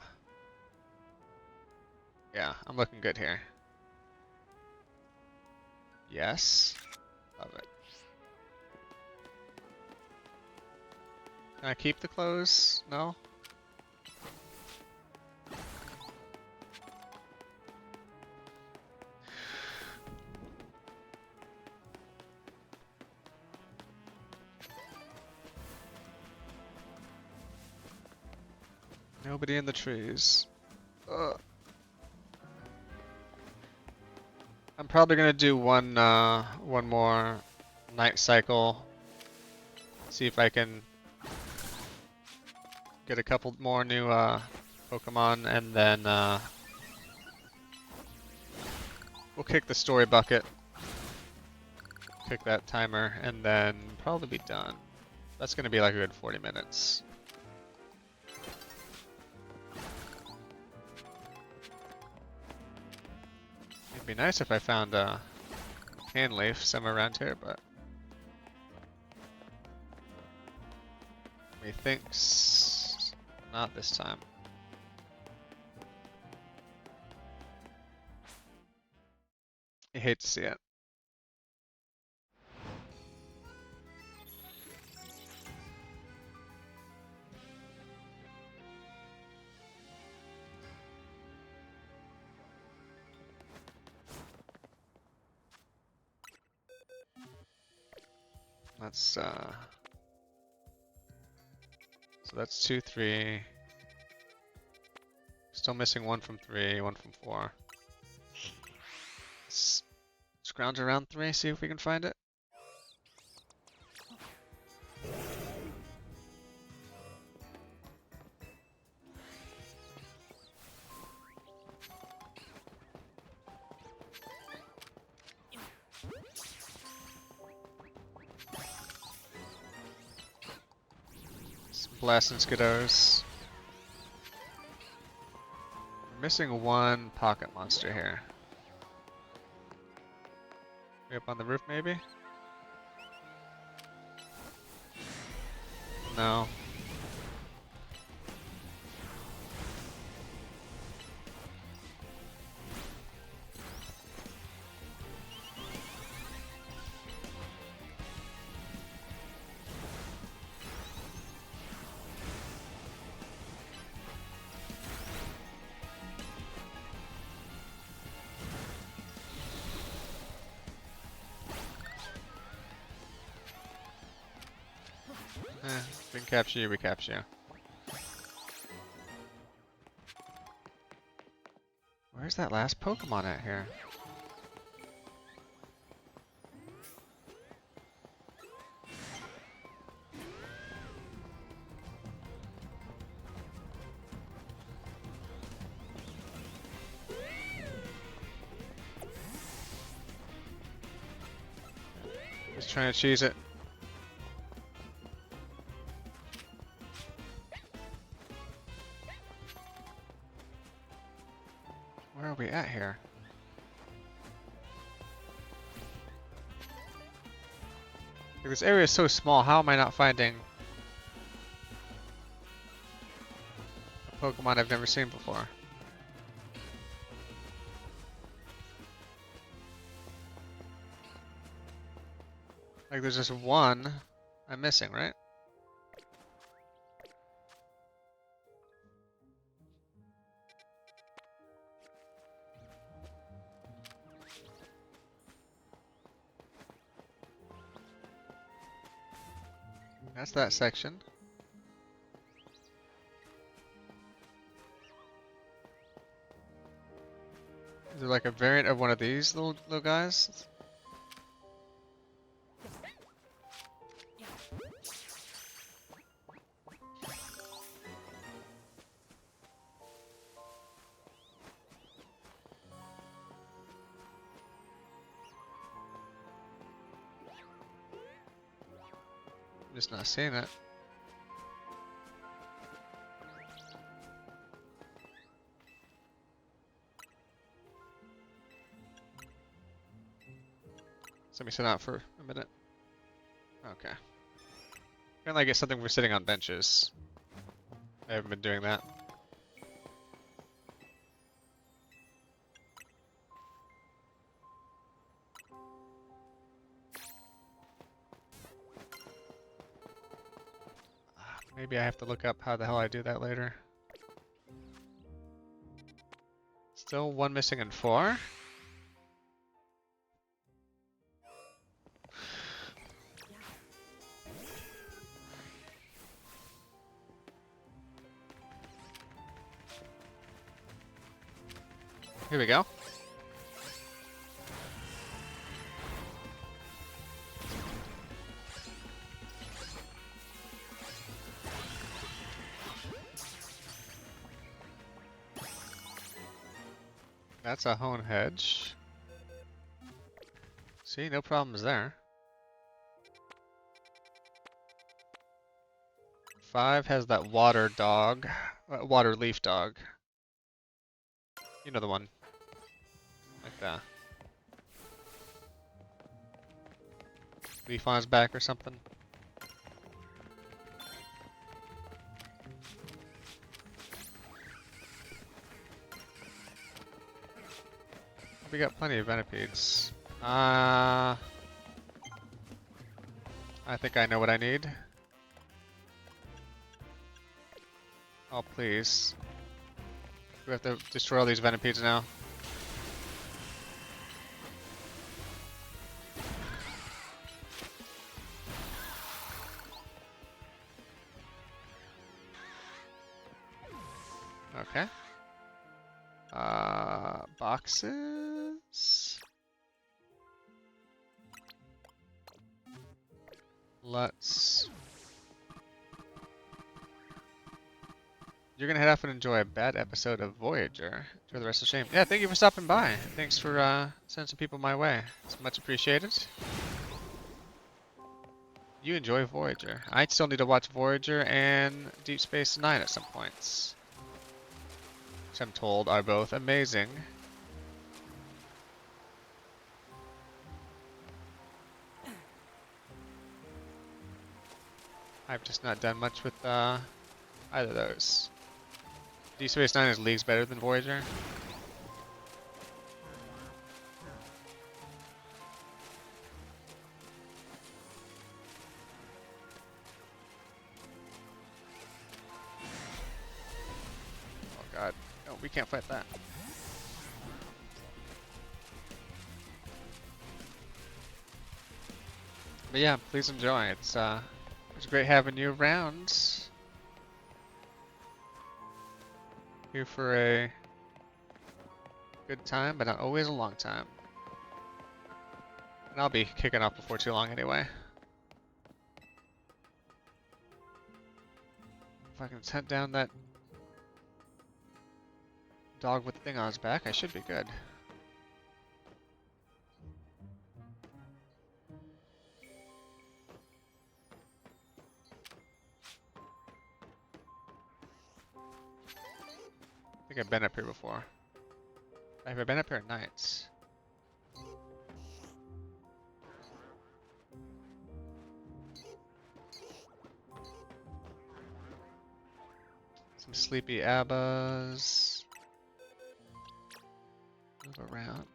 Yeah, I'm looking good here. Yes. Love it. Can I keep the clothes? No? Nobody in the trees. Ugh. I'm probably gonna do one more night cycle. See if I can get a couple more new Pokemon, and then we'll kick the story bucket, kick that timer, and then probably be done. That's gonna be like a good 40 minutes. It'd be nice if I found a hand leaf somewhere around here, but methinks not this time. I hate to see it. Let's so that's 2, 3. Still missing 1 from 3, 1 from 4. Let's scrounge around 3, see if we can find it. Blasting Skiddos. We're missing 1 pocket monster here. We up on the roof maybe? No. If we can capture you, we capture you. Where's that last Pokemon at here? Just trying to cheese it. Where are we at here? Like, this area is so small, how am I not finding a Pokemon I've never seen before? Like, there's just one I'm missing, right? That's that section. Is there like a variant of one of these little guys? I'm just not seeing it. Let me sit out for a minute. Okay. Can I get something for sitting on benches? I haven't been doing that. Maybe I have to look up how the hell I do that later. Still one missing in 4? Here we go. That's a hone hedge. See, no problems there. 5 has that water dog, water leaf dog. You know the one. Like that. Leaf on his back or something. We got plenty of Venipedes. I think I know what I need. Oh, please. We have to destroy all these Venipedes now. Okay. Boxes. Let's. You're gonna head off and enjoy a bad episode of Voyager. Enjoy the rest of the stream. Yeah, thank you for stopping by. Thanks for sending some people my way. It's much appreciated. You enjoy Voyager. I still need to watch Voyager and Deep Space Nine at some points, which I'm told are both amazing. I've just not done much with either of those. Deep Space Nine is leagues better than Voyager. Oh god. No, we can't fight that. But yeah, please enjoy. It's It's great having you around. Here for a good time, but not always a long time. And I'll be kicking off before too long anyway. If I can hunt down that dog with the thing on his back, I should be good. I think I've been up here before. Have I been up here at nights? Some sleepy abbas. Move around.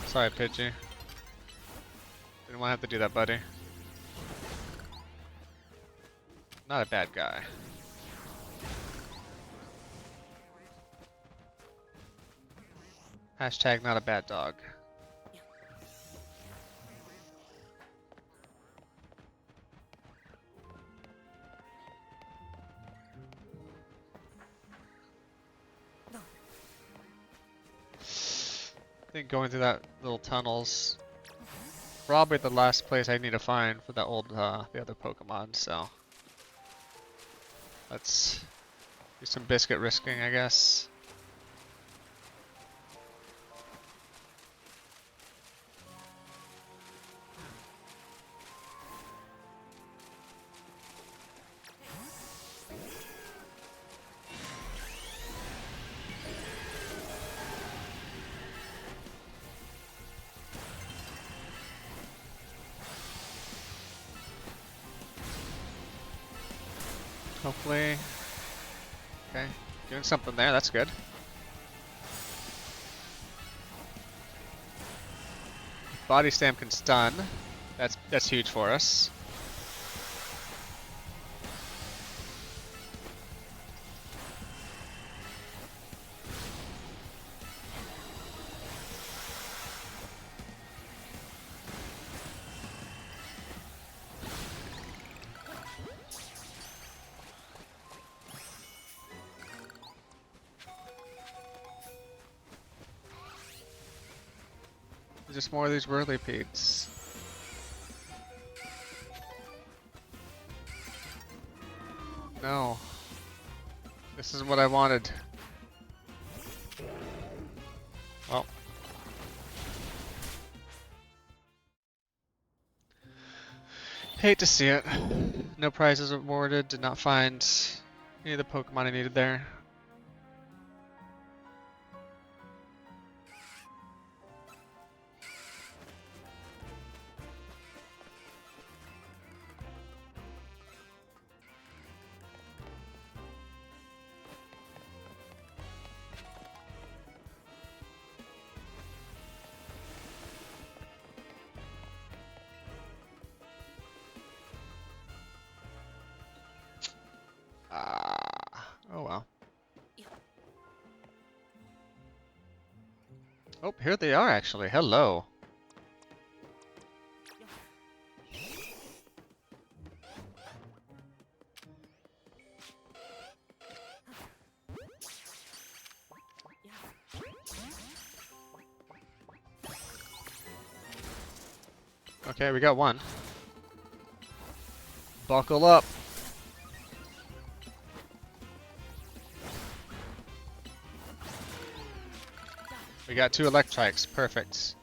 Sorry, Pidgey. Didn't want to have to do that, buddy. Not a bad guy. Hashtag not a bad dog. I think going through that little tunnel's probably the last place I need to find for that old, the other Pokemon, so. Let's do some biscuit risking, I guess. Hopefully. Okay, doing something there, that's good. Body slam can stun. That's huge for us. Just more of these whirlipedes. No. This is what I wanted. Well. Hate to see it. No prizes awarded. Did not find any of the Pokemon I needed there. Oh well. Oh, here they are actually. Hello. Okay, we got one. Buckle up. We got 2 Electrites, perfect.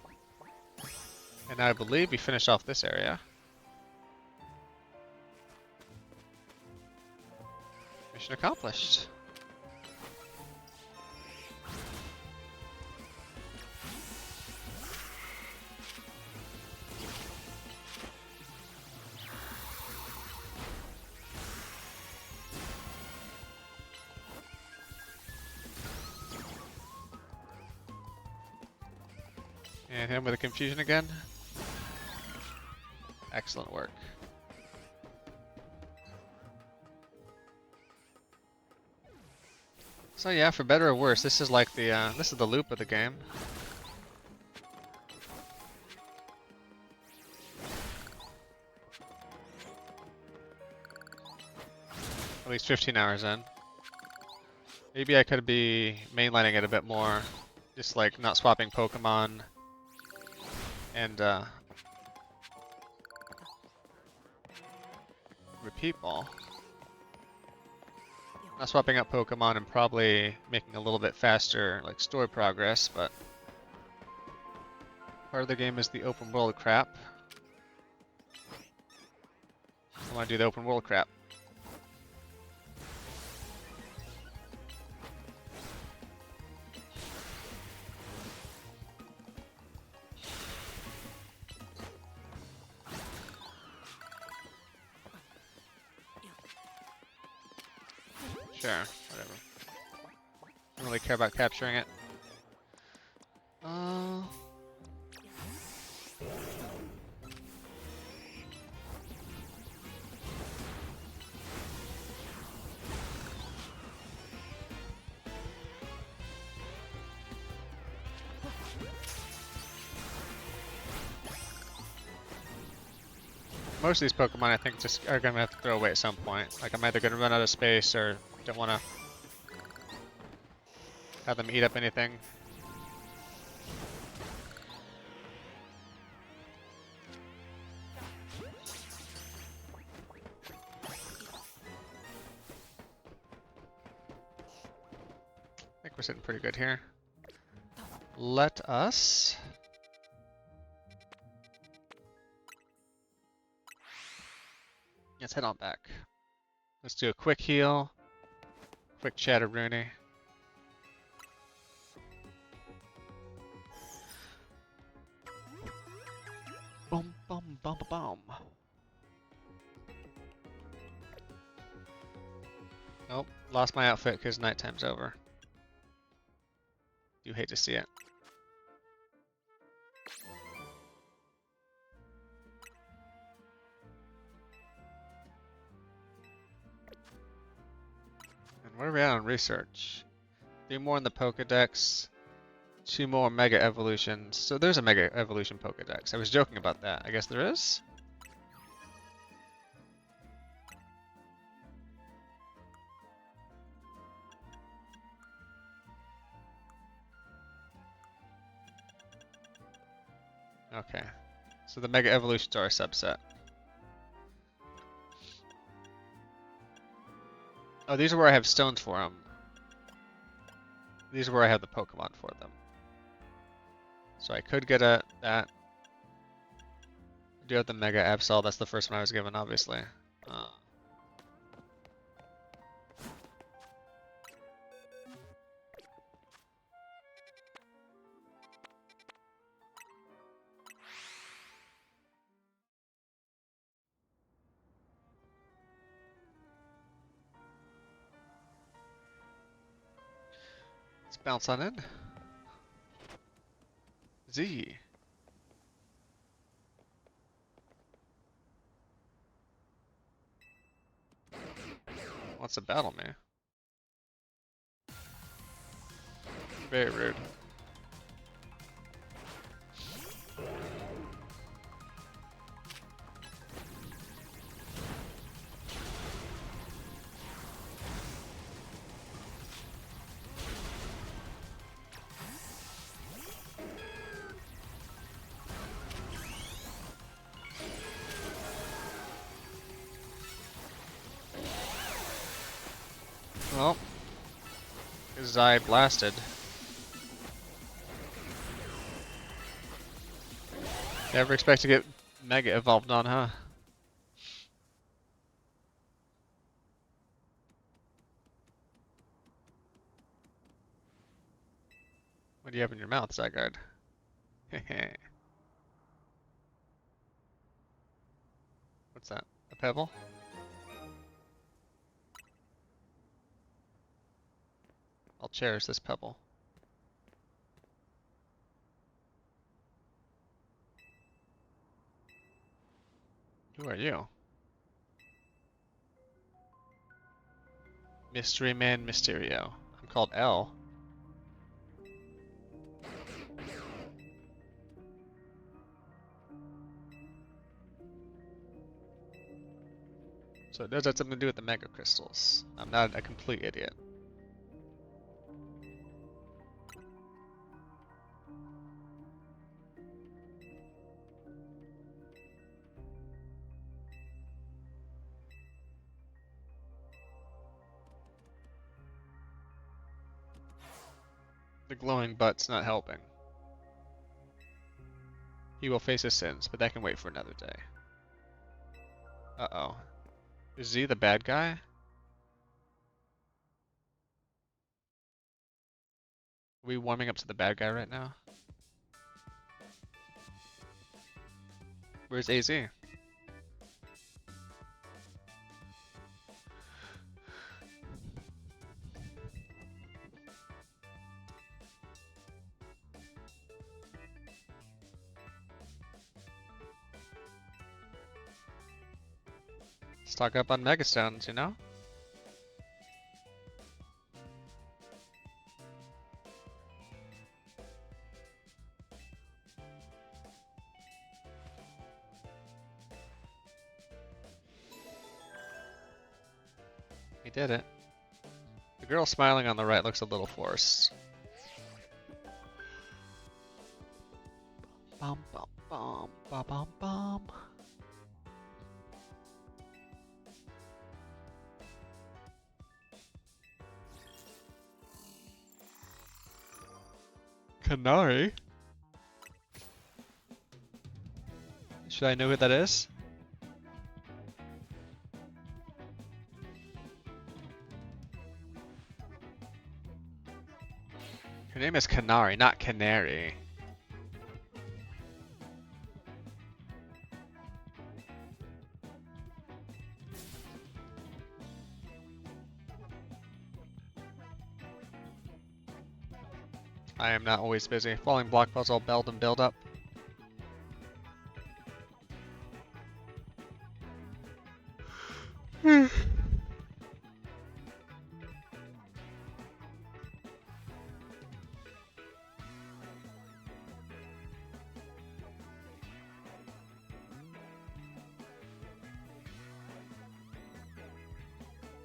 And I believe we finished off this area. Mission accomplished. And hit him with a confusion again. Excellent work. So yeah, for better or worse, this is like the this is the loop of the game. At least 15 hours in. Maybe I could be mainlining it a bit more, just like not swapping Pokemon and repeat ball. Not swapping out Pokemon and probably making a little bit faster like story progress, but part of the game is the open world crap. I want to do the open world crap. Sure, whatever. Don't really care about capturing it. Most of these Pokemon I think just are gonna have to throw away at some point. Like I'm either gonna run out of space or don't wanna have them eat up anything. I think we're sitting pretty good here. Let us let's head on back. Let's do a quick heal, quick Chatteroony. Boom, boom, boom, boom. Nope, lost my outfit because nighttime's over. You hate to see it. And what are we at on research? 3 more in the Pokedex, 2 more Mega Evolutions. So there's a Mega Evolution Pokedex. I was joking about that. I guess there is? Okay. So the Mega Evolutions are a subset. Oh, these are where I have stones for them. These are where I have the Pokemon for them. So I could get that. I do have the Mega Absol. That's the first one I was given, obviously. Let's bounce on in. Z. Wants to battle me. Very rude. Well, his eye blasted. Never expect to get Mega evolved on, huh? What do you have in your mouth, Zygarde? What's that? A pebble? I'll cherish this pebble. Who are you? Mystery Man Mysterio. I'm called L. So it does have something to do with the mega crystals. I'm not a complete idiot. The glowing butt's not helping. He will face his sins, but that can wait for another day. Uh-oh. Is he the bad guy? Are we warming up to the bad guy right now? Where's AZ? Stock up on Megastones, you know? He did it. The girl smiling on the right looks a little forced. Bum bum bum bum bum bum. Canary? Should I know who that is? Her name is Canary, not Canary. I am not always busy. Falling block puzzle, build and build up.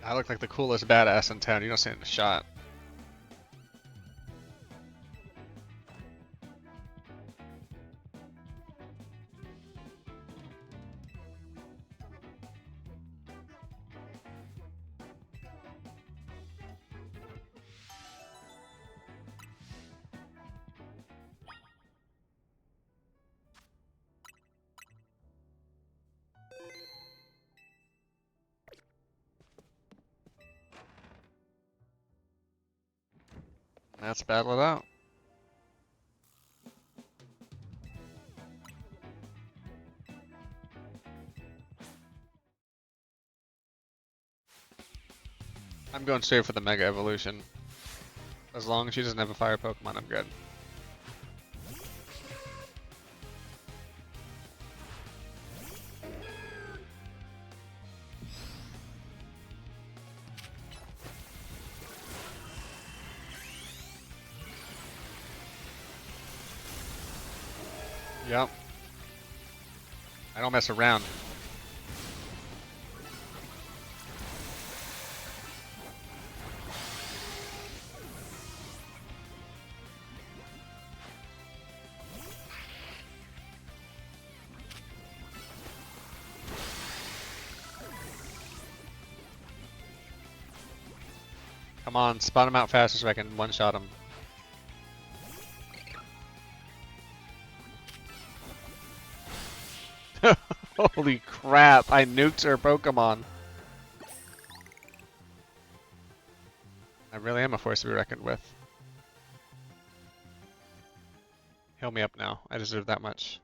I look like the coolest badass in town. You don't stand a shot. Let's battle it out. I'm going straight for the Mega Evolution. As long as she doesn't have a fire Pokemon, I'm good. Yep. I don't mess around. Come on, spot him out faster so I can one-shot him. Holy crap, I nuked her Pokemon. I really am a force to be reckoned with. Heal me up now. I deserve that much.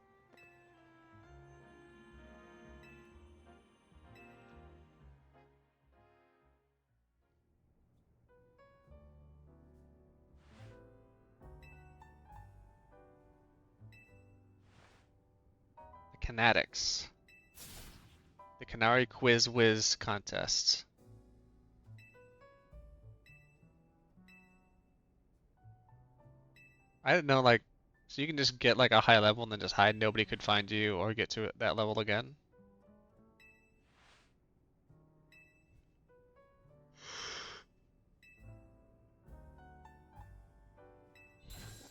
The Kinetics. The Canary Quiz Whiz Contest. I didn't know like, so you can just get like a high level and then just hide. Nobody could find you or get to that level again.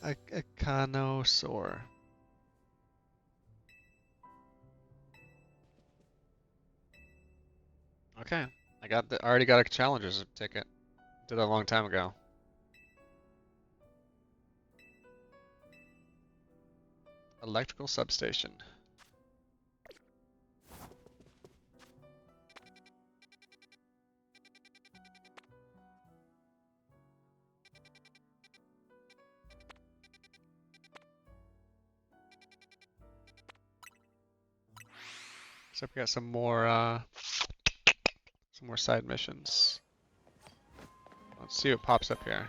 A Canosaur. Okay, I already got a challenger's ticket. Did that a long time ago. Electrical substation. So we got some more side missions. Let's see what pops up here.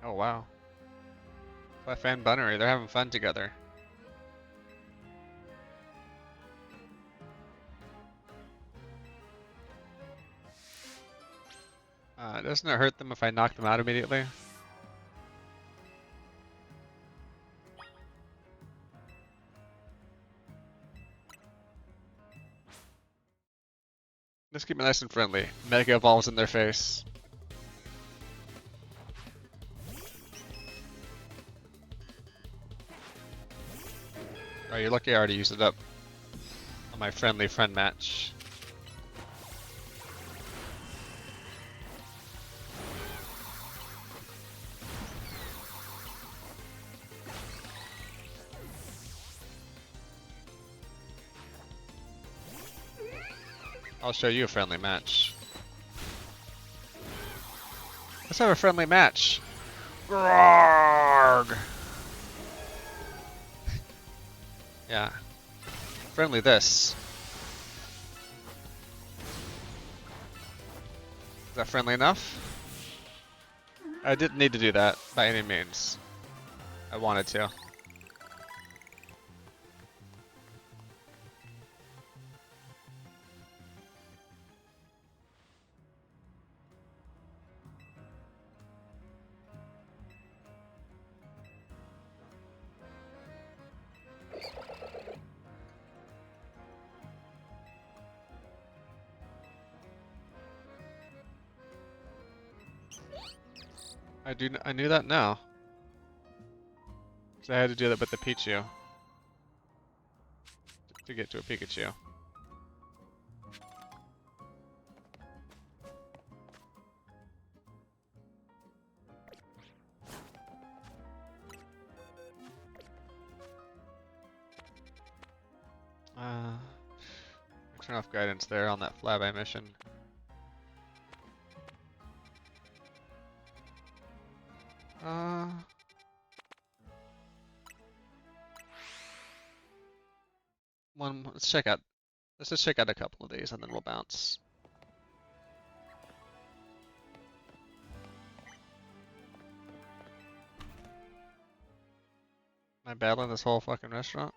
Oh wow. Clef and Bunnery, they're having fun together. Doesn't it hurt them if I knock them out immediately? Just keep it nice and friendly. Mega evolves in their face. Oh, you're lucky I already used it up on my friendly friend match. I'll show you a friendly match. Let's have a friendly match. Grog! Yeah. Friendly this. Is that friendly enough? I didn't need to do that by any means. I wanted to. I knew that now. So I had to do that with the Pichu to get to a Pikachu. Turn off guidance there on that flyby mission. Let's check out. Let's just check out a couple of these and then we'll bounce. Am I battling this whole fucking restaurant?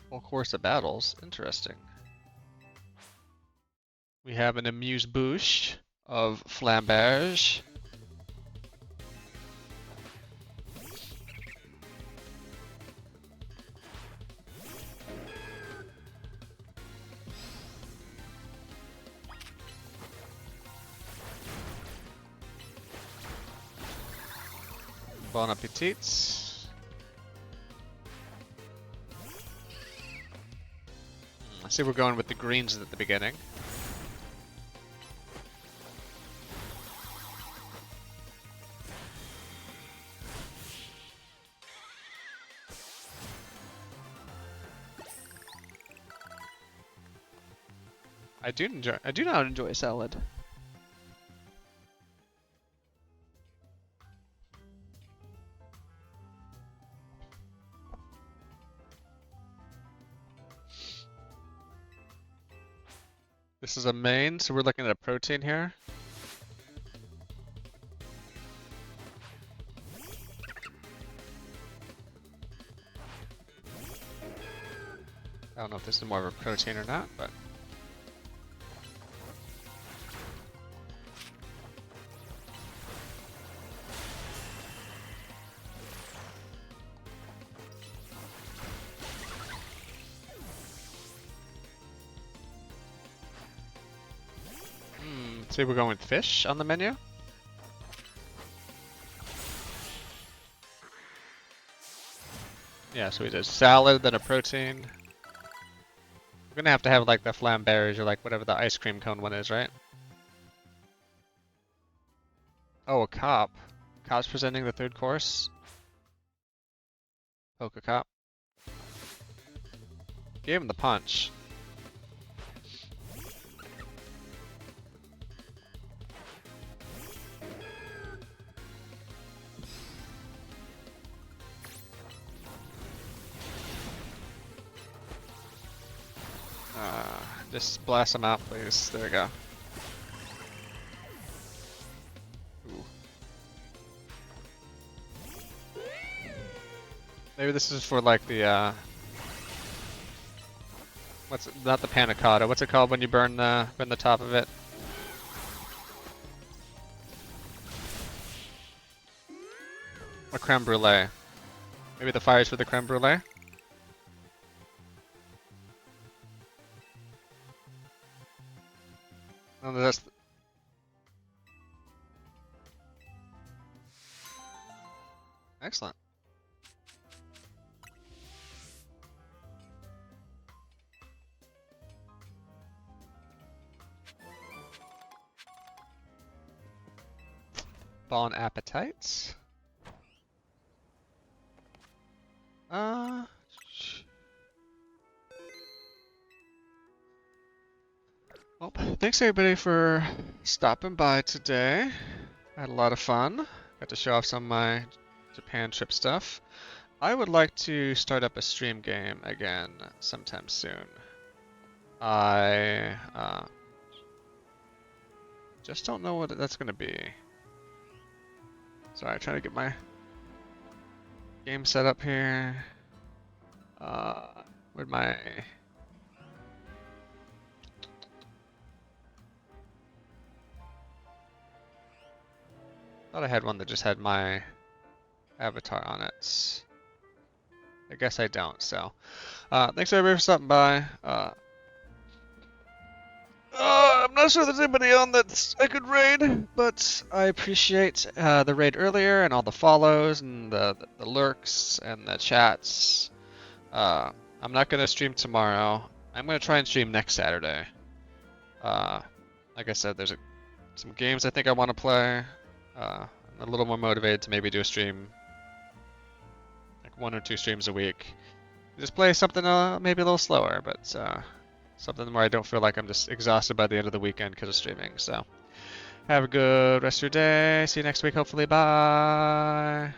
Whole course of battles. Interesting. We have an amuse-bouche of flamberge. Bon appetit. I see we're going with the greens at the beginning. I do not enjoy salad. This is a main, so we're looking at a protein here. I don't know if this is more of a protein or not, but see, we're going with fish on the menu. Yeah, so we did salad, then a protein. We're gonna have to have like the flambérs or like whatever the ice cream cone one is, right? Oh, a cop. Cop's presenting the third course. Poke a cop. Gave him the punch. Just blast him out, please. There we go. Ooh. Maybe this is for like the what's it, not the panna cotta. What's it called when you burn the top of it? A creme brulee. Maybe the fire's for the creme brulee. No, that's excellent. Bon appetite. Well, thanks everybody for stopping by today. I had a lot of fun. Got to show off some of my Japan trip stuff. I would like to start up a stream game again sometime soon. I just don't know what that's gonna be. Sorry, trying to get my game set up here. Where'd my thought I had one that just had my avatar on it. I guess I don't, so. Thanks everybody for stopping by. I'm not sure there's anybody on that I could raid, but I appreciate the raid earlier and all the follows and the lurks and the chats. I'm not going to stream tomorrow. I'm going to try and stream next Saturday. Like I said, there's some games I think I want to play. I'm a little more motivated to maybe do a stream, like 1 or 2 streams a week. Just play something maybe a little slower, but something where I don't feel like I'm just exhausted by the end of the weekend because of streaming. So have a good rest of your day. See you next week, hopefully. Bye.